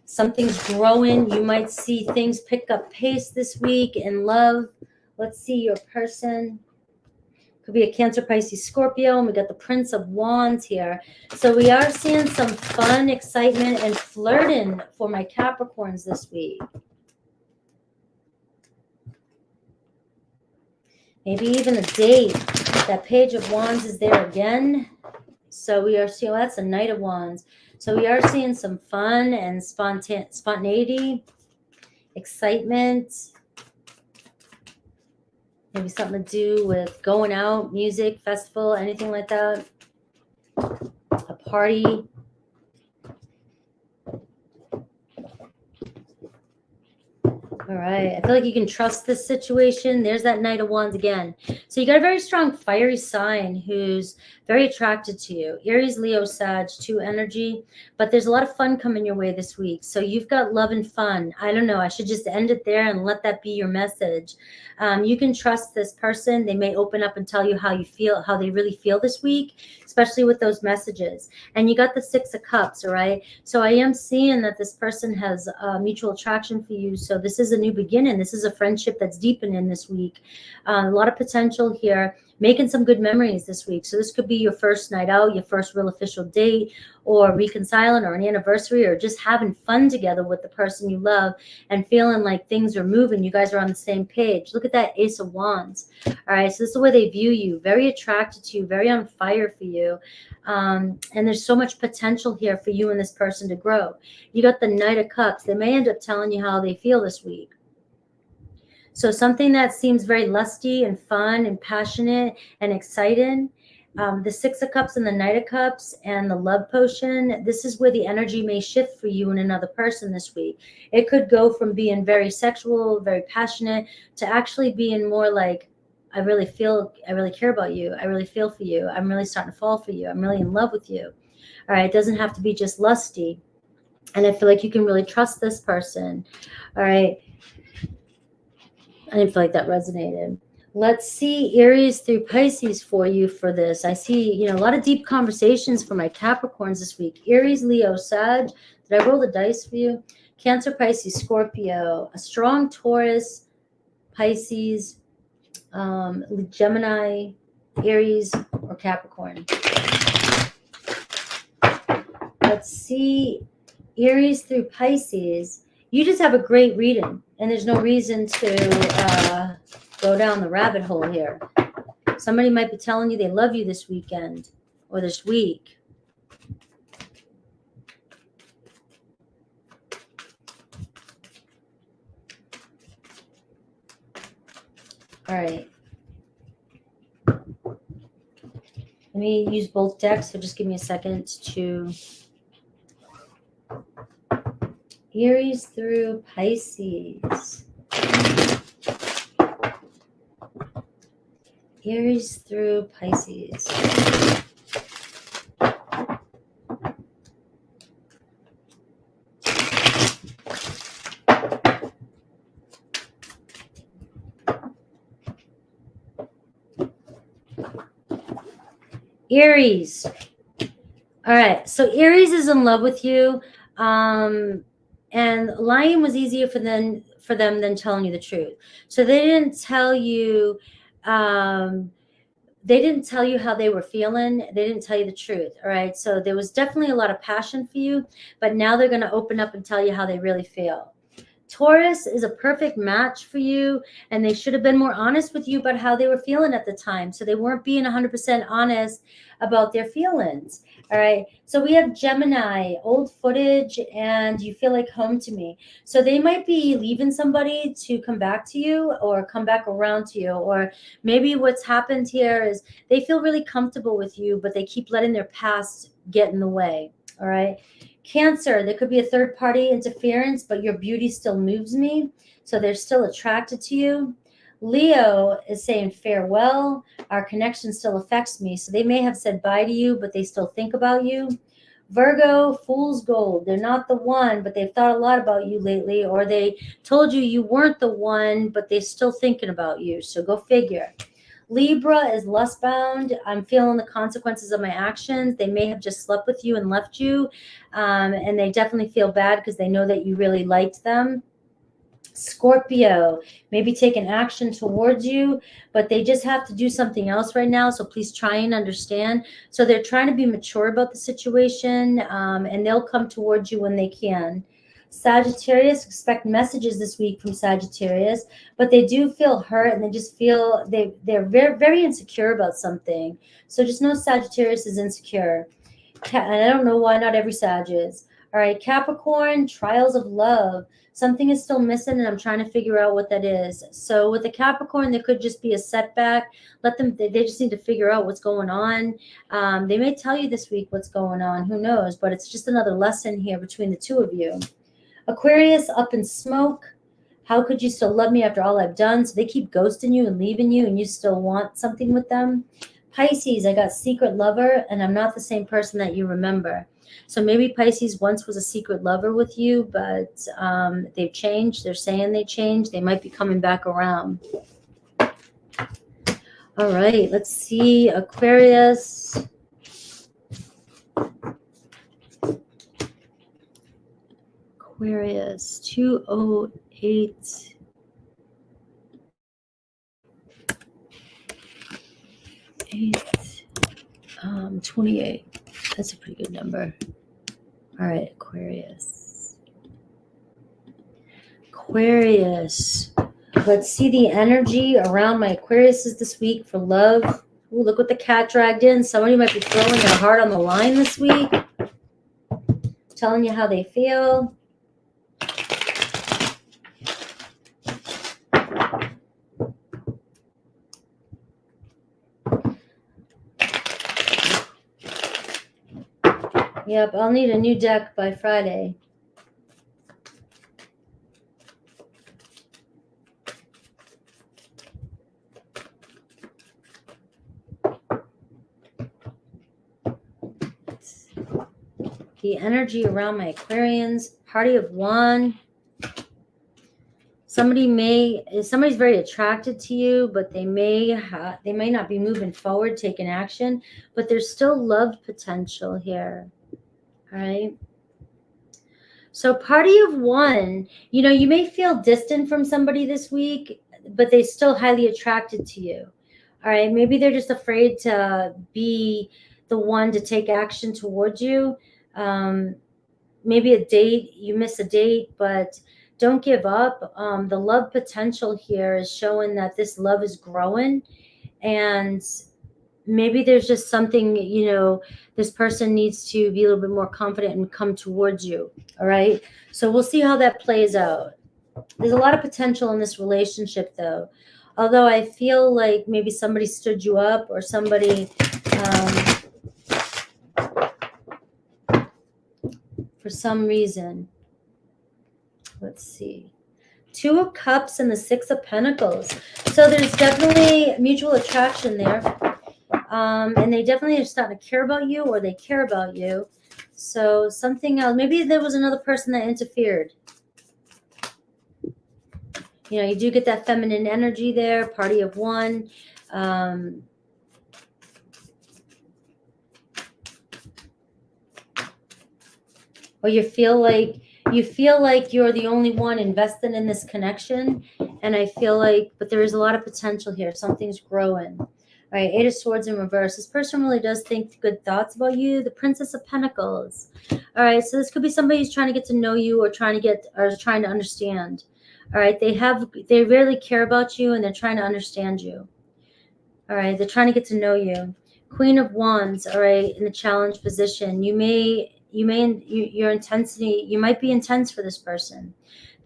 Something's growing. You might see things pick up pace this week in love. Let's see your person. Could be a Cancer, Pisces, Scorpio. And we got the Prince of Wands here. So we are seeing some fun, excitement, and flirting for my Capricorns this week. Maybe even a date. That Page of Wands is there again. So we are seeing, well, that's a Knight of Wands. So we are seeing some fun and spontaneity, excitement. Maybe something to do with going out, music, festival, anything like that. A party. All right. I feel like you can trust this situation. There's that Knight of Wands again. So you got a very strong fiery sign who's very attracted to you. Aries, Leo, Sag, 2 energy. But there's a lot of fun coming your way this week. So you've got love and fun. I don't know. I should just end it there and let that be your message. You can trust this person. They may open up and tell you how you feel, how they really feel this week, especially with those messages. And you got the 6 of Cups, all right? So I am seeing that this person has mutual attraction for you. So this is a new beginning. This is a friendship that's deepening this week. A lot of potential here. Making some good memories this week. So this could be your first night out, your first real official date, or reconciling, or an anniversary, or just having fun together with the person you love and feeling like things are moving. You guys are on the same page. Look at that Ace of Wands. All right, so this is the way they view you. Very attracted to you, very on fire for you. And there's so much potential here for you and this person to grow. You got the Knight of Cups. They may end up telling you how they feel this week. So something that seems very lusty and fun and passionate and exciting. The 6 of Cups and the Knight of Cups and the love potion. This is where the energy may shift for you and another person this week. It could go from being very sexual, very passionate, to actually being more like, I really care about you. I really feel for you. I'm really starting to fall for you. I'm really in love with you. All right. It doesn't have to be just lusty. And I feel like you can really trust this person. All right. I didn't feel like that resonated. Let's see Aries through Pisces for you for this. I see, a lot of deep conversations for my Capricorns this week. Aries, Leo, Sag. Did I roll the dice for you? Cancer, Pisces, Scorpio. A strong Taurus, Pisces, Gemini, Aries, or Capricorn. Let's see Aries through Pisces. You just have a great reading, and there's no reason to go down the rabbit hole here. Somebody might be telling you they love you this weekend or this week. All right. Let me use both decks, so just give me a second to... Aries through Pisces. Aries through Pisces. Aries. All right. So Aries is in love with you. And lying was easier for them than telling you the truth. So they didn't tell you, how they were feeling. They didn't tell you the truth. All right. So there was definitely a lot of passion for you, but now they're going to open up and tell you how they really feel. Taurus is a perfect match for you, and they should have been more honest with you about how they were feeling at the time. So they weren't being 100% honest about their feelings. All right. So we have Gemini, old footage, and you feel like home to me. So they might be leaving somebody to come back to you or come back around to you. Or maybe what's happened here is they feel really comfortable with you, but they keep letting their past get in the way. All right. Cancer, there could be a third party interference, but your beauty still moves me. So they're still attracted to you. Leo is saying farewell. Our connection still affects me. So they may have said bye to you, but they still think about you. Virgo, fool's gold. They're not the one, but they've thought a lot about you lately, or they told you you weren't the one, but they're still thinking about you. So go figure. Libra is lustbound. I'm feeling the consequences of my actions. They may have just slept with you and left you. And they definitely feel bad because they know that you really liked them. Scorpio, maybe taking action towards you, but they just have to do something else right now. So please try and understand. So they're trying to be mature about the situation, and they'll come towards you when they can. Sagittarius, expect messages this week from Sagittarius, but they do feel hurt, and they just feel they're very, very insecure about something. So just know Sagittarius is insecure. And I don't know why not every Sag is. All right, Capricorn, trials of love. Something is still missing and I'm trying to figure out what that is. So with the Capricorn, there could just be a setback. They just need to figure out what's going on. They may tell you this week what's going on, who knows, but it's just another lesson here between the two of you. Aquarius, up in smoke. How could you still love me after all I've done? So they keep ghosting you and leaving you and you still want something with them. Pisces, I got secret lover and I'm not the same person that you remember. So maybe Pisces once was a secret lover with you, but they've changed. They're saying they changed. They might be coming back around. All right, let's see. Aquarius. Aquarius, 208. 28. That's a pretty good number. All right, Aquarius. Aquarius. Let's see the energy around my Aquariuses this week for love. Ooh, look what the cat dragged in. Somebody might be throwing their heart on the line this week. Telling you how they feel. Yep, I'll need a new deck by Friday. The energy around my Aquarians, party of one. Somebody's very attracted to you, but they may not be moving forward, taking action, but there's still love potential here. All right. So party of one, you may feel distant from somebody this week, but they're still highly attracted to you. All right. Maybe they're just afraid to be the one to take action towards you. Maybe a date, you miss a date, but don't give up. The love potential here is showing that this love is growing, and maybe there's just something, this person needs to be a little bit more confident and come towards you. All right. So we'll see how that plays out. There's a lot of potential in this relationship though. Although I feel like maybe somebody stood you up or somebody, for some reason. Let's see. 2 of Cups and the 6 of Pentacles. So there's definitely mutual attraction there. And they definitely are starting to care about you, or they care about you. So something else. Maybe there was another person that interfered. You do get that feminine energy there, party of one. Or you feel like you're the only one invested in this connection. And I feel like, but there is a lot of potential here. Something's growing. All right, 8 of Swords in reverse. This person really does think good thoughts about you. The Princess of Pentacles. All right, so this could be somebody who's trying to get to know you or trying to understand. All right, they really care about you and they're trying to understand you. All right, they're trying to get to know you. Queen of Wands. All right, in the challenge position. Your intensity, you might be intense for this person.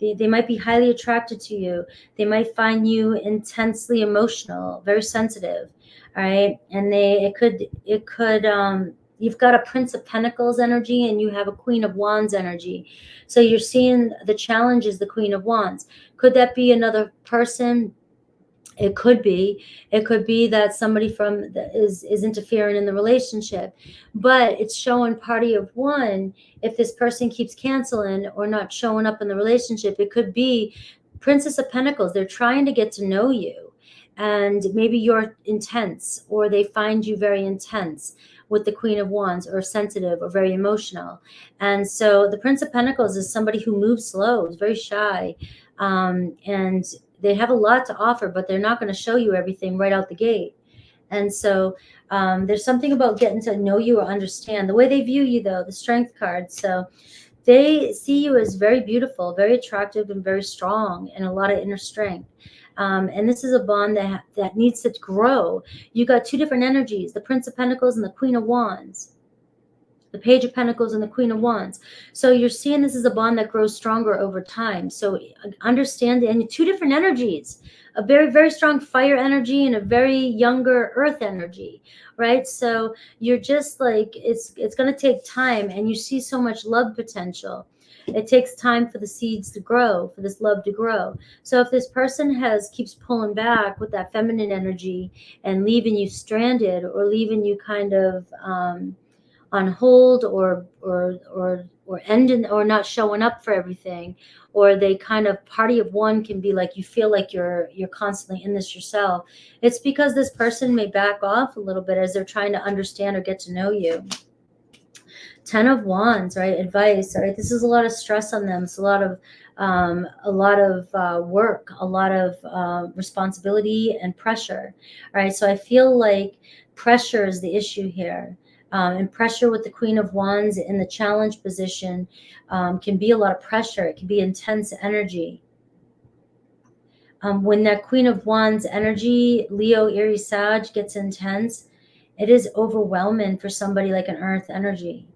They might be highly attracted to you. They might find you intensely emotional, very sensitive. All right. And it could, you've got a Prince of Pentacles energy and you have a Queen of Wands energy. So you're seeing the challenge is the Queen of Wands. Could that be another person? It could be that somebody is interfering in the relationship, but it's showing party of one. If this person keeps canceling or not showing up in the relationship, it could be Princess of Pentacles. They're trying to get to know you, and maybe you're intense, or they find you very intense with the Queen of Wands, or sensitive, or very emotional. And so the Prince of Pentacles is somebody who moves slow, is very shy, and they have a lot to offer, but they're not going to show you everything right out the gate. And so there's something about getting to know you or understand the way they view you, though, the Strength card. So they see you as very beautiful, very attractive, and very strong, and a lot of inner strength. And this is a bond that needs to grow. You got 2 different energies, the Prince of Pentacles and the Queen of Wands. the Page of Pentacles and the Queen of Wands. So you're seeing this as a bond that grows stronger over time. So understand, and two different energies, a very, very strong fire energy and a very younger earth energy, right? So you're just like, it's going to take time, and you see so much love potential. It takes time for the seeds to grow, for this love to grow. So if this person keeps pulling back with that feminine energy and leaving you stranded, or leaving you kind of on hold, or ending, or not showing up for everything, or they kind of, party of one can be like, you feel like you're constantly in this yourself, it's because this person may back off a little bit as they're trying to understand or get to know you. 10 of Wands, right? Advice, right? This is a lot of stress on them. It's a lot of work, a lot of responsibility and pressure. All right. So I feel like pressure is the issue here. And pressure with the Queen of Wands in the challenge position can be a lot of pressure. It can be intense energy. When that Queen of Wands energy, Leo, Aries, Sag, gets intense, it is overwhelming for somebody like an earth energy.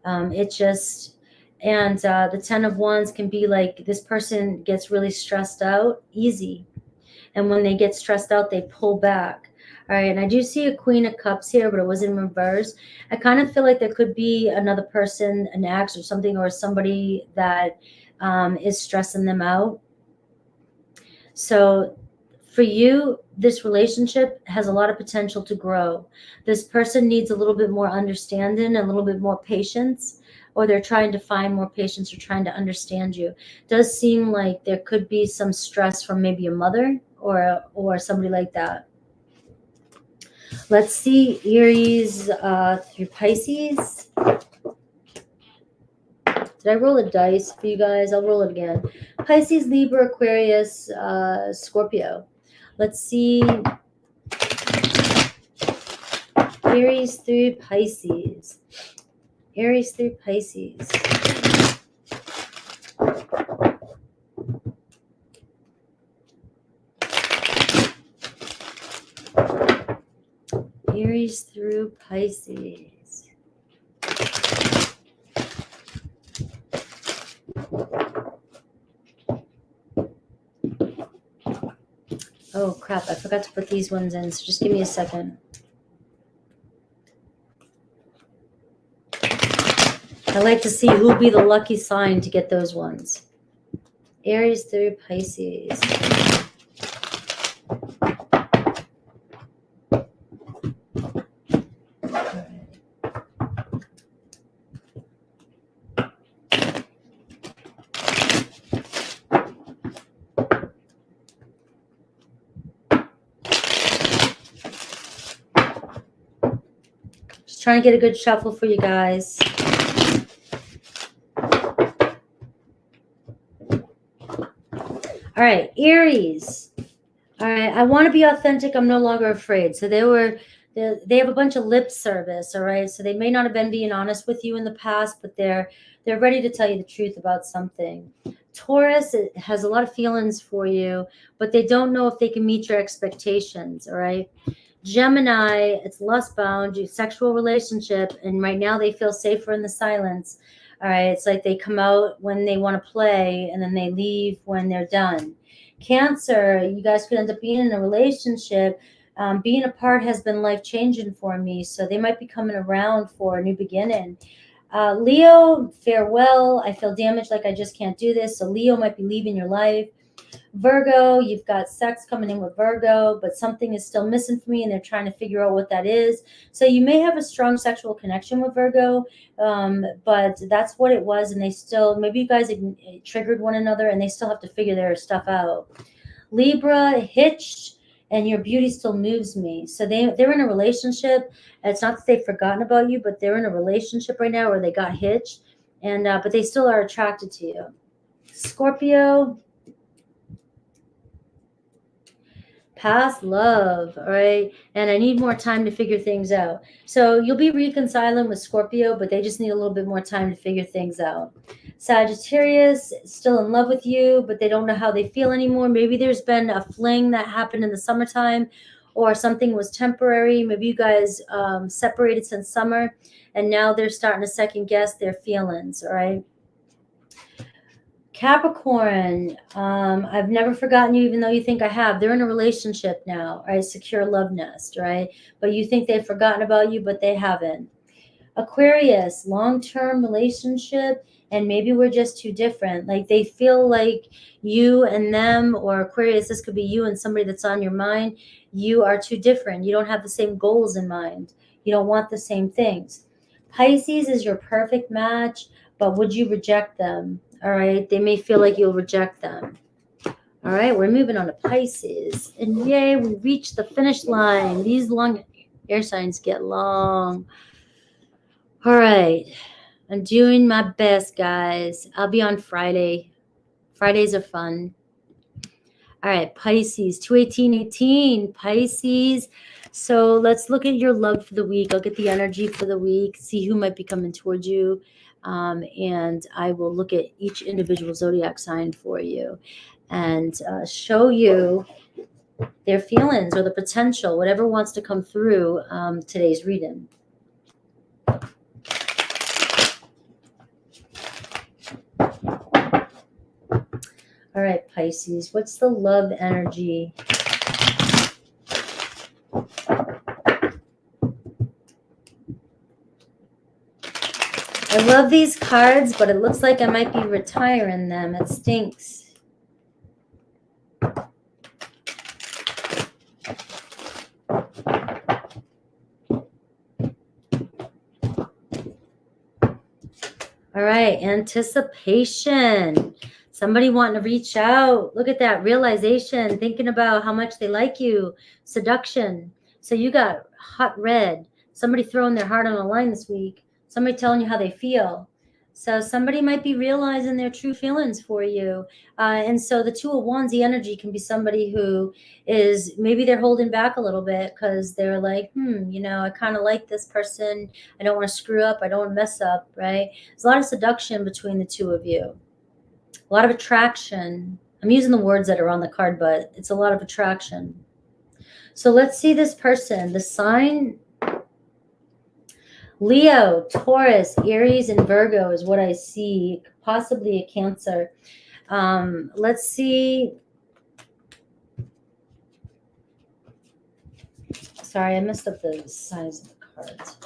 The 10 of Wands can be like, this person gets really stressed out easy. And when they get stressed out, they pull back. All right. And I do see a Queen of Cups here, but it was in reverse. I kind of feel like there could be another person, an ex or something, or somebody that is stressing them out. So for you, this relationship has a lot of potential to grow. This person needs a little bit more understanding, a little bit more patience, or they're trying to find more patience or trying to understand you. It does seem like there could be some stress from maybe a mother or somebody like that. Let's see Aries through Pisces. Did I roll a dice for you guys? I'll roll it again. Pisces, Libra, Aquarius, Scorpio. Let's see Aries through Pisces. Aries through Pisces. Aries through Pisces. Oh crap, I forgot to put these ones in, so just give me a second. I like to see who'll be the lucky sign to get those ones. Aries through Pisces. Just trying to get a good shuffle for you guys. All right, Aries. All right, I want to be authentic. I'm no longer afraid. So they have a bunch of lip service. All right, so they may not have been being honest with you in the past, but they're ready to tell you the truth about something. Taurus has a lot of feelings for you, but they don't know if they can meet your expectations. All right. Gemini, it's lust bound, sexual relationship, and right now they feel safer in the silence. All right, it's like they come out when they want to play and then they leave when they're done. Cancer, you guys could end up being in a relationship. Being apart has been life-changing for me, so they might be coming around for a new beginning. Leo, farewell. I feel damaged, like I just can't do this. So Leo might be leaving your life. Virgo, you've got sex coming in with Virgo, but something is still missing for me and they're trying to figure out what that is. So you may have a strong sexual connection with Virgo, but that's what it was. And they still, maybe you guys triggered one another and they still have to figure their stuff out. Libra, hitched, and your beauty still moves me. So they're in a relationship. It's not that they've forgotten about you, but they're in a relationship right now where they got hitched, and but they still are attracted to you. Scorpio, past love, all right? And I need more time to figure things out. So you'll be reconciling with Scorpio, but they just need a little bit more time to figure things out. Sagittarius, still in love with you, but they don't know how they feel anymore. Maybe there's been a fling that happened in the summertime, or something was temporary. Maybe you guys separated since summer, and now they're starting to second guess their feelings, all right? Capricorn, I've never forgotten you, even though you think I have. They're in a relationship now, right? Secure love nest, right? But you think they've forgotten about you, but they haven't. Aquarius, long-term relationship, and maybe we're just too different. Like they feel like you and them, or Aquarius, this could be you and somebody that's on your mind. You are too different. You don't have the same goals in mind. You don't want the same things. Pisces is your perfect match, but would you reject them? All right. They may feel like you'll reject them. All right. We're moving on to Pisces. And yay, we reached the finish line. These long air signs get long. All right. I'm doing my best, guys. I'll be on Friday. Fridays are fun. All right. Pisces, 2/18/18. Pisces. So let's look at your love for the week. I'll get the energy for the week, see who might be coming towards you. And I will look at each individual zodiac sign for you and show you their feelings or the potential, whatever wants to come through today's reading. All right, Pisces, what's the love energy? I love these cards, but it looks like I might be retiring them. It stinks. All right, anticipation. Somebody wanting to reach out. Look at that realization, thinking about how much they like you. Seduction. So you got hot red. Somebody throwing their heart on the line this week. Somebody telling you how they feel. So somebody might be realizing their true feelings for you. And so the Two of Wands, the energy can be somebody who is, maybe they're holding back a little bit because they're like, you know, I kind of like this person. I don't want to screw up. I don't want to mess up, right? There's a lot of seduction between the two of you. A lot of attraction. I'm using the words that are on the card, but it's a lot of attraction. So let's see this person. The sign, Leo, Taurus, Aries, and Virgo is what I see. Possibly a Cancer. Let's see. Sorry, I messed up the size of the cards.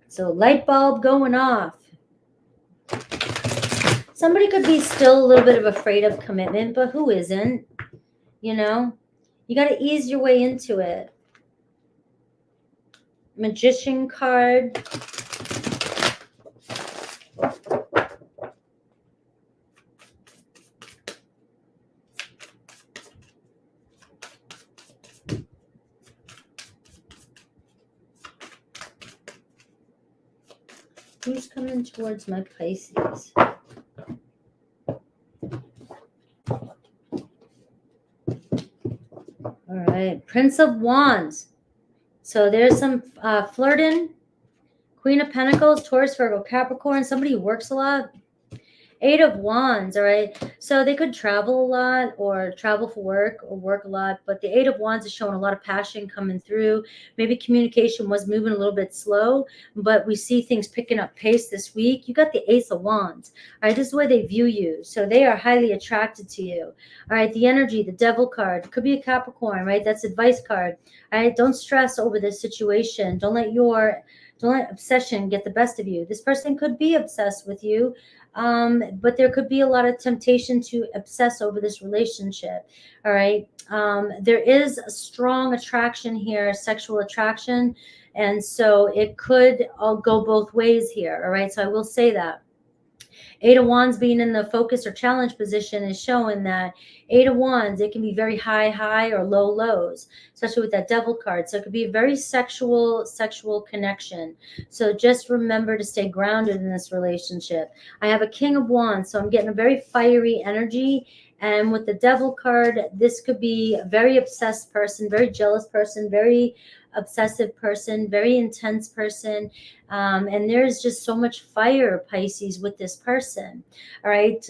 So light bulb going off. Somebody could be still a little bit of afraid of commitment, but who isn't? You know, you got to ease your way into it. Magician card. Who's coming towards my Pisces? All right, Prince of Wands. So there's some flirting. Queen of Pentacles, Taurus, Virgo, Capricorn. Somebody who works a lot. Eight of Wands, all right? So they could travel a lot or travel for work or work a lot, but the Eight of Wands is showing a lot of passion coming through. Maybe communication was moving a little bit slow, but we see things picking up pace this week. You got the Ace of Wands, all right? This is the way they view you. So they are highly attracted to you, all right? The energy, the Devil card, could be a Capricorn, right? That's advice card, all right? Don't stress over this situation. Don't let obsession get the best of you. This person could be obsessed with you, but there could be a lot of temptation to obsess over this relationship. All right. There is a strong attraction here, sexual attraction. And so it could all go both ways here. All right. So I will say that. Eight of Wands being in the focus or challenge position is showing that Eight of Wands, it can be very high or low lows, especially with that Devil card. So it could be a very sexual connection. So just remember to stay grounded in this relationship. I have a King of Wands, so I'm getting a very fiery energy. And with the Devil card, this could be a very obsessed person, very jealous person, very obsessive person, very intense person. And there's just so much fire, Pisces, with this person. All right.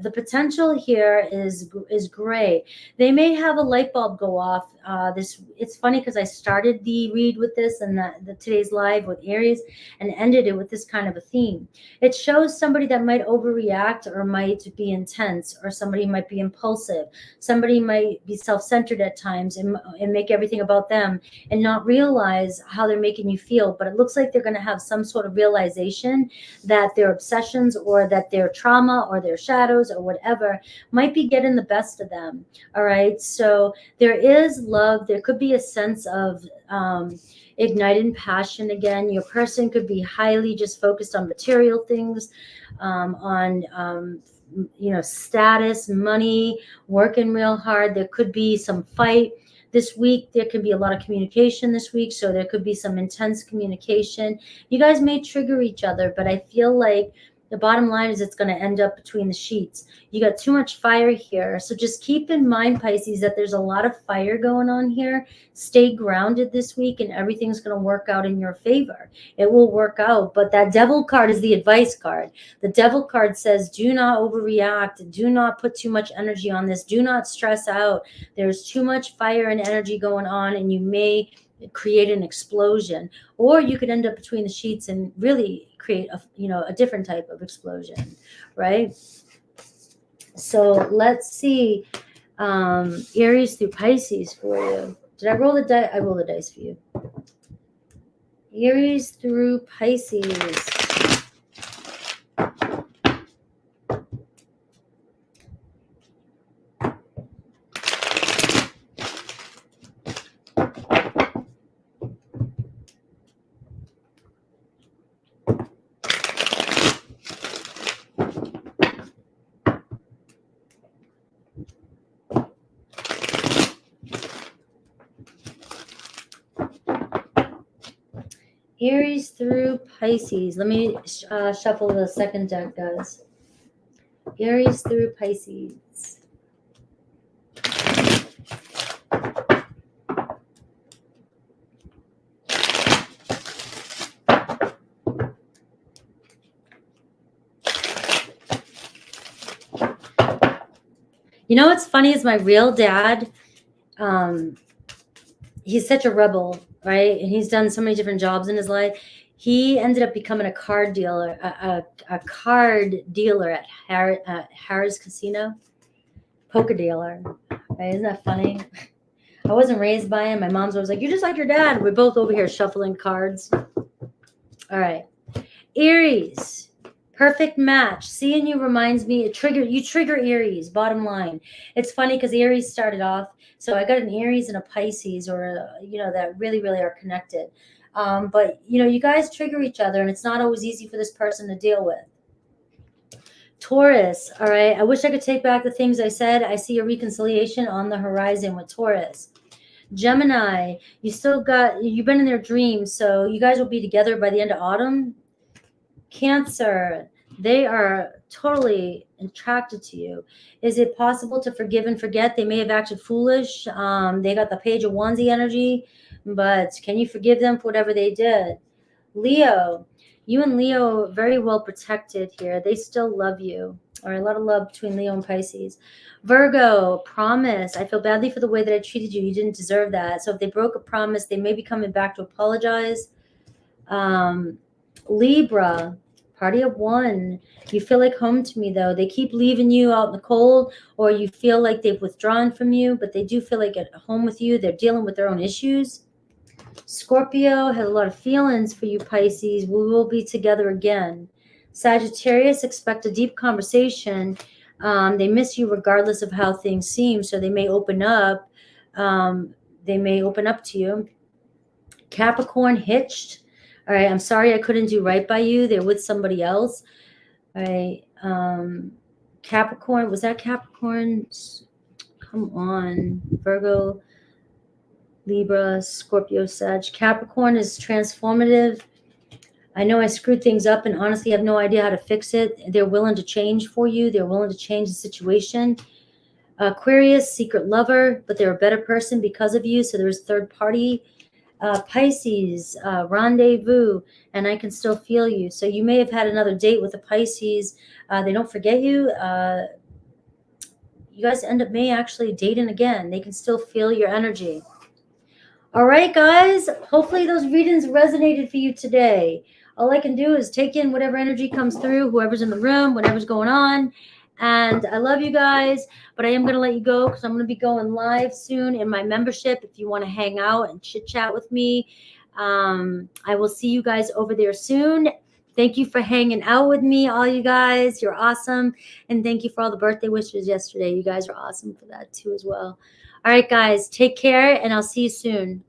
The potential here is great. They may have a light bulb go off. It's funny because I started the read with this and the today's live with Aries and ended it with this kind of a theme. It shows somebody that might overreact or might be intense, or somebody might be impulsive. Somebody might be self-centered at times and make everything about them and not realize how they're making you feel. But it looks like they're going to have some sort of realization that their obsessions or that their trauma or their shadows or whatever might be getting the best of them. All right. So there is love. There could be a sense of ignited passion again. Your person could be highly just focused on material things, status, money, working real hard. There could be some fight this week. There could be a lot of communication this week, so there could be some intense communication. You guys may trigger each other, but I feel like the bottom line is it's going to end up between the sheets. You got too much fire here. So just keep in mind, Pisces, that there's a lot of fire going on here. Stay grounded this week and everything's going to work out in your favor. It will work out. But that devil card is the advice card. The devil card says, do not overreact. Do not put too much energy on this. Do not stress out. There's too much fire and energy going on, and you may create an explosion, or you could end up between the sheets and really create a different type of explosion, right? So let's see Aries through Pisces for you. Did I roll the dice? I roll the dice for you. Aries through Pisces. Aries through Pisces. Let me shuffle the second deck, guys. Aries through Pisces. You know what's funny is my real dad, he's such a rebel, right? And he's done so many different jobs in his life. He ended up becoming a card dealer, a card dealer at Harris Casino, poker dealer. Right? Isn't that funny? I wasn't raised by him. My mom's always like, you're just like your dad. We're both over here shuffling cards. All right. Aries. Perfect match. Seeing you reminds me, you trigger Aries, bottom line. It's funny because Aries started off, so I got an Aries and a Pisces, or that really, really are connected. But you guys trigger each other, and it's not always easy for this person to deal with. Taurus, all right. I wish I could take back the things I said. I see a reconciliation on the horizon with Taurus. Gemini, you've been in their dreams, so you guys will be together by the end of autumn. Cancer, they are totally attracted to you. Is it possible to forgive and forget? They may have acted foolish. They got the Page of Wands energy, but can you forgive them for whatever they did? Leo, you and Leo are very well protected here. They still love you. All right, a lot of love between Leo and Pisces. Virgo, promise. I feel badly for the way that I treated you. You didn't deserve that. So if they broke a promise, they may be coming back to apologize. Libra, party of one. You feel like home to me, though. They keep leaving you out in the cold, or you feel like they've withdrawn from you, but they do feel like at home with you. They're dealing with their own issues. Scorpio has a lot of feelings for you, Pisces. We will be together again. Sagittarius, expect a deep conversation. They miss you regardless of how things seem, so they may open up. They may open up to you. Capricorn, hitched. All right, I'm sorry I couldn't do right by you. They're with somebody else. All right. Capricorn, was that Capricorn? Come on. Virgo, Libra, Scorpio, Sag. Capricorn is transformative. I know I screwed things up and honestly have no idea how to fix it. They're willing to change for you. They're willing to change the situation. Aquarius, secret lover, but they're a better person because of you. So there's third party. Pisces, rendezvous, and I can still feel you. So you may have had another date with a Pisces. They don't forget you. You guys may actually dating again. They can still feel your energy. All right, guys. Hopefully those readings resonated for you today. All I can do is take in whatever energy comes through, whoever's in the room, whatever's going on. And I love you guys, but I am going to let you go because I'm going to be going live soon in my membership. If you want to hang out and chit chat with me, I will see you guys over there soon. Thank you for hanging out with me, all you guys. You're awesome. And thank you for all the birthday wishes yesterday. You guys are awesome for that too as well. All right, guys, take care, and I'll see you soon.